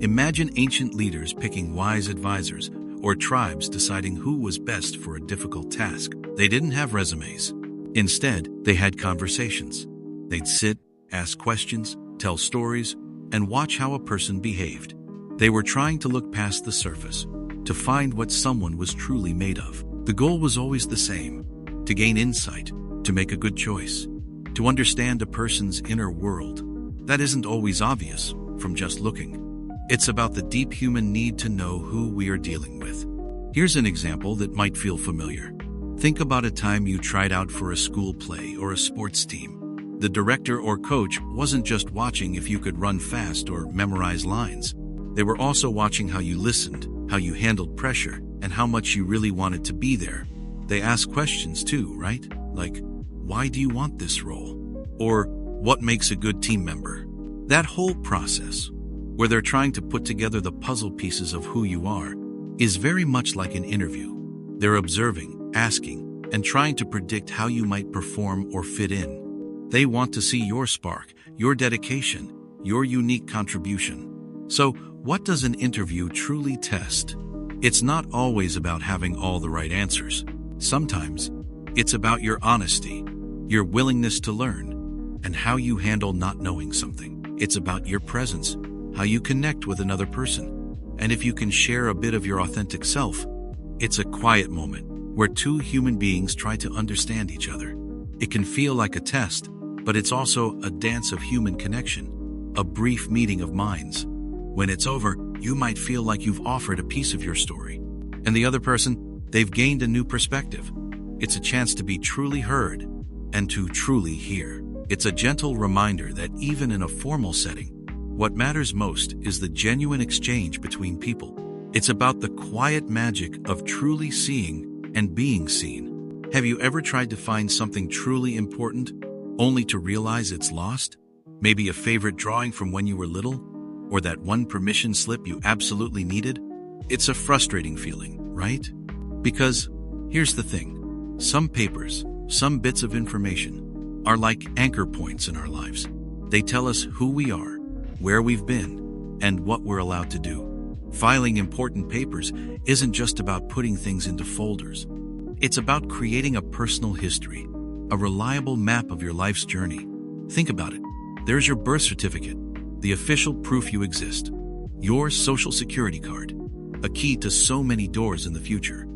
Imagine ancient leaders picking wise advisors, or tribes deciding who was best for a difficult task. They didn't have resumes. Instead, they had conversations. They'd sit, ask questions, tell stories, and watch how a person behaved. They were trying to look past the surface, to find what someone was truly made of. The goal was always the same: to gain insight, to make a good choice, to understand a person's inner world. That isn't always obvious from just looking. It's about the deep human need to know who we are dealing with. Here's an example that might feel familiar. Think about a time you tried out for a school play or a sports team. The director or coach wasn't just watching if you could run fast or memorize lines. They were also watching how you listened, how you handled pressure, and how much you really wanted to be there. They ask questions too, right? Like, why do you want this role? Or, what makes a good team member? That whole process, where they're trying to put together the puzzle pieces of who you are, is very much like an interview. They're observing, asking, and trying to predict how you might perform or fit in. They want to see your spark, your dedication, your unique contribution. So, what does an interview truly test? It's not always about having all the right answers. Sometimes, it's about your honesty, your willingness to learn, and how you handle not knowing something. It's about your presence, how you connect with another person, and if you can share a bit of your authentic self. It's a quiet moment where two human beings try to understand each other. It can feel like a test, but it's also a dance of human connection, a brief meeting of minds. When it's over, you might feel like you've offered a piece of your story, and the other person, they've gained a new perspective. It's a chance to be truly heard and to truly hear. It's a gentle reminder that even in a formal setting, what matters most is the genuine exchange between people. It's about the quiet magic of truly seeing and being seen. Have you ever tried to find something truly important, only to realize it's lost? Maybe a favorite drawing from when you were little? Or that one permission slip you absolutely needed? It's a frustrating feeling, right? Because here's the thing. Some papers, some bits of information, are like anchor points in our lives. They tell us who we are, where we've been, and what we're allowed to do. Filing important papers isn't just about putting things into folders. It's about creating a personal history, a reliable map of your life's journey. Think about it. There's your birth certificate, the official proof you exist. Your social security card, a key to so many doors in the future.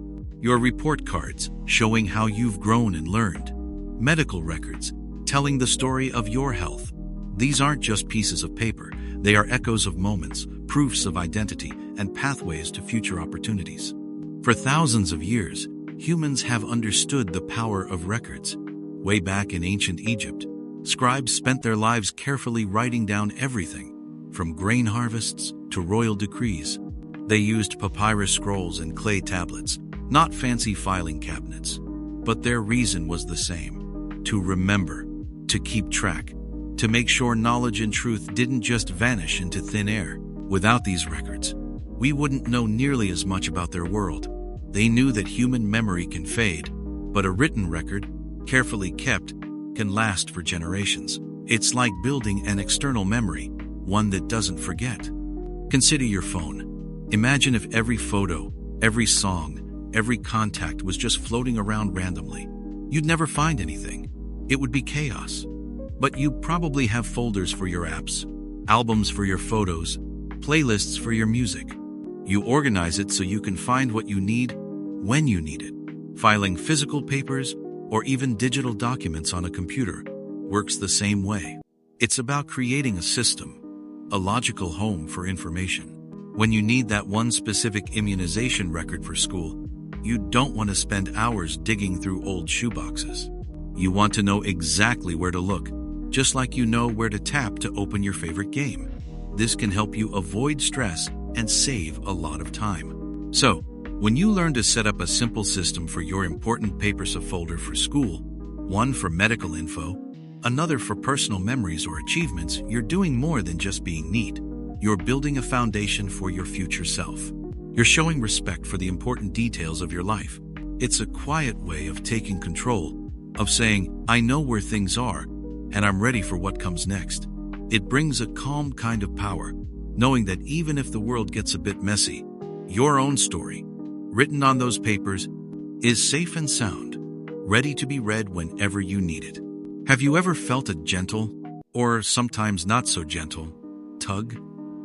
Your report cards, showing how you've grown and learned. Medical records, telling the story of your health. These aren't just pieces of paper. They are echoes of moments, proofs of identity, and pathways to future opportunities. For thousands of years, humans have understood the power of records. Way back in ancient Egypt, scribes spent their lives carefully writing down everything, from grain harvests to royal decrees. They used papyrus scrolls and clay tablets, not fancy filing cabinets. But their reason was the same: to remember, to keep track, to make sure knowledge and truth didn't just vanish into thin air. Without these records, we wouldn't know nearly as much about their world. They knew that human memory can fade, but a written record, carefully kept, can last for generations. It's like building an external memory, one that doesn't forget. Consider your phone. Imagine if every photo, every song, every contact was just floating around randomly. You'd never find anything. It would be chaos. But you probably have folders for your apps, albums for your photos, playlists for your music. You organize it so you can find what you need when you need it. Filing physical papers or even digital documents on a computer works the same way. It's about creating a system, a logical home for information. When you need that one specific immunization record for school, you don't want to spend hours digging through old shoeboxes. You want to know exactly where to look, just like you know where to tap to open your favorite game. This can help you avoid stress and save a lot of time. So, when you learn to set up a simple system for your important papers, a folder for school, one for medical info, another for personal memories or achievements, you're doing more than just being neat. You're building a foundation for your future self. You're showing respect for the important details of your life. It's a quiet way of taking control, of saying, I know where things are, and I'm ready for what comes next. It brings a calm kind of power, knowing that even if the world gets a bit messy, your own story, written on those papers, is safe and sound, ready to be read whenever you need it. Have you ever felt a gentle, or sometimes not so gentle, tug,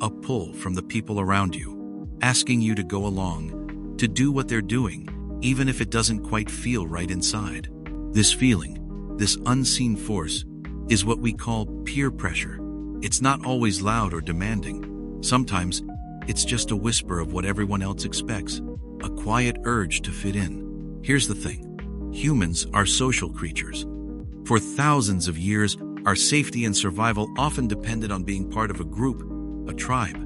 a pull from the people around you, asking you to go along, to do what they're doing, even if it doesn't quite feel right inside? This feeling, this unseen force, is what we call peer pressure. It's not always loud or demanding. Sometimes, it's just a whisper of what everyone else expects, a quiet urge to fit in. Here's the thing. Humans are social creatures. For thousands of years, our safety and survival often depended on being part of a group, a tribe.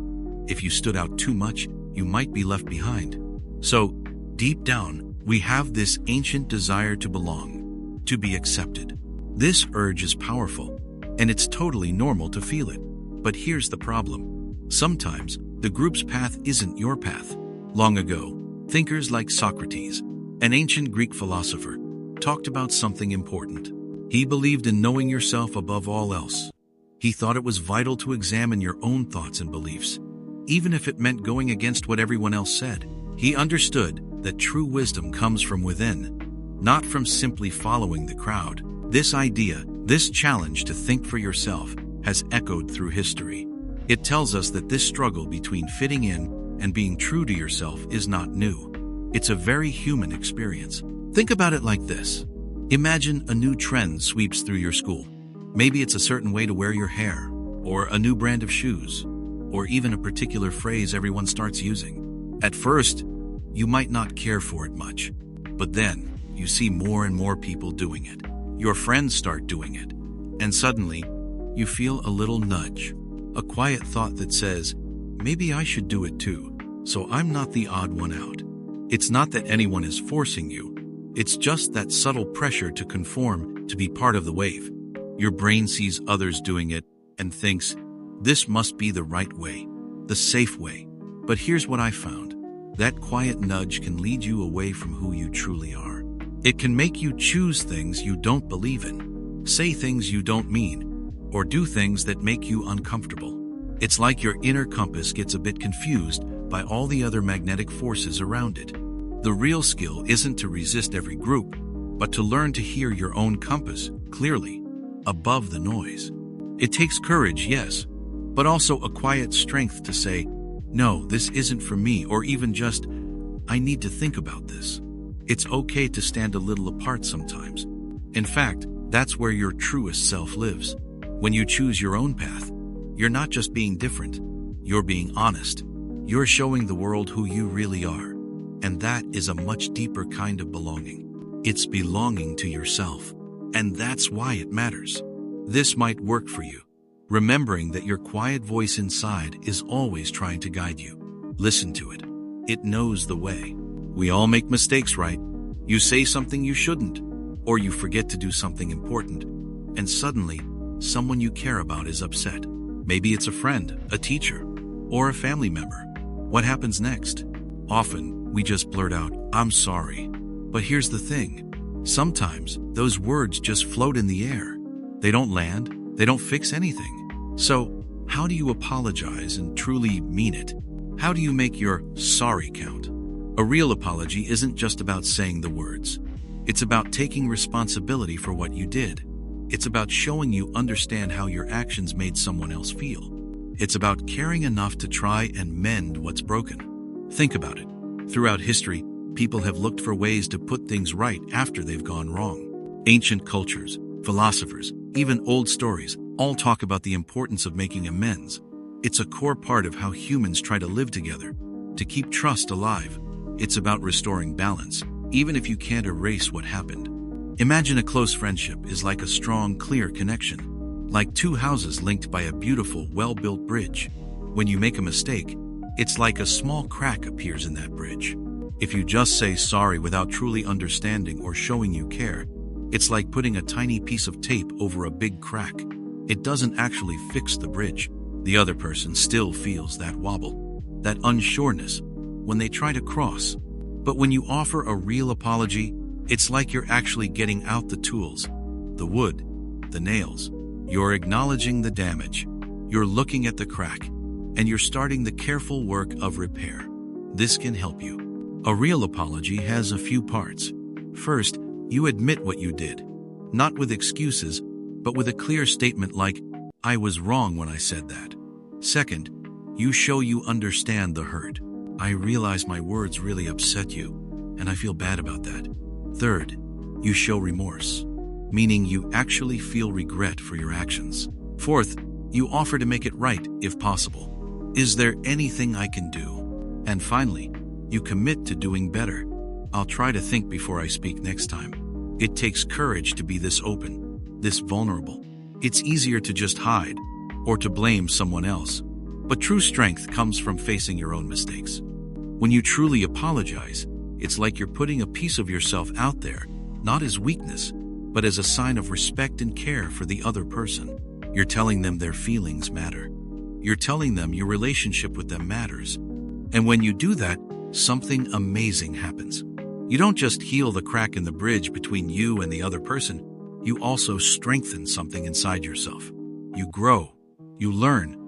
If you stood out too much, you might be left behind. So, deep down, we have this ancient desire to belong, to be accepted. This urge is powerful, and it's totally normal to feel it. But here's the problem. Sometimes, the group's path isn't your path. Long ago, thinkers like Socrates, an ancient Greek philosopher, talked about something important. He believed in knowing yourself above all else. He thought it was vital to examine your own thoughts and beliefs, even if it meant going against what everyone else said. He understood that true wisdom comes from within, not from simply following the crowd. This idea, this challenge to think for yourself, has echoed through history. It tells us that this struggle between fitting in and being true to yourself is not new. It's a very human experience. Think about it like this. Imagine a new trend sweeps through your school. Maybe it's a certain way to wear your hair, or a new brand of shoes, or even a particular phrase everyone starts using. At first, you might not care for it much, but then you see more and more people doing it. Your friends start doing it, and suddenly, you feel a little nudge, a quiet thought that says, maybe I should do it too, so I'm not the odd one out. It's not that anyone is forcing you. It's just that subtle pressure to conform, to be part of the wave. Your brain sees others doing it and thinks, this must be the right way, the safe way. But here's what I found. That quiet nudge can lead you away from who you truly are. It can make you choose things you don't believe in, say things you don't mean, or do things that make you uncomfortable. It's like your inner compass gets a bit confused by all the other magnetic forces around it. The real skill isn't to resist every group, but to learn to hear your own compass clearly, above the noise. It takes courage, yes, but also a quiet strength to say, no, this isn't for me, or even just, I need to think about this. It's okay to stand a little apart sometimes. In fact, that's where your truest self lives. When you choose your own path, you're not just being different, you're being honest. You're showing the world who you really are. And that is a much deeper kind of belonging. It's belonging to yourself. And that's why it matters. This might work for you. Remembering that your quiet voice inside is always trying to guide you. Listen to it. It knows the way. We all make mistakes, right? You say something you shouldn't, or you forget to do something important, and suddenly, someone you care about is upset. Maybe it's a friend, a teacher, or a family member. What happens next? Often, we just blurt out, I'm sorry. But here's the thing. Sometimes, those words just float in the air. They don't land, they don't fix anything. So, how do you apologize and truly mean it? How do you make your sorry count? A real apology isn't just about saying the words. It's about taking responsibility for what you did. It's about showing you understand how your actions made someone else feel. It's about caring enough to try and mend what's broken. Think about it. Throughout history, people have looked for ways to put things right after they've gone wrong. Ancient cultures, philosophers, even old stories all talk about the importance of making amends. It's a core part of how humans try to live together, to keep trust alive. It's about restoring balance, even if you can't erase what happened. Imagine a close friendship is like a strong, clear connection, like two houses linked by a beautiful, well-built bridge. When you make a mistake, it's like a small crack appears in that bridge. If you just say sorry without truly understanding or showing you care, it's like putting a tiny piece of tape over a big crack. It doesn't actually fix the bridge. The other person still feels that wobble, that unsureness, when they try to cross. But when you offer a real apology, it's like you're actually getting out the tools, the wood, the nails. You're acknowledging the damage, you're looking at the crack, and you're starting the careful work of repair. This can help you. A real apology has a few parts. First, you admit what you did, not with excuses, but with a clear statement like, I was wrong when I said that. Second, you show you understand the hurt. I realize my words really upset you, and I feel bad about that. Third, you show remorse, meaning you actually feel regret for your actions. Fourth, you offer to make it right if possible. Is there anything I can do? And finally, you commit to doing better. I'll try to think before I speak next time. It takes courage to be this open, this vulnerable. It's easier to just hide or to blame someone else. But true strength comes from facing your own mistakes. When you truly apologize, it's like you're putting a piece of yourself out there, not as weakness, but as a sign of respect and care for the other person. You're telling them their feelings matter. You're telling them your relationship with them matters. And when you do that, something amazing happens. You don't just heal the crack in the bridge between you and the other person, you also strengthen something inside yourself. You grow. You learn.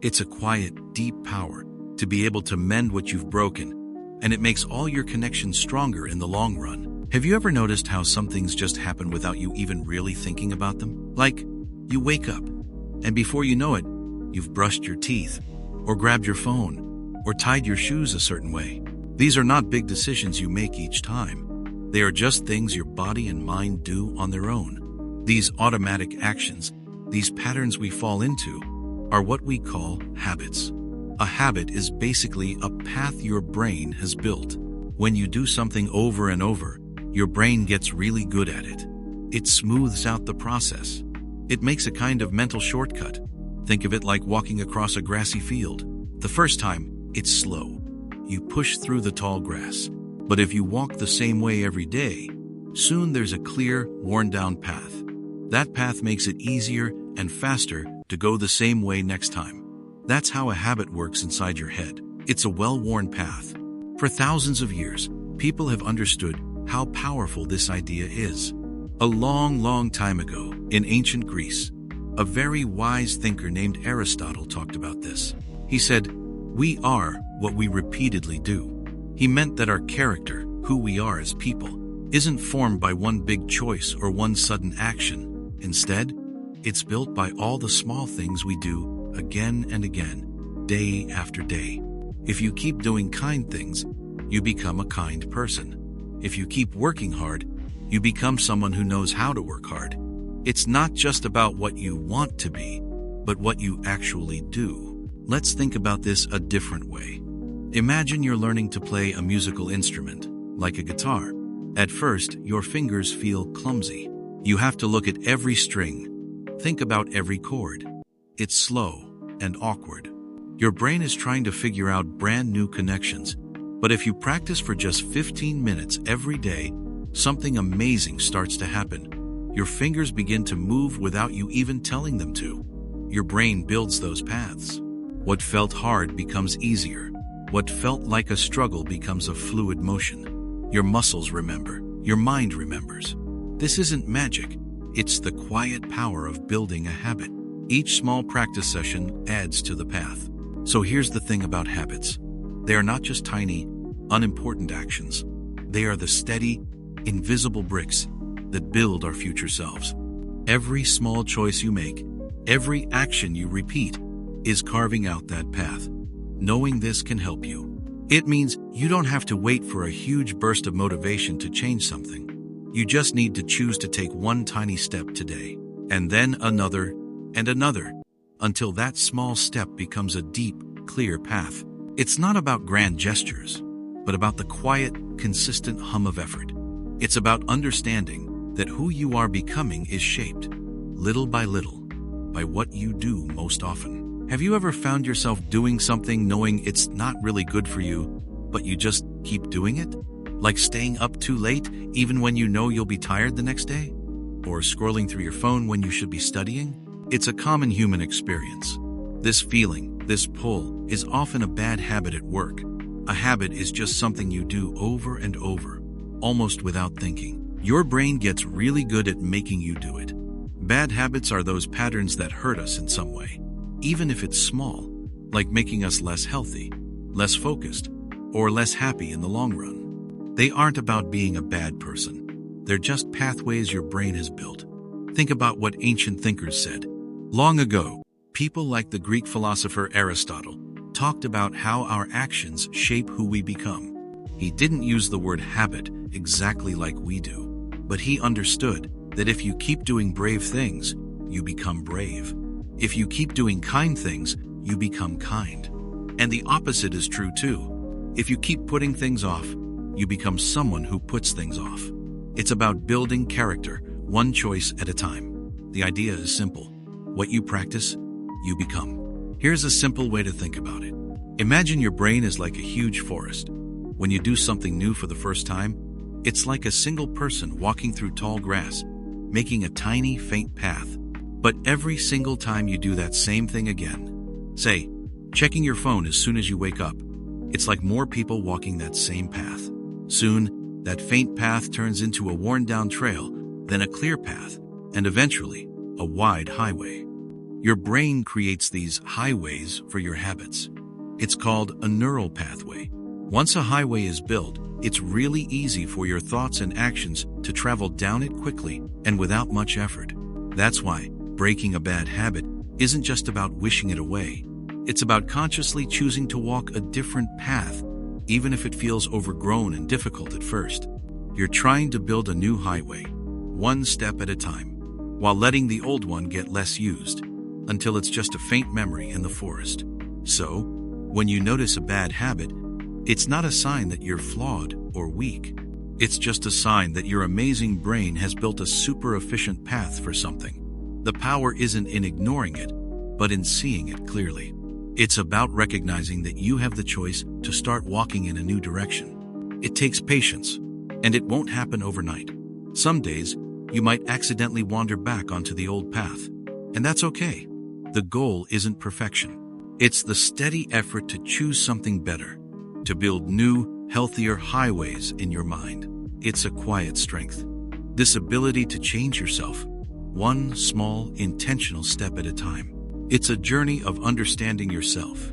It's a quiet, deep power to be able to mend what you've broken, and it makes all your connections stronger in the long run. Have you ever noticed how some things just happen without you even really thinking about them? Like, you wake up, and before you know it, you've brushed your teeth, or grabbed your phone, or tied your shoes a certain way. These are not big decisions you make each time. They are just things your body and mind do on their own. These automatic actions, these patterns we fall into, are what we call habits. A habit is basically a path your brain has built. When you do something over and over, your brain gets really good at it. It smooths out the process. It makes a kind of mental shortcut. Think of it like walking across a grassy field. The first time, it's slow. You push through the tall grass. But if you walk the same way every day, soon there's a clear, worn-down path. That path makes it easier and faster to go the same way next time. That's how a habit works inside your head. It's a well-worn path. For thousands of years, people have understood how powerful this idea is. A long, long time ago, in ancient Greece, a very wise thinker named Aristotle talked about this. He said, "We are what we repeatedly do." He meant that our character, who we are as people, isn't formed by one big choice or one sudden action. Instead, it's built by all the small things we do again and again, day after day. If you keep doing kind things, you become a kind person. If you keep working hard, you become someone who knows how to work hard. It's not just about what you want to be, but what you actually do. Let's think about this a different way. Imagine you're learning to play a musical instrument, like a guitar. At first, your fingers feel clumsy. You have to look at every string, think about every chord. It's slow and awkward. Your brain is trying to figure out brand new connections. But if you practice for just 15 minutes every day, something amazing starts to happen. Your fingers begin to move without you even telling them to. Your brain builds those paths. What felt hard becomes easier. What felt like a struggle becomes a fluid motion. Your muscles remember. Your mind remembers. This isn't magic. It's the quiet power of building a habit. Each small practice session adds to the path. So here's the thing about habits. They are not just tiny, unimportant actions. They are the steady, invisible bricks that build our future selves. Every small choice you make, every action you repeat, is carving out that path. Knowing this can help you. It means you don't have to wait for a huge burst of motivation to change something. You just need to choose to take one tiny step today, and then another, and another, until that small step becomes a deep, clear path. It's not about grand gestures, but about the quiet, consistent hum of effort. It's about understanding that who you are becoming is shaped, little by little, by what you do most often. Have you ever found yourself doing something knowing it's not really good for you, but you just keep doing it? Like staying up too late, even when you know you'll be tired the next day? Or scrolling through your phone when you should be studying? It's a common human experience. This feeling, this pull, is often a bad habit at work. A habit is just something you do over and over, almost without thinking. Your brain gets really good at making you do it. Bad habits are those patterns that hurt us in some way, even if it's small, like making us less healthy, less focused, or less happy in the long run. They aren't about being a bad person. They're just pathways your brain has built. Think about what ancient thinkers said. Long ago, people like the Greek philosopher Aristotle talked about how our actions shape who we become. He didn't use the word habit exactly like we do, but he understood that if you keep doing brave things, you become brave. If you keep doing kind things, you become kind. And the opposite is true too. If you keep putting things off, you become someone who puts things off. It's about building character, one choice at a time. The idea is simple. What you practice, you become. Here's a simple way to think about it. Imagine your brain is like a huge forest. When you do something new for the first time, it's like a single person walking through tall grass, making a tiny, faint path. But every single time you do that same thing again, say, checking your phone as soon as you wake up, it's like more people walking that same path. Soon, that faint path turns into a worn-down trail, then a clear path, and eventually, a wide highway. Your brain creates these highways for your habits. It's called a neural pathway. Once a highway is built, it's really easy for your thoughts and actions to travel down it quickly and without much effort. That's why breaking a bad habit isn't just about wishing it away. It's about consciously choosing to walk a different path, even if it feels overgrown and difficult at first. You're trying to build a new highway, one step at a time, while letting the old one get less used, until it's just a faint memory in the forest. So, when you notice a bad habit, it's not a sign that you're flawed or weak. It's just a sign that your amazing brain has built a super efficient path for something. The power isn't in ignoring it, but in seeing it clearly. It's about recognizing that you have the choice to start walking in a new direction. It takes patience, and it won't happen overnight. Some days, you might accidentally wander back onto the old path, and that's okay. The goal isn't perfection. It's the steady effort to choose something better, to build new, healthier highways in your mind. It's a quiet strength. This ability to change yourself, one small, intentional step at a time. It's a journey of understanding yourself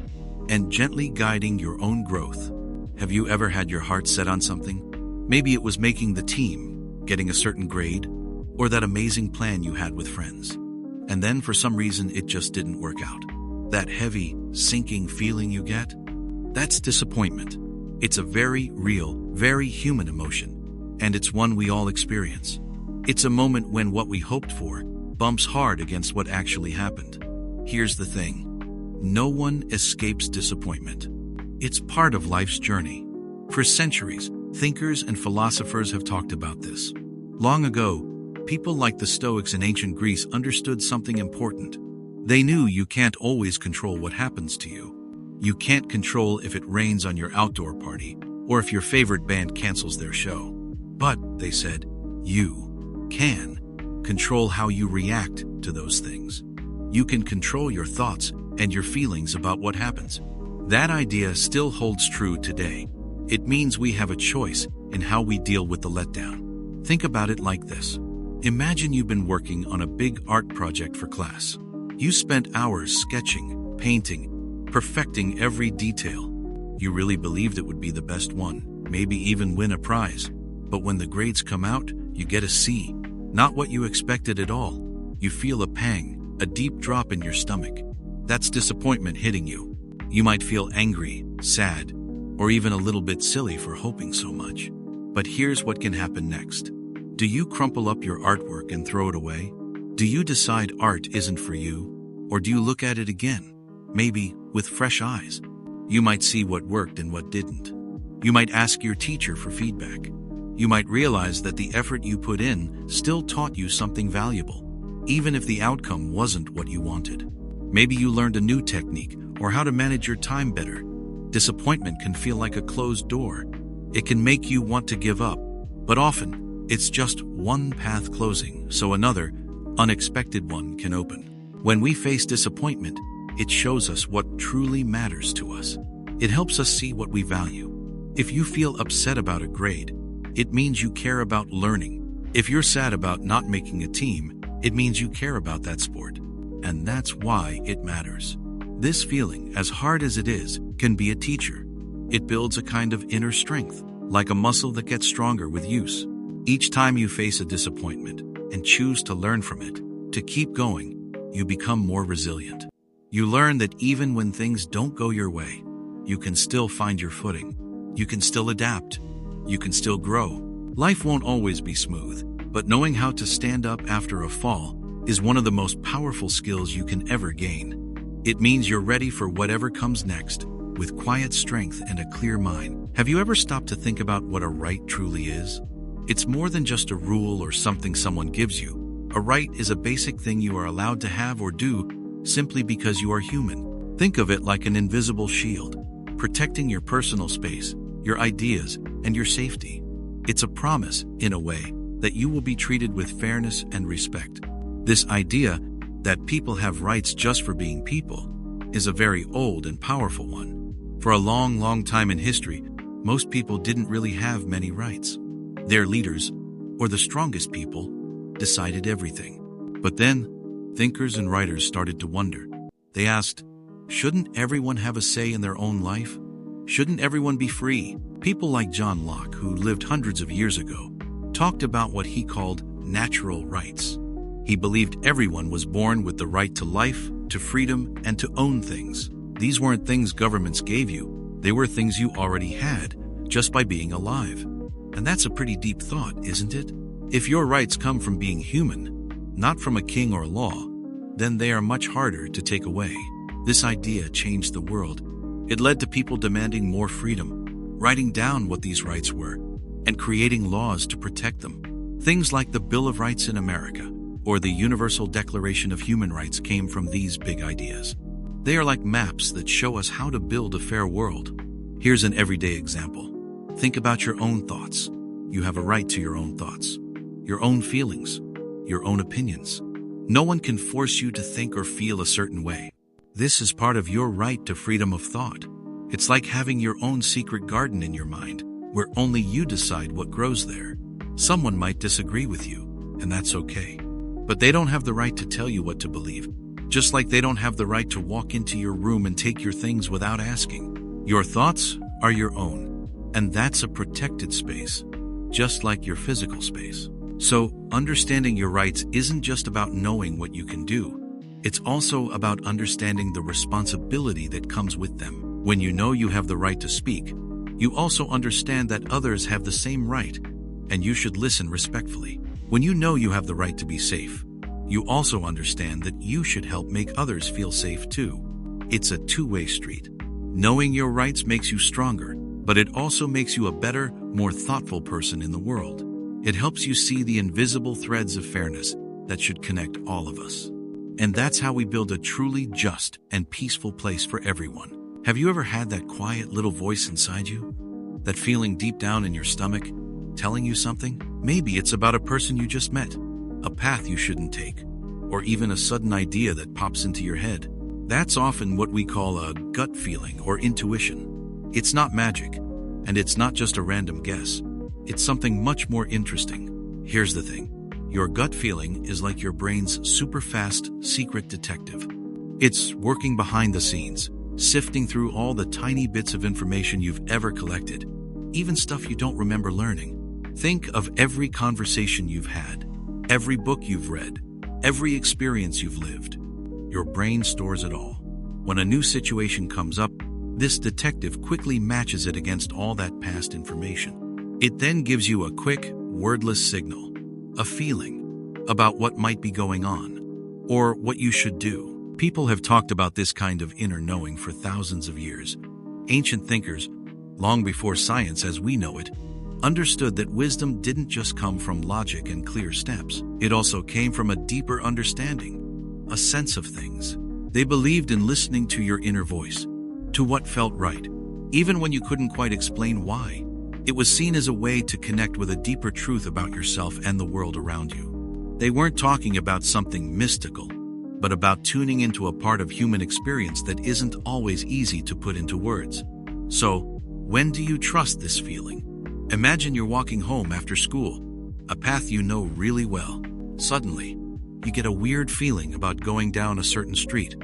and gently guiding your own growth. Have you ever had your heart set on something? Maybe it was making the team, getting a certain grade, or that amazing plan you had with friends. And then for some reason it just didn't work out. That heavy, sinking feeling you get? That's disappointment. It's a very real, very human emotion, and it's one we all experience. It's a moment when what we hoped for bumps hard against what actually happened. Here's the thing. No one escapes disappointment. It's part of life's journey. For centuries, thinkers and philosophers have talked about this. Long ago, people like the Stoics in ancient Greece understood something important. They knew you can't always control what happens to you. You can't control if it rains on your outdoor party or if your favorite band cancels their show. But, they said, you can control how you react to those things. You can control your thoughts and your feelings about what happens. That idea still holds true today. It means we have a choice in how we deal with the letdown. Think about it like this. Imagine you've been working on a big art project for class. You spent hours sketching, painting, perfecting every detail. You really believed it would be the best one, maybe even win a prize. But when the grades come out, you get a C. Not what you expected at all. You feel a pang, a deep drop in your stomach. That's disappointment hitting you. You might feel angry, sad, or even a little bit silly for hoping so much. But here's what can happen next. Do you crumple up your artwork and throw it away? Do you decide art isn't for you? Or do you look at it again, maybe with fresh eyes? You might see what worked and what didn't. You might ask your teacher for feedback. You might realize that the effort you put in still taught you something valuable, even if the outcome wasn't what you wanted. Maybe you learned a new technique or how to manage your time better. Disappointment can feel like a closed door. It can make you want to give up, but often it's just one path closing so another, unexpected one can open. When we face disappointment, it shows us what truly matters to us. It helps us see what we value. If you feel upset about a grade, it means you care about learning. If you're sad about not making a team, it means you care about that sport. And that's why it matters. This feeling, as hard as it is, can be a teacher. It builds a kind of inner strength, like a muscle that gets stronger with use. Each time you face a disappointment and choose to learn from it, to keep going, you become more resilient. You learn that even when things don't go your way, you can still find your footing. You can still adapt. You can still grow. Life won't always be smooth, but knowing how to stand up after a fall is one of the most powerful skills you can ever gain. It means you're ready for whatever comes next, with quiet strength and a clear mind. Have you ever stopped to think about what a right truly is? It's more than just a rule or something someone gives you. A right is a basic thing you are allowed to have or do simply because you are human. Think of it like an invisible shield, protecting your personal space, your ideas, and your safety. It's a promise, in a way, that you will be treated with fairness and respect. This idea that people have rights just for being people is a very old and powerful one. For a long, long time in history, most people didn't really have many rights. Their leaders, or the strongest people, decided everything. But then, thinkers and writers started to wonder. They asked, shouldn't everyone have a say in their own life? Shouldn't everyone be free? People like John Locke, who lived hundreds of years ago, talked about what he called natural rights. He believed everyone was born with the right to life, to freedom, and to own things. These weren't things governments gave you. They were things you already had, just by being alive. And that's a pretty deep thought, isn't it? If your rights come from being human, not from a king or a law, then they are much harder to take away. This idea changed the world. It led to people demanding more freedom, writing down what these rights were, and creating laws to protect them. Things like the Bill of Rights in America, or the Universal Declaration of Human Rights came from these big ideas. They are like maps that show us how to build a fair world. Here's an everyday example. Think about your own thoughts. You have a right to your own thoughts, your own feelings, your own opinions. No one can force you to think or feel a certain way. This is part of your right to freedom of thought. It's like having your own secret garden in your mind, where only you decide what grows there. Someone might disagree with you, and that's okay. But they don't have the right to tell you what to believe, just like they don't have the right to walk into your room and take your things without asking. Your thoughts are your own, and that's a protected space, just like your physical space. So, understanding your rights isn't just about knowing what you can do. It's also about understanding the responsibility that comes with them. When you know you have the right to speak, you also understand that others have the same right, and you should listen respectfully. When you know you have the right to be safe, you also understand that you should help make others feel safe too. It's a two-way street. Knowing your rights makes you stronger, but it also makes you a better, more thoughtful person in the world. It helps you see the invisible threads of fairness that should connect all of us. And that's how we build a truly just and peaceful place for everyone. Have you ever had that quiet little voice inside you? That feeling deep down in your stomach, telling you something? Maybe it's about a person you just met, a path you shouldn't take, or even a sudden idea that pops into your head. That's often what we call a gut feeling or intuition. It's not magic, and it's not just a random guess. It's something much more interesting. Here's the thing. Your gut feeling is like your brain's super-fast secret detective. It's working behind the scenes, sifting through all the tiny bits of information you've ever collected, even stuff you don't remember learning. Think of every conversation you've had, every book you've read, every experience you've lived. Your brain stores it all. When a new situation comes up, this detective quickly matches it against all that past information. It then gives you a quick, wordless signal. A feeling about what might be going on, or what you should do. People have talked about this kind of inner knowing for thousands of years. Ancient thinkers, long before science as we know it, understood that wisdom didn't just come from logic and clear steps. It also came from a deeper understanding, a sense of things. They believed in listening to your inner voice, to what felt right, even when you couldn't quite explain why. It was seen as a way to connect with a deeper truth about yourself and the world around you. They weren't talking about something mystical, but about tuning into a part of human experience that isn't always easy to put into words. So, when do you trust this feeling? Imagine you're walking home after school, a path you know really well. Suddenly, you get a weird feeling about going down a certain street,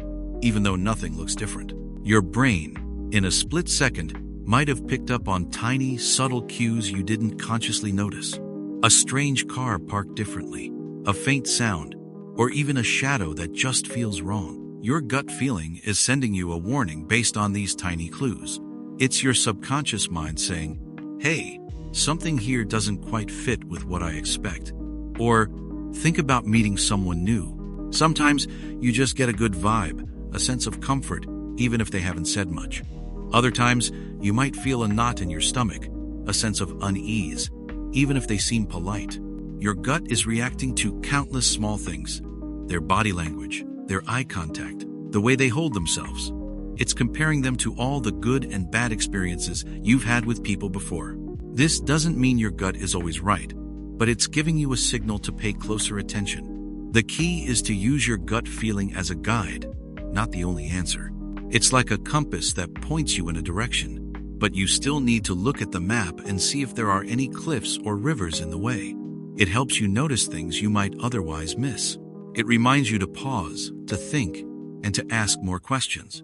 even though nothing looks different. Your brain, in a split second, might have picked up on tiny, subtle cues you didn't consciously notice. A strange car parked differently, a faint sound, or even a shadow that just feels wrong. Your gut feeling is sending you a warning based on these tiny clues. It's your subconscious mind saying, hey, something here doesn't quite fit with what I expect. Or, think about meeting someone new. Sometimes you just get a good vibe, a sense of comfort, even if they haven't said much. Other times, you might feel a knot in your stomach, a sense of unease, even if they seem polite. Your gut is reacting to countless small things, their body language, their eye contact, the way they hold themselves. It's comparing them to all the good and bad experiences you've had with people before. This doesn't mean your gut is always right, but it's giving you a signal to pay closer attention. The key is to use your gut feeling as a guide, not the only answer. It's like a compass that points you in a direction, but you still need to look at the map and see if there are any cliffs or rivers in the way. It helps you notice things you might otherwise miss. It reminds you to pause, to think, and to ask more questions.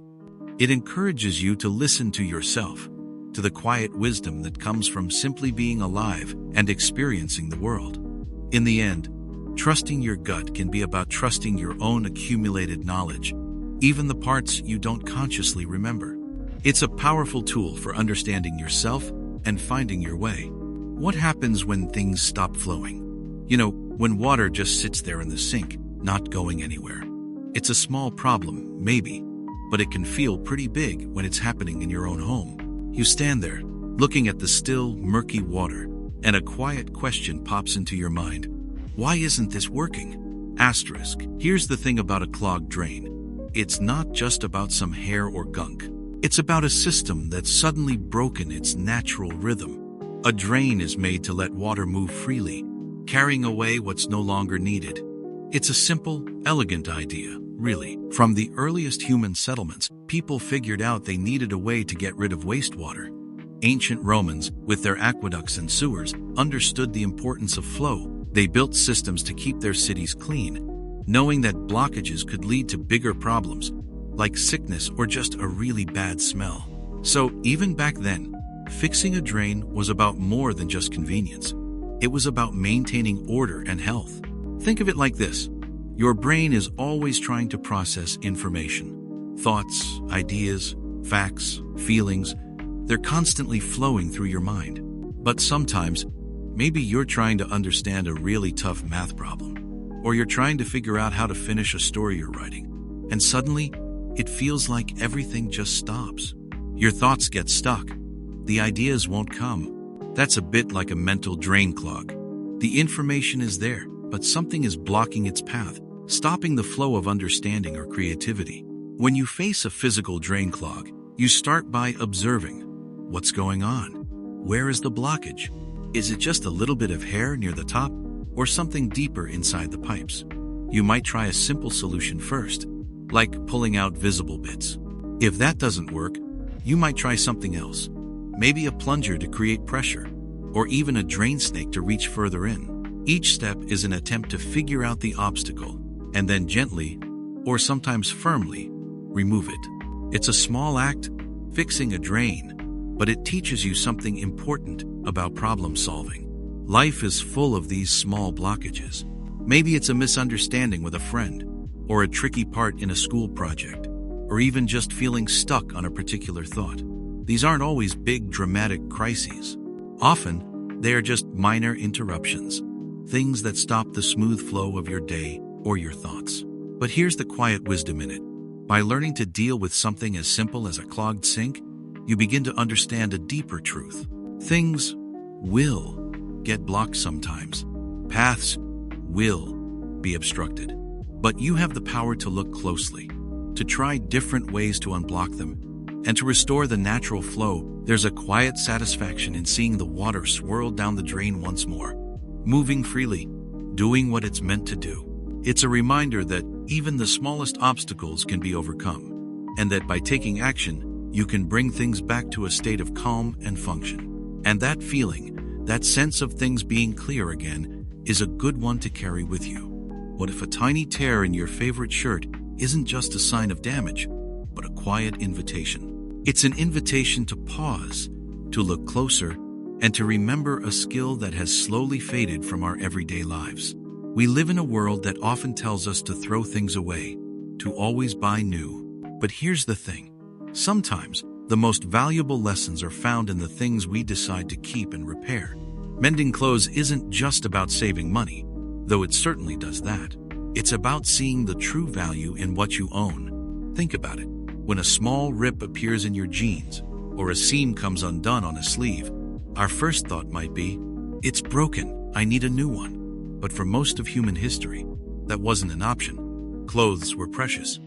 It encourages you to listen to yourself, to the quiet wisdom that comes from simply being alive and experiencing the world. In the end, trusting your gut can be about trusting your own accumulated knowledge, even the parts you don't consciously remember. It's a powerful tool for understanding yourself and finding your way. What happens when things stop flowing? When water just sits there in the sink, not going anywhere. It's a small problem, maybe, but it can feel pretty big when it's happening in your own home. You stand there, looking at the still, murky water, and a quiet question pops into your mind. Why isn't this working? Asterisk. Here's the thing about a clogged drain. It's not just about some hair or gunk. It's about a system that's suddenly broken its natural rhythm. A drain is made to let water move freely, carrying away what's no longer needed. It's a simple, elegant idea, really. From the earliest human settlements, people figured out they needed a way to get rid of wastewater. Ancient Romans, with their aqueducts and sewers, understood the importance of flow. They built systems to keep their cities clean, knowing that blockages could lead to bigger problems, like sickness or just a really bad smell. So, even back then, fixing a drain was about more than just convenience. It was about maintaining order and health. Think of it like this. Your brain is always trying to process information. Thoughts, ideas, facts, feelings, they're constantly flowing through your mind. But sometimes, maybe you're trying to understand a really tough math problem, or you're trying to figure out how to finish a story you're writing, and suddenly, it feels like everything just stops. Your thoughts get stuck. The ideas won't come. That's a bit like a mental drain clog. The information is there, but something is blocking its path, stopping the flow of understanding or creativity. When you face a physical drain clog, you start by observing. What's going on? Where is the blockage? Is it just a little bit of hair near the top, or something deeper inside the pipes? You might try a simple solution first, like pulling out visible bits. If that doesn't work, you might try something else. Maybe a plunger to create pressure, or even a drain snake to reach further in. Each step is an attempt to figure out the obstacle, and then gently, or sometimes firmly, remove it. It's a small act, fixing a drain, but it teaches you something important about problem solving. Life is full of these small blockages. Maybe it's a misunderstanding with a friend, or a tricky part in a school project, or even just feeling stuck on a particular thought. These aren't always big, dramatic crises. Often, they are just minor interruptions, things that stop the smooth flow of your day or your thoughts. But here's the quiet wisdom in it. By learning to deal with something as simple as a clogged sink, you begin to understand a deeper truth. Things will get blocked sometimes. Paths will be obstructed. But you have the power to look closely, to try different ways to unblock them, and to restore the natural flow. There's a quiet satisfaction in seeing the water swirl down the drain once more, moving freely, doing what it's meant to do. It's a reminder that even the smallest obstacles can be overcome, and that by taking action, you can bring things back to a state of calm and function. And that feeling, that sense of things being clear again, is a good one to carry with you. What if a tiny tear in your favorite shirt isn't just a sign of damage, but a quiet invitation? It's an invitation to pause, to look closer, and to remember a skill that has slowly faded from our everyday lives. We live in a world that often tells us to throw things away, to always buy new. But here's the thing. Sometimes, the most valuable lessons are found in the things we decide to keep and repair. Mending clothes isn't just about saving money, though it certainly does that. It's about seeing the true value in what you own. Think about it. When a small rip appears in your jeans, or a seam comes undone on a sleeve, our first thought might be, it's broken, I need a new one. But for most of human history, that wasn't an option. Clothes were precious.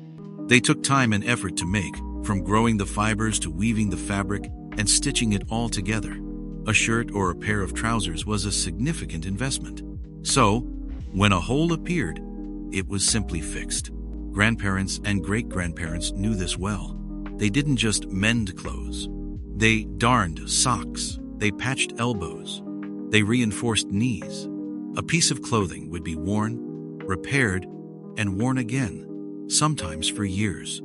They took time and effort to make, from growing the fibers to weaving the fabric and stitching it all together. A shirt or a pair of trousers was a significant investment. So, when a hole appeared, it was simply fixed. Grandparents and great-grandparents knew this well. They didn't just mend clothes. They darned socks. They patched elbows. They reinforced knees. A piece of clothing would be worn, repaired, and worn again, sometimes for years.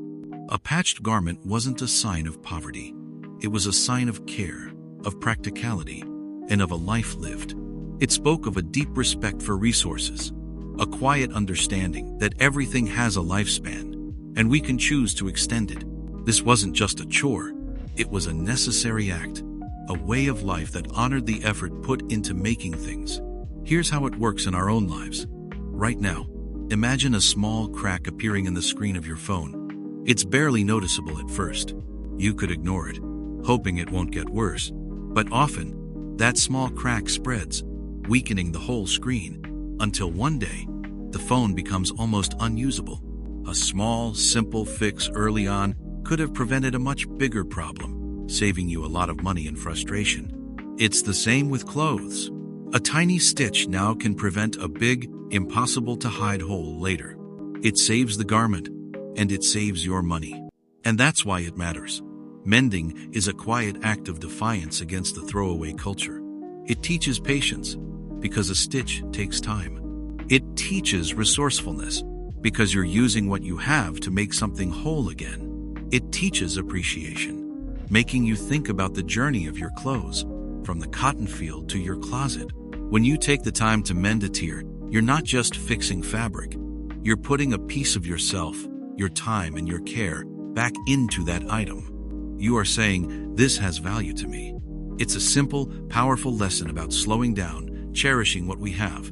A patched garment wasn't a sign of poverty. It was a sign of care, of practicality, and of a life lived. It spoke of a deep respect for resources, a quiet understanding that everything has a lifespan, and we can choose to extend it. This wasn't just a chore, it was a necessary act, a way of life that honored the effort put into making things. Here's how it works in our own lives. Right now, imagine a small crack appearing in the screen of your phone. It's barely noticeable at first. You could ignore it, hoping it won't get worse. But often, that small crack spreads, weakening the whole screen, until one day, the phone becomes almost unusable. A small, simple fix early on could have prevented a much bigger problem, saving you a lot of money and frustration. It's the same with clothes. A tiny stitch now can prevent a big, impossible-to-hide hole later. It saves the garment, and it saves your money. And that's why it matters. Mending is a quiet act of defiance against the throwaway culture. It teaches patience, because a stitch takes time. It teaches resourcefulness, because you're using what you have to make something whole again. It teaches appreciation, making you think about the journey of your clothes, from the cotton field to your closet. When you take the time to mend a tear, you're not just fixing fabric. You're putting a piece of yourself, your time, and your care back into that item. You are saying, this has value to me. It's a simple, powerful lesson about slowing down, cherishing what we have,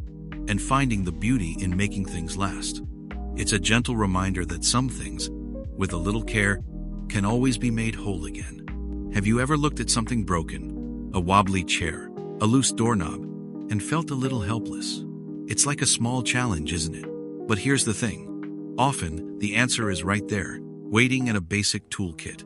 and finding the beauty in making things last. It's a gentle reminder that some things, with a little care, can always be made whole again. Have you ever looked at something broken, a wobbly chair, a loose doorknob, and felt a little helpless? It's like a small challenge, isn't it? But here's the thing. Often, the answer is right there, waiting in a basic toolkit.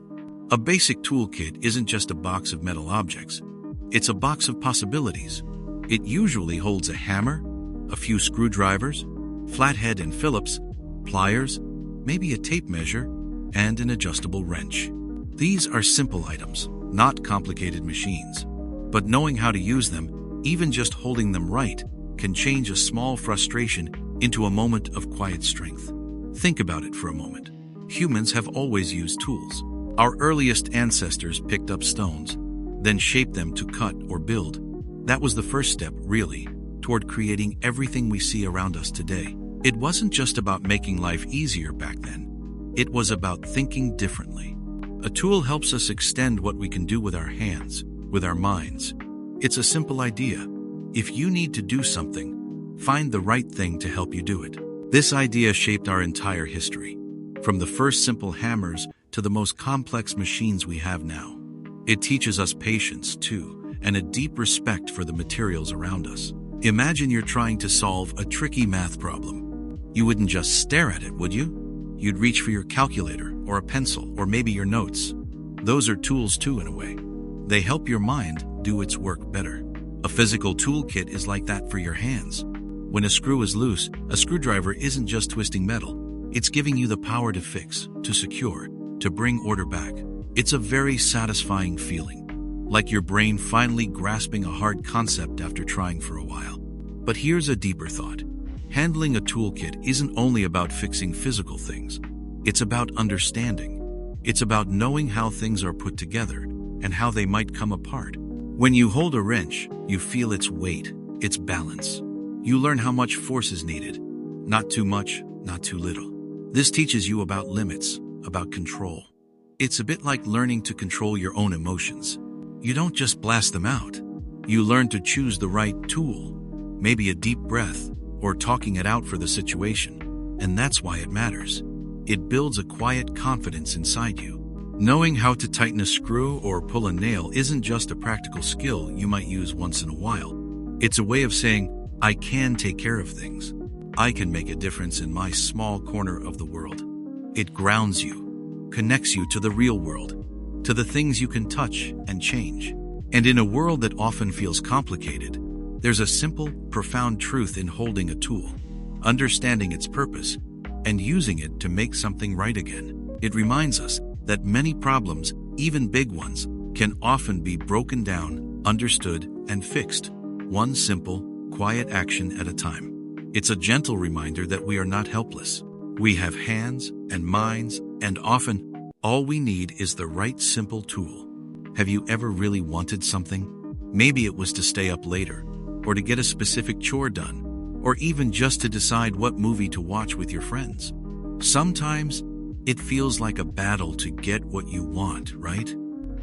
A basic toolkit isn't just a box of metal objects. It's a box of possibilities. It usually holds a hammer, a few screwdrivers, flathead and Phillips, pliers, maybe a tape measure, and an adjustable wrench. These are simple items, not complicated machines. But knowing how to use them, even just holding them right, can change a small frustration into a moment of quiet strength. Think about it for a moment. Humans have always used tools. Our earliest ancestors picked up stones, then shaped them to cut or build. That was the first step, really, toward creating everything we see around us today. It wasn't just about making life easier back then. It was about thinking differently. A tool helps us extend what we can do with our hands, with our minds. It's a simple idea. If you need to do something, find the right thing to help you do it. This idea shaped our entire history, from the first simple hammers to the most complex machines we have now. It teaches us patience, too, and a deep respect for the materials around us. Imagine you're trying to solve a tricky math problem. You wouldn't just stare at it, would you? You'd reach for your calculator, or a pencil, or maybe your notes. Those are tools too, in a way. They help your mind do its work better. A physical toolkit is like that for your hands. When a screw is loose, a screwdriver isn't just twisting metal. It's giving you the power to fix, to secure, to bring order back. It's a very satisfying feeling, like your brain finally grasping a hard concept after trying for a while. But here's a deeper thought. Handling a toolkit isn't only about fixing physical things. It's about understanding. It's about knowing how things are put together and how they might come apart. When you hold a wrench, you feel its weight, its balance. You learn how much force is needed. Not too much, not too little. This teaches you about limits, about control. It's a bit like learning to control your own emotions. You don't just blast them out. You learn to choose the right tool, maybe a deep breath, or talking it out for the situation. And that's why it matters. It builds a quiet confidence inside you. Knowing how to tighten a screw or pull a nail isn't just a practical skill you might use once in a while. It's a way of saying, I can take care of things. I can make a difference in my small corner of the world. It grounds you, connects you to the real world, to the things you can touch and change. And in a world that often feels complicated, there's a simple, profound truth in holding a tool, understanding its purpose, and using it to make something right again. It reminds us that many problems, even big ones, can often be broken down, understood, and fixed, one simple, quiet action at a time. It's a gentle reminder that we are not helpless. We have hands and minds, and often, all we need is the right simple tool. Have you ever really wanted something? Maybe it was to stay up later, or to get a specific chore done, or even just to decide what movie to watch with your friends. Sometimes, it feels like a battle to get what you want, right?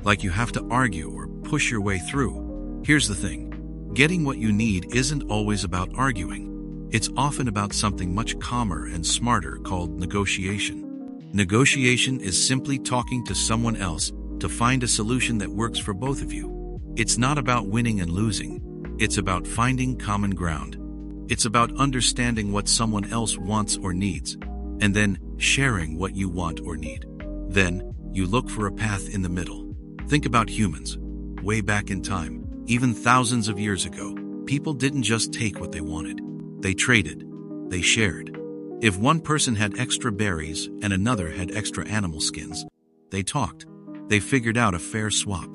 Like you have to argue or push your way through. Here's the thing. Getting what you need isn't always about arguing. It's often about something much calmer and smarter called negotiation. Negotiation is simply talking to someone else to find a solution that works for both of you. It's not about winning and losing. It's about finding common ground. It's about understanding what someone else wants or needs, and then sharing what you want or need. Then, you look for a path in the middle. Think about humans. Way back in time, even thousands of years ago, people didn't just take what they wanted. They traded. They shared. If one person had extra berries and another had extra animal skins, they talked. They figured out a fair swap.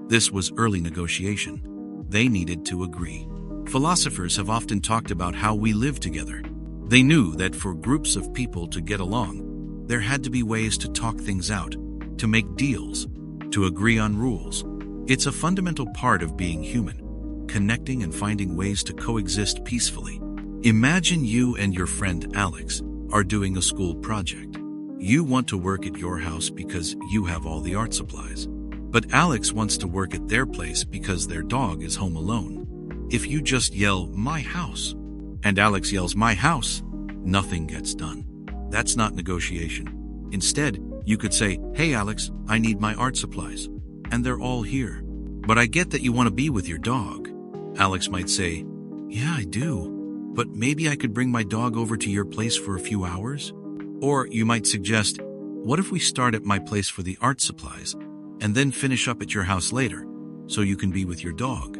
This was early negotiation. They needed to agree. Philosophers have often talked about how we live together. They knew that for groups of people to get along, there had to be ways to talk things out, to make deals, to agree on rules. It's a fundamental part of being human, connecting and finding ways to coexist peacefully. Imagine you and your friend Alex are doing a school project. You want to work at your house because you have all the art supplies. But Alex wants to work at their place because their dog is home alone. If you just yell, "My house," and Alex yells, "My house," nothing gets done. That's not negotiation. Instead, you could say, "Hey Alex, I need my art supplies." And they're all here. "But I get that you want to be with your dog." Alex might say, "Yeah, I do. But maybe I could bring my dog over to your place for a few hours?" Or you might suggest, "What if we start at my place for the art supplies, and then finish up at your house later, so you can be with your dog?"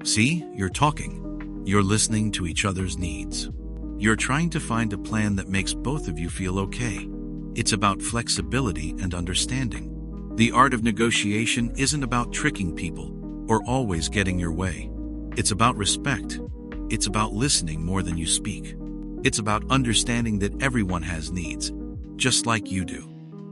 See, you're talking. You're listening to each other's needs. You're trying to find a plan that makes both of you feel okay. It's about flexibility and understanding. The art of negotiation isn't about tricking people or always getting your way. It's about respect. It's about listening more than you speak. It's about understanding that everyone has needs, just like you do.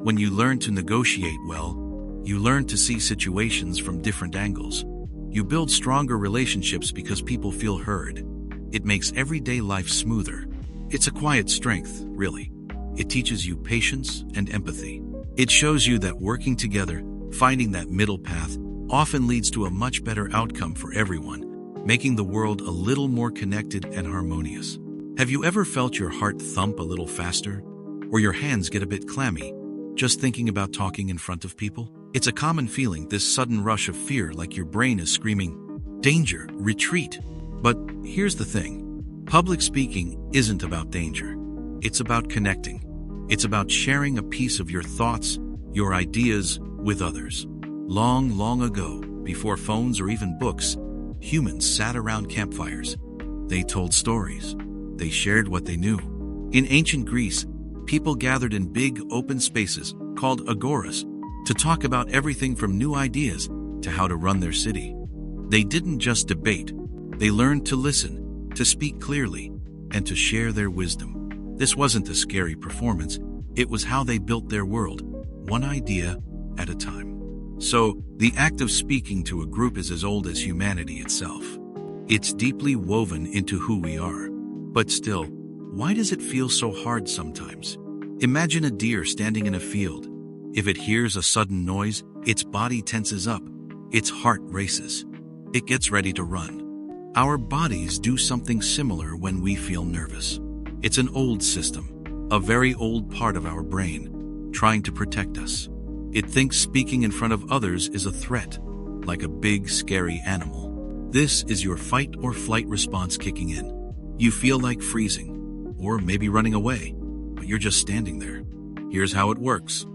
When you learn to negotiate well, you learn to see situations from different angles. You build stronger relationships because people feel heard. It makes everyday life smoother. It's a quiet strength, really. It teaches you patience and empathy. It shows you that working together, finding that middle path, often leads to a much better outcome for everyone, making the world a little more connected and harmonious. Have you ever felt your heart thump a little faster? Or your hands get a bit clammy, just thinking about talking in front of people? It's a common feeling, this sudden rush of fear, like your brain is screaming, "Danger, retreat." But here's the thing. Public speaking isn't about danger. It's about connecting. It's about sharing a piece of your thoughts, your ideas, with others. Long, long ago, before phones or even books, humans sat around campfires. They told stories. They shared what they knew. In ancient Greece, people gathered in big, open spaces, called agoras, to talk about everything from new ideas to how to run their city. They didn't just debate. They learned to listen, to speak clearly, and to share their wisdom. This wasn't a scary performance. It was how they built their world, one idea at a time. So, the act of speaking to a group is as old as humanity itself. It's deeply woven into who we are. But still, why does it feel so hard sometimes? Imagine a deer standing in a field. If it hears a sudden noise, its body tenses up. Its heart races. It gets ready to run. Our bodies do something similar when we feel nervous. It's an old system, a very old part of our brain, trying to protect us. It thinks speaking in front of others is a threat, like a big, scary animal. This is your fight or flight response kicking in. You feel like freezing, or maybe running away, but you're just standing there. Here's how it works.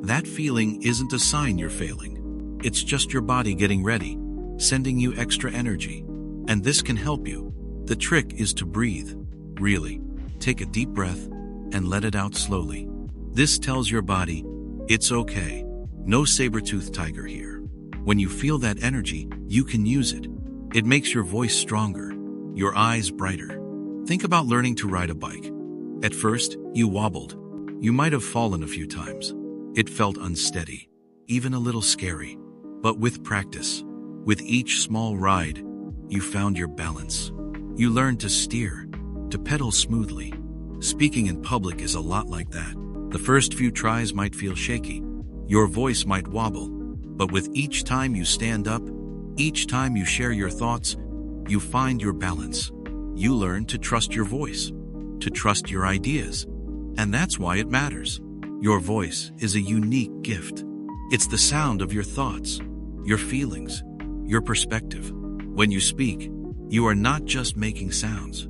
That feeling isn't a sign you're failing. It's just your body getting ready, sending you extra energy. And this can help you. The trick is to breathe. Really, take a deep breath and let it out slowly. This tells your body, it's okay. No saber-toothed tiger here. When you feel that energy, you can use it. It makes your voice stronger, your eyes brighter. Think about learning to ride a bike. At first, you wobbled. You might have fallen a few times. It felt unsteady, even a little scary. But with practice, with each small ride, you found your balance. You learned to steer, to pedal smoothly. Speaking in public is a lot like that. The first few tries might feel shaky. Your voice might wobble. But with each time you stand up, each time you share your thoughts, you find your balance. You learn to trust your voice, to trust your ideas. And that's why it matters. Your voice is a unique gift. It's the sound of your thoughts, your feelings, your perspective. When you speak, you are not just making sounds.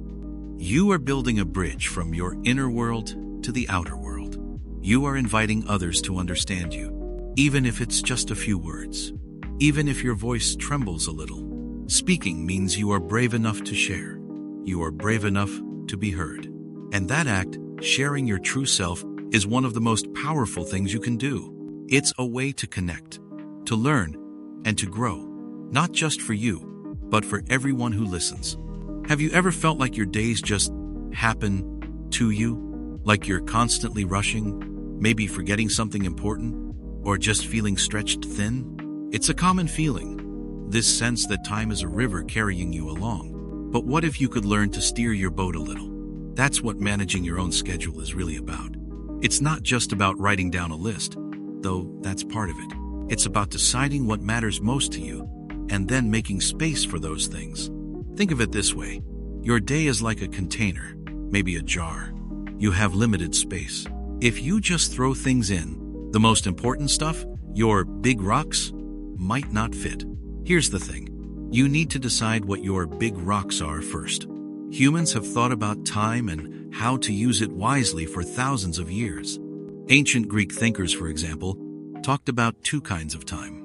You are building a bridge from your inner world to the outer world. You are inviting others to understand you, even if it's just a few words. Even if your voice trembles a little. Speaking means you are brave enough to share. You are brave enough to be heard. And that act, sharing your true self, is one of the most powerful things you can do. It's a way to connect, to learn, and to grow. Not just for you, but for everyone who listens. Have you ever felt like your days just happen to you? Like you're constantly rushing, maybe forgetting something important, or just feeling stretched thin? It's a common feeling, this sense that time is a river carrying you along. But what if you could learn to steer your boat a little? That's what managing your own schedule is really about. It's not just about writing down a list, though that's part of it. It's about deciding what matters most to you, and then making space for those things. Think of it this way. Your day is like a container, maybe a jar. You have limited space. If you just throw things in, the most important stuff, your big rocks, might not fit. Here's the thing. You need to decide what your big rocks are first. Humans have thought about time and how to use it wisely for thousands of years. Ancient Greek thinkers, for example, talked about two kinds of time.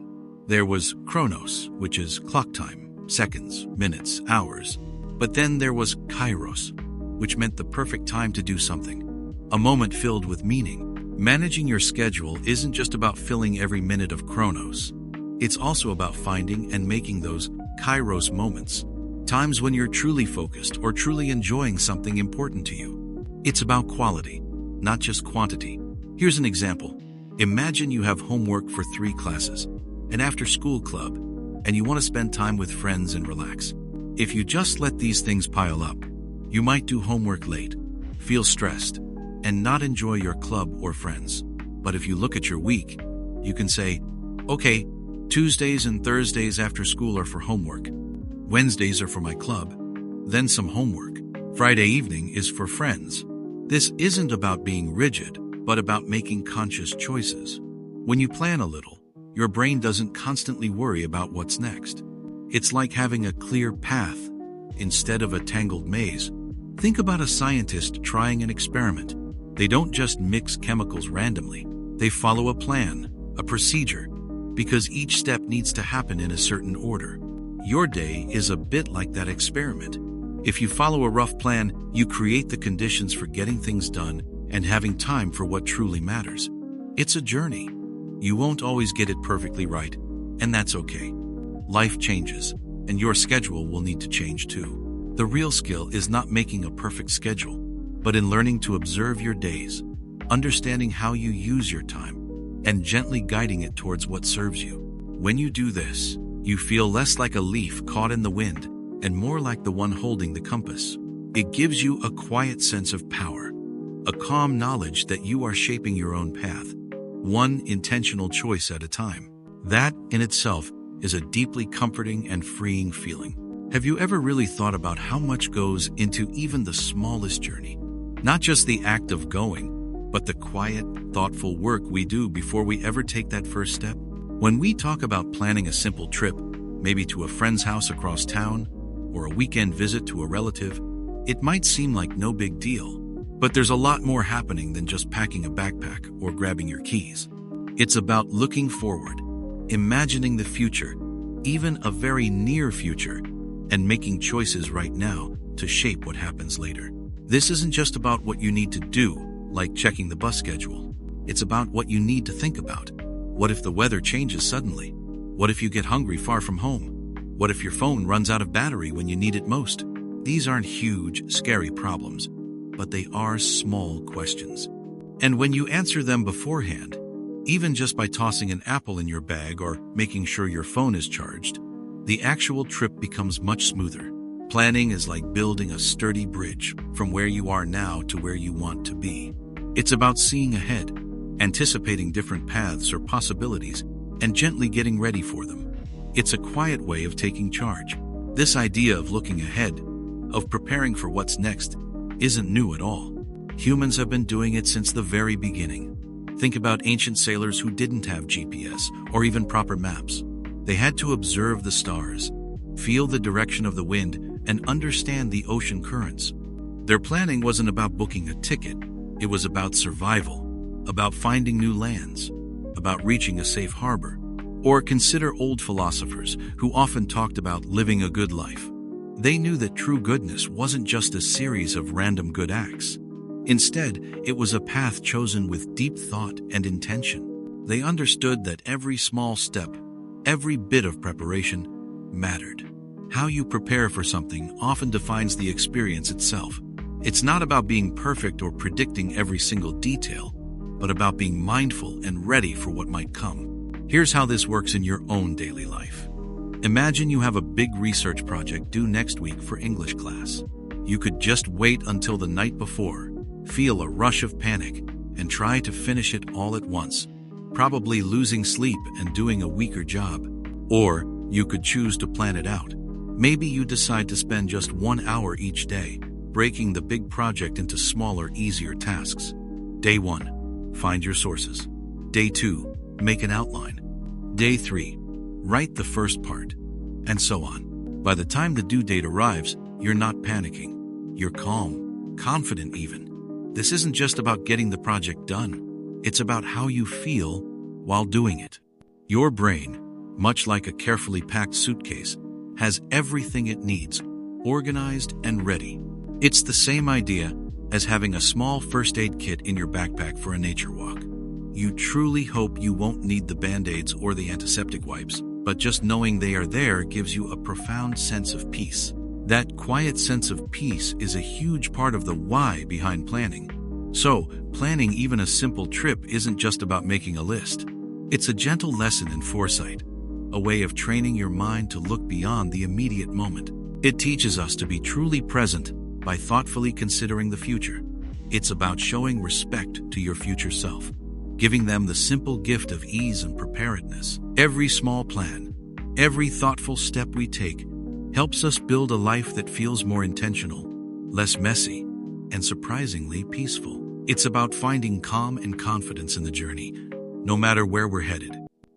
There was chronos, which is clock time, seconds, minutes, hours. But then there was kairos, which meant the perfect time to do something, a moment filled with meaning. Managing your schedule isn't just about filling every minute of chronos. It's also about finding and making those kairos moments, times when you're truly focused or truly enjoying something important to you. It's about quality, not just quantity. Here's an example. Imagine you have homework for 3 classes, an after-school club, and you want to spend time with friends and relax. If you just let these things pile up, you might do homework late, feel stressed, and not enjoy your club or friends. But if you look at your week, you can say, okay, Tuesdays and Thursdays after school are for homework. Wednesdays are for my club, then some homework. Friday evening is for friends. This isn't about being rigid, but about making conscious choices. When you plan a little, your brain doesn't constantly worry about what's next. It's like having a clear path instead of a tangled maze. Think about a scientist trying an experiment. They don't just mix chemicals randomly. They follow a plan, a procedure, because each step needs to happen in a certain order. Your day is a bit like that experiment. If you follow a rough plan, you create the conditions for getting things done and having time for what truly matters. It's a journey. You won't always get it perfectly right, and that's okay. Life changes, and your schedule will need to change too. The real skill is not making a perfect schedule, but in learning to observe your days, understanding how you use your time, and gently guiding it towards what serves you. When you do this, you feel less like a leaf caught in the wind and more like the one holding the compass. It gives you a quiet sense of power, a calm knowledge that you are shaping your own path, one intentional choice at a time. That, in itself, is a deeply comforting and freeing feeling. Have you ever really thought about how much goes into even the smallest journey? Not just the act of going, but the quiet, thoughtful work we do before we ever take that first step? When we talk about planning a simple trip, maybe to a friend's house across town, or a weekend visit to a relative, it might seem like no big deal. But there's a lot more happening than just packing a backpack or grabbing your keys. It's about looking forward, imagining the future, even a very near future, and making choices right now to shape what happens later. This isn't just about what you need to do, like checking the bus schedule. It's about what you need to think about. What if the weather changes suddenly? What if you get hungry far from home? What if your phone runs out of battery when you need it most? These aren't huge, scary problems, but they are small questions. And when you answer them beforehand, even just by tossing an apple in your bag or making sure your phone is charged, the actual trip becomes much smoother. Planning is like building a sturdy bridge from where you are now to where you want to be. It's about seeing ahead, anticipating different paths or possibilities, and gently getting ready for them. It's a quiet way of taking charge. This idea of looking ahead, of preparing for what's next, isn't new at all. Humans have been doing it since the very beginning. Think about ancient sailors who didn't have GPS or even proper maps. They had to observe the stars, feel the direction of the wind, and understand the ocean currents. Their planning wasn't about booking a ticket. It was about survival, about finding new lands, about reaching a safe harbor. Or consider old philosophers who often talked about living a good life. They knew that true goodness wasn't just a series of random good acts. Instead, it was a path chosen with deep thought and intention. They understood that every small step, every bit of preparation, mattered. How you prepare for something often defines the experience itself. It's not about being perfect or predicting every single detail, but about being mindful and ready for what might come. Here's how this works in your own daily life. Imagine you have a big research project due next week for English class. You could just wait until the night before, feel a rush of panic, and try to finish it all at once, probably losing sleep and doing a weaker job. Or you could choose to plan it out. Maybe you decide to spend just 1 hour each day, breaking the big project into smaller, easier tasks. Day 1, find your sources. Day 2, make an outline. Day 3, write the first part, and so on. By the time the due date arrives, you're not panicking. You're calm, confident even. This isn't just about getting the project done. It's about how you feel while doing it. Your brain, much like a carefully packed suitcase, has everything it needs, organized and ready. It's the same idea as having a small first aid kit in your backpack for a nature walk. You truly hope you won't need the Band-Aids or the antiseptic wipes, but just knowing they are there gives you a profound sense of peace. That quiet sense of peace is a huge part of the why behind planning. So, planning even a simple trip isn't just about making a list. It's a gentle lesson in foresight, a way of training your mind to look beyond the immediate moment. It teaches us to be truly present by thoughtfully considering the future. It's about showing respect to your future self, giving them the simple gift of ease and preparedness. Every small plan, every thoughtful step we take, helps us build a life that feels more intentional, less messy, and surprisingly peaceful. It's about finding calm and confidence in the journey, no matter where we're headed.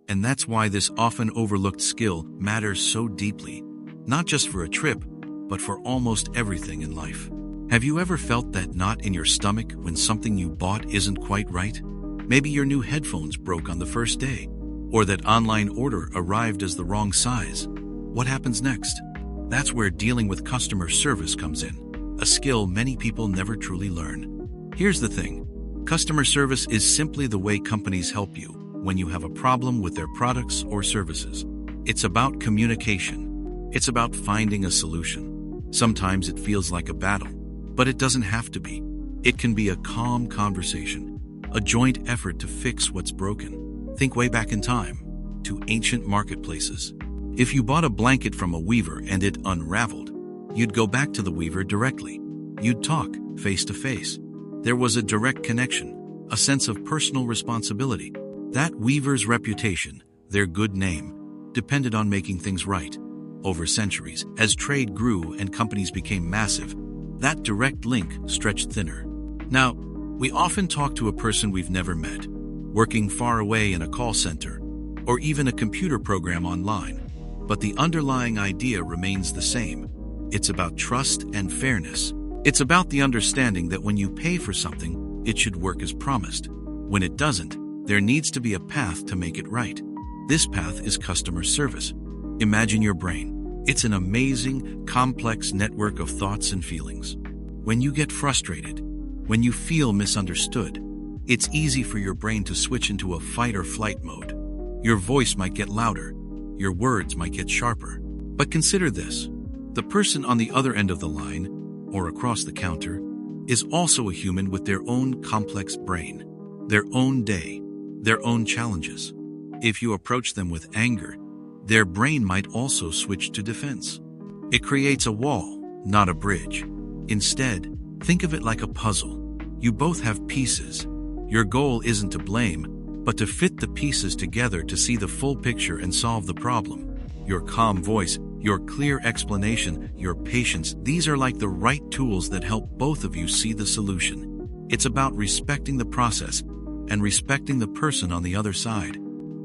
And that's why this often overlooked skill matters so deeply, not just for a trip, but for almost everything in life. Have you ever felt that knot in your stomach when something you bought isn't quite right? Maybe your new headphones broke on the first day, or that online order arrived as the wrong size. What happens next? That's where dealing with customer service comes in, a skill many people never truly learn. Here's the thing. Customer service is simply the way companies help you when you have a problem with their products or services. It's about communication. It's about finding a solution. Sometimes it feels like a battle, but it doesn't have to be. It can be a calm conversation, a joint effort to fix what's broken. Think way back in time, to ancient marketplaces. If you bought a blanket from a weaver and it unraveled, you'd go back to the weaver directly. You'd talk face to face. There was a direct connection, a sense of personal responsibility. That weaver's reputation, their good name, depended on making things right. Over centuries, as trade grew and companies became massive, that direct link stretched thinner. Now, we often talk to a person we've never met, working far away in a call center, or even a computer program online. But the underlying idea remains the same. It's about trust and fairness. It's about the understanding that when you pay for something, it should work as promised. When it doesn't, there needs to be a path to make it right. This path is customer service. Imagine your brain. It's an amazing, complex network of thoughts and feelings. When you get frustrated, when you feel misunderstood, it's easy for your brain to switch into a fight or flight mode. Your voice might get louder, your words might get sharper. But consider this: the person on the other end of the line, or across the counter, is also a human with their own complex brain, their own day, their own challenges. If you approach them with anger, their brain might also switch to defense. It creates a wall, not a bridge. Instead, think of it like a puzzle. You both have pieces. Your goal isn't to blame, but to fit the pieces together to see the full picture and solve the problem. Your calm voice, your clear explanation, your patience, these are like the right tools that help both of you see the solution. It's about respecting the process and respecting the person on the other side.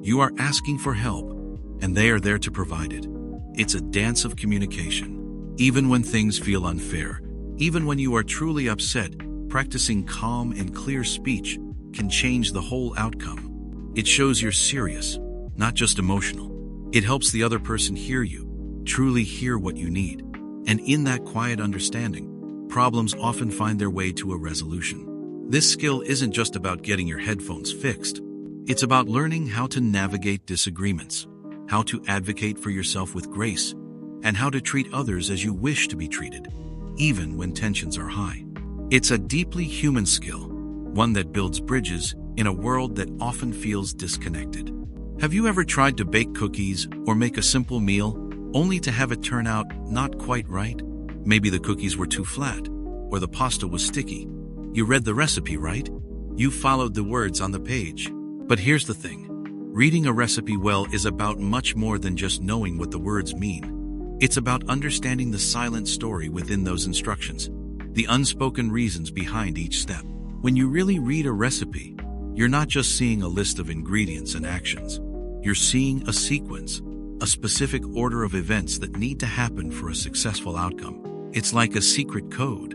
You are asking for help, and they are there to provide it. It's a dance of communication. Even when things feel unfair, even when you are truly upset, practicing calm and clear speech can change the whole outcome. It shows you're serious, not just emotional. It helps the other person hear you, truly hear what you need. And in that quiet understanding, problems often find their way to a resolution. This skill isn't just about getting your headphones fixed. It's about learning how to navigate disagreements, how to advocate for yourself with grace, and how to treat others as you wish to be treated, even when tensions are high. It's a deeply human skill, one that builds bridges in a world that often feels disconnected. Have you ever tried to bake cookies or make a simple meal, only to have it turn out not quite right? Maybe the cookies were too flat, or the pasta was sticky. You read the recipe, right? You followed the words on the page. But here's the thing. Reading a recipe well is about much more than just knowing what the words mean. It's about understanding the silent story within those instructions, the unspoken reasons behind each step. When you really read a recipe, you're not just seeing a list of ingredients and actions. You're seeing a sequence, a specific order of events that need to happen for a successful outcome. It's like a secret code,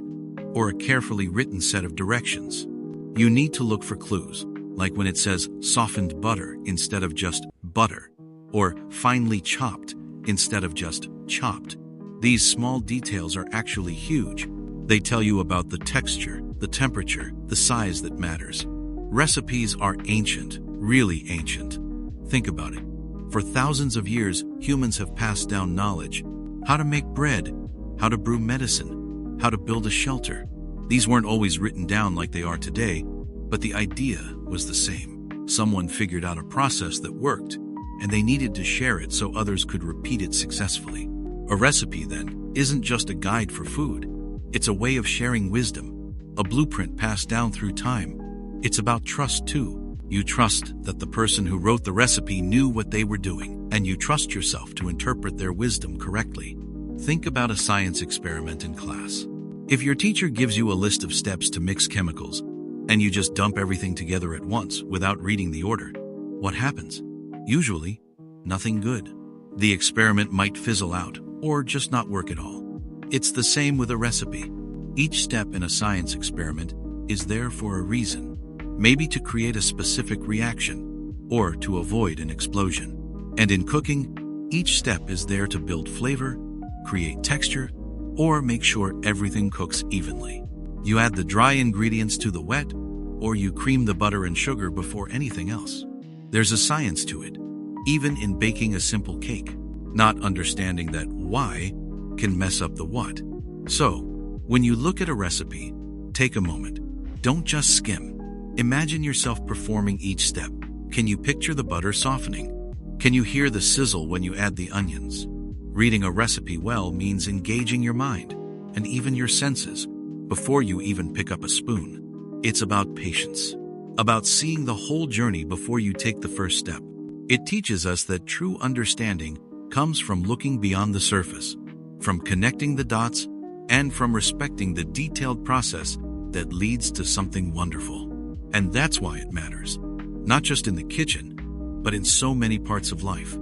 or a carefully written set of directions. You need to look for clues, like when it says softened butter instead of just butter, or finely chopped instead of just chopped. These small details are actually huge. They tell you about the texture, the temperature, the size that matters. Recipes are ancient, really ancient. Think about it. For thousands of years, humans have passed down knowledge: how to make bread, how to brew medicine, how to build a shelter. These weren't always written down like they are today, but the idea was the same. Someone figured out a process that worked, and they needed to share it so others could repeat it successfully. A recipe, then, isn't just a guide for food. It's a way of sharing wisdom, a blueprint passed down through time. It's about trust, too. You trust that the person who wrote the recipe knew what they were doing, and you trust yourself to interpret their wisdom correctly. Think about a science experiment in class. If your teacher gives you a list of steps to mix chemicals, and you just dump everything together at once without reading the order, what happens? Usually, nothing good. The experiment might fizzle out, or just not work at all. It's the same with a recipe. Each step in a science experiment is there for a reason. Maybe to create a specific reaction, or to avoid an explosion. And in cooking, each step is there to build flavor, create texture, or make sure everything cooks evenly. You add the dry ingredients to the wet, or you cream the butter and sugar before anything else. There's a science to it, even in baking a simple cake. Not understanding that why can mess up the what. So, when you look at a recipe, take a moment. Don't just skim. Imagine yourself performing each step. Can you picture the butter softening? Can you hear the sizzle when you add the onions? Reading a recipe well means engaging your mind, and even your senses, before you even pick up a spoon. It's about patience, about seeing the whole journey before you take the first step. It teaches us that true understanding comes from looking beyond the surface, from connecting the dots, and from respecting the detailed process that leads to something wonderful. And that's why it matters, not just in the kitchen, but in so many parts of life.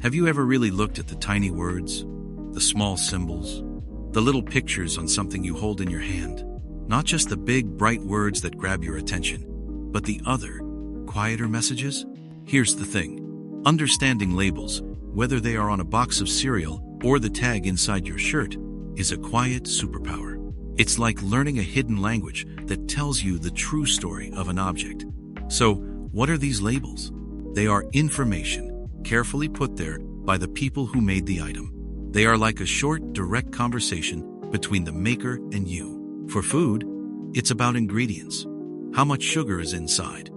Have you ever really looked at the tiny words, the small symbols, the little pictures on something you hold in your hand? Not just the big, bright words that grab your attention, but the other, quieter messages? Here's the thing. Understanding labels, whether they are on a box of cereal or the tag inside your shirt, is a quiet superpower. It's like learning a hidden language that tells you the true story of an object. So, what are these labels? They are information, carefully put there by the people who made the item. They are like a short, direct conversation between the maker and you. For food, it's about ingredients, how much sugar is inside,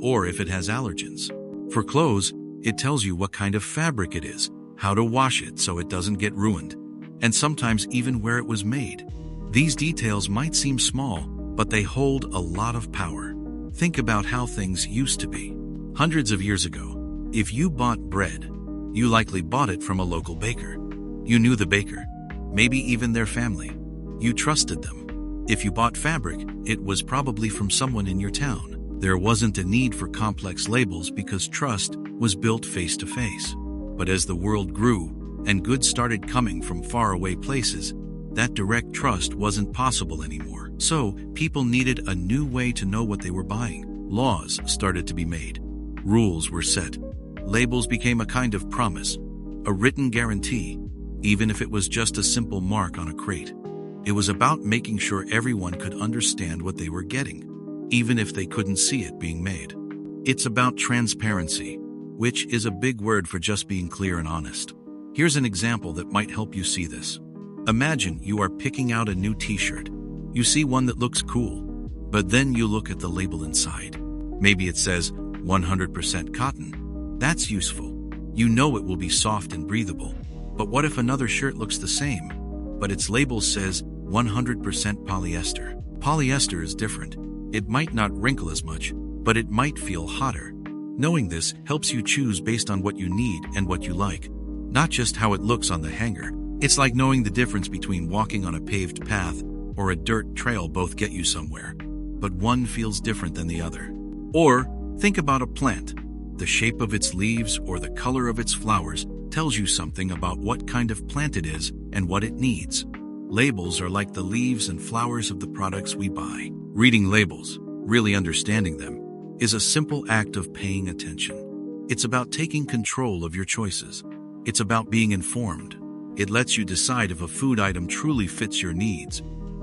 or if it has allergens. For clothes, it tells you what kind of fabric it is, how to wash it so it doesn't get ruined, and sometimes even where it was made. These details might seem small, but they hold a lot of power. Think about how things used to be. Hundreds of years ago, if you bought bread, you likely bought it from a local baker. You knew the baker, maybe even their family. You trusted them. If you bought fabric, it was probably from someone in your town. There wasn't a need for complex labels because trust was built face to face. But as the world grew and goods started coming from faraway places, that direct trust wasn't possible anymore. So, people needed a new way to know what they were buying. Laws started to be made. Rules were set. Labels became a kind of promise, a written guarantee, even if it was just a simple mark on a crate. It was about making sure everyone could understand what they were getting, even if they couldn't see it being made. It's about transparency, which is a big word for just being clear and honest. Here's an example that might help you see this. Imagine you are picking out a new t-shirt. You see one that looks cool, but then you look at the label inside. Maybe it says 100% cotton. That's useful. You know it will be soft and breathable. But what if another shirt looks the same, but its label says 100% polyester? Polyester is different. It might not wrinkle as much, but it might feel hotter. Knowing this helps you choose based on what you need and what you like, not just how it looks on the hanger. It's like knowing the difference between walking on a paved path or a dirt trail. Both get you somewhere, but one feels different than the other. Or think about a plant. The shape of its leaves or the color of its flowers tells you something about what kind of plant it is and what it needs. Labels are like the leaves and flowers of the products we buy. Reading labels, really understanding them, is a simple act of paying attention. It's about taking control of your choices. It's about being informed. It lets you decide if a food item truly fits your needs,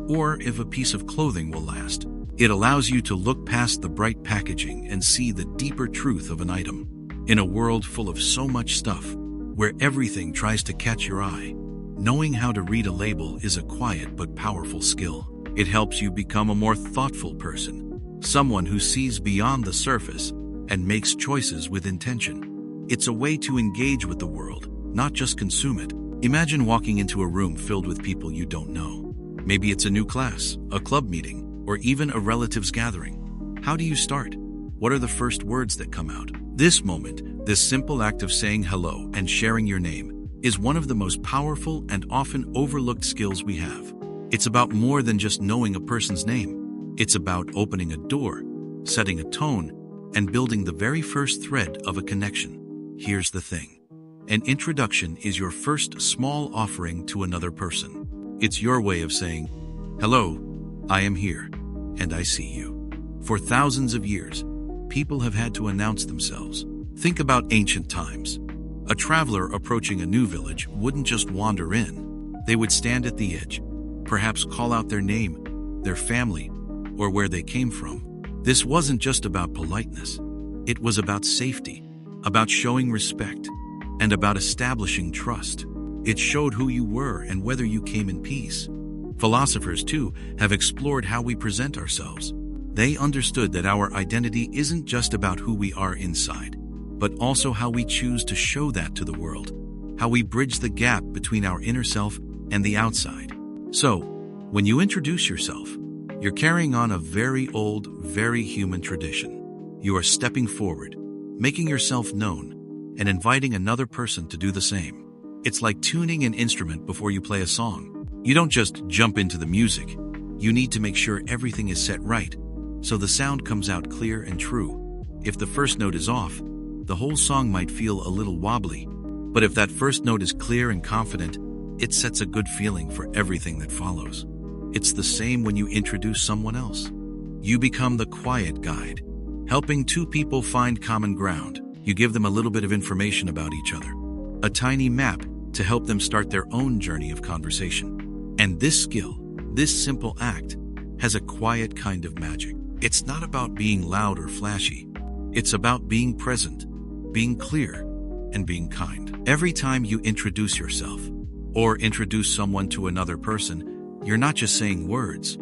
or if a piece of clothing will last. It allows you to look past the bright packaging and see the deeper truth of an item. In a world full of so much stuff, where everything tries to catch your eye, knowing how to read a label is a quiet but powerful skill. It helps you become a more thoughtful person, someone who sees beyond the surface and makes choices with intention. It's a way to engage with the world, not just consume it. Imagine walking into a room filled with people you don't know. Maybe it's a new class, a club meeting, or even a relative's gathering. How do you start? What are the first words that come out? This moment, this simple act of saying hello and sharing your name, is one of the most powerful and often overlooked skills we have. It's about more than just knowing a person's name. It's about opening a door, setting a tone, and building the very first thread of a connection. Here's the thing. An introduction is your first small offering to another person. It's your way of saying, "Hello, I am here, and I see you." For thousands of years, people have had to announce themselves. Think about ancient times. A traveler approaching a new village wouldn't just wander in. They would stand at the edge, perhaps call out their name, their family, or where they came from. This wasn't just about politeness. It was about safety, about showing respect, and about establishing trust. It showed who you were and whether you came in peace. Philosophers, too, have explored how we present ourselves. They understood that our identity isn't just about who we are inside, but also how we choose to show that to the world, how we bridge the gap between our inner self and the outside. So, when you introduce yourself, you're carrying on a very old, very human tradition. You are stepping forward, making yourself known, and inviting another person to do the same. It's like tuning an instrument before you play a song. You don't just jump into the music. You need to make sure everything is set right, so the sound comes out clear and true. If the first note is off, the whole song might feel a little wobbly. But if that first note is clear and confident, it sets a good feeling for everything that follows. It's the same when you introduce someone else. You become the quiet guide, Helping two people find common ground. You give them a little bit of information about each other. A tiny map to help them start their own journey of conversation. And this skill, this simple act, has a quiet kind of magic. It's not about being loud or flashy. It's about being present, being clear, and being kind. Every time you introduce yourself or introduce someone to another person, you're not just saying words.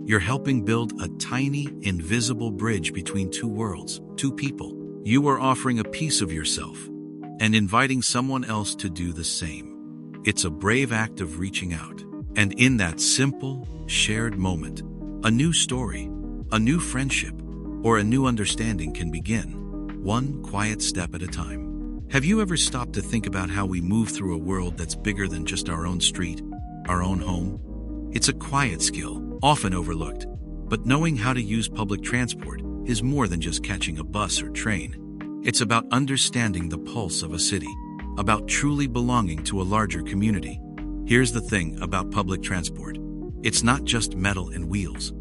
You're helping build a tiny, invisible bridge between two worlds, two people. You are offering a piece of yourself and inviting someone else to do the same. It's a brave act of reaching out. And in that simple, shared moment, a new story, a new friendship, or a new understanding can begin, one quiet step at a time. Have you ever stopped to think about how we move through a world that's bigger than just our own street, our own home? It's a quiet skill, often overlooked, but knowing how to use public transport is more than just catching a bus or train. It's about understanding the pulse of a city, about truly belonging to a larger community. Here's the thing about public transport. It's not just metal and wheels.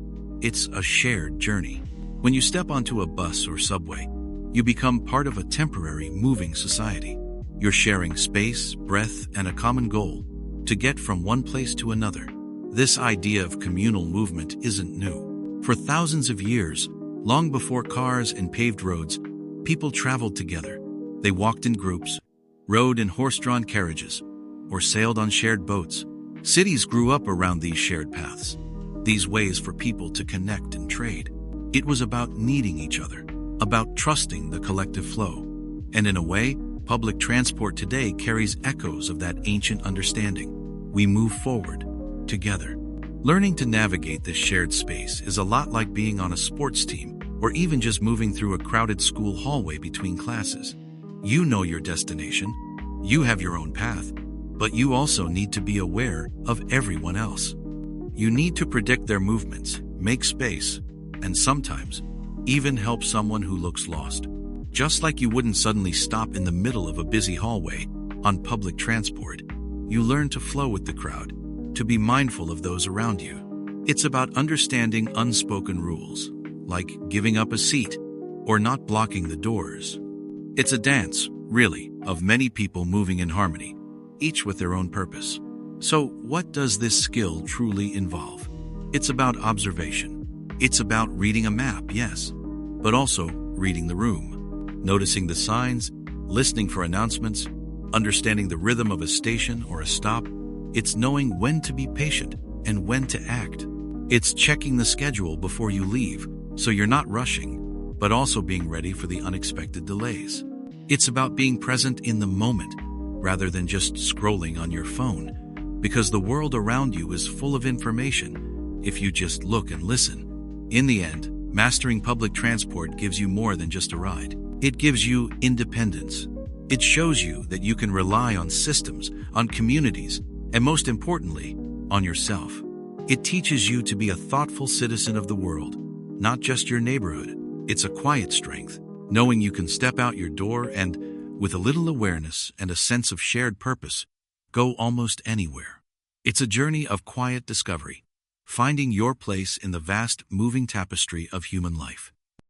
It's a shared journey. When you step onto a bus or subway, you become part of a temporary, moving society. You're sharing space, breath, and a common goal to get from one place to another. This idea of communal movement isn't new. For thousands of years, long before cars and paved roads, people traveled together. They walked in groups, rode in horse-drawn carriages, or sailed on shared boats. Cities grew up around these shared paths, these ways for people to connect and trade. It was about needing each other, about trusting the collective flow. And in a way, public transport today carries echoes of that ancient understanding. We move forward, together. Learning to navigate this shared space is a lot like being on a sports team, or even just moving through a crowded school hallway between classes. You know your destination, you have your own path, but you also need to be aware of everyone else. You need to predict their movements, make space, and sometimes even help someone who looks lost. Just like you wouldn't suddenly stop in the middle of a busy hallway on public transport, you learn to flow with the crowd, to be mindful of those around you. It's about understanding unspoken rules, like giving up a seat or not blocking the doors. It's a dance, really, of many people moving in harmony, each with their own purpose. So, what does this skill truly involve? It's about observation. It's about reading a map, yes, but also reading the room, noticing the signs, listening for announcements, understanding the rhythm of a station or a stop. It's knowing when to be patient and when to act. It's checking the schedule before you leave, so you're not rushing, but also being ready for the unexpected delays. It's about being present in the moment, rather than just scrolling on your phone, because the world around you is full of information if you just look and listen. In the end, mastering public transport gives you more than just a ride. It gives you independence. It shows you that you can rely on systems, on communities, and most importantly, on yourself. It teaches you to be a thoughtful citizen of the world, not just your neighborhood. It's a quiet strength, knowing you can step out your door and, with a little awareness and a sense of shared purpose, go almost anywhere. It's a journey of quiet discovery, finding your place in the vast, moving tapestry of human life.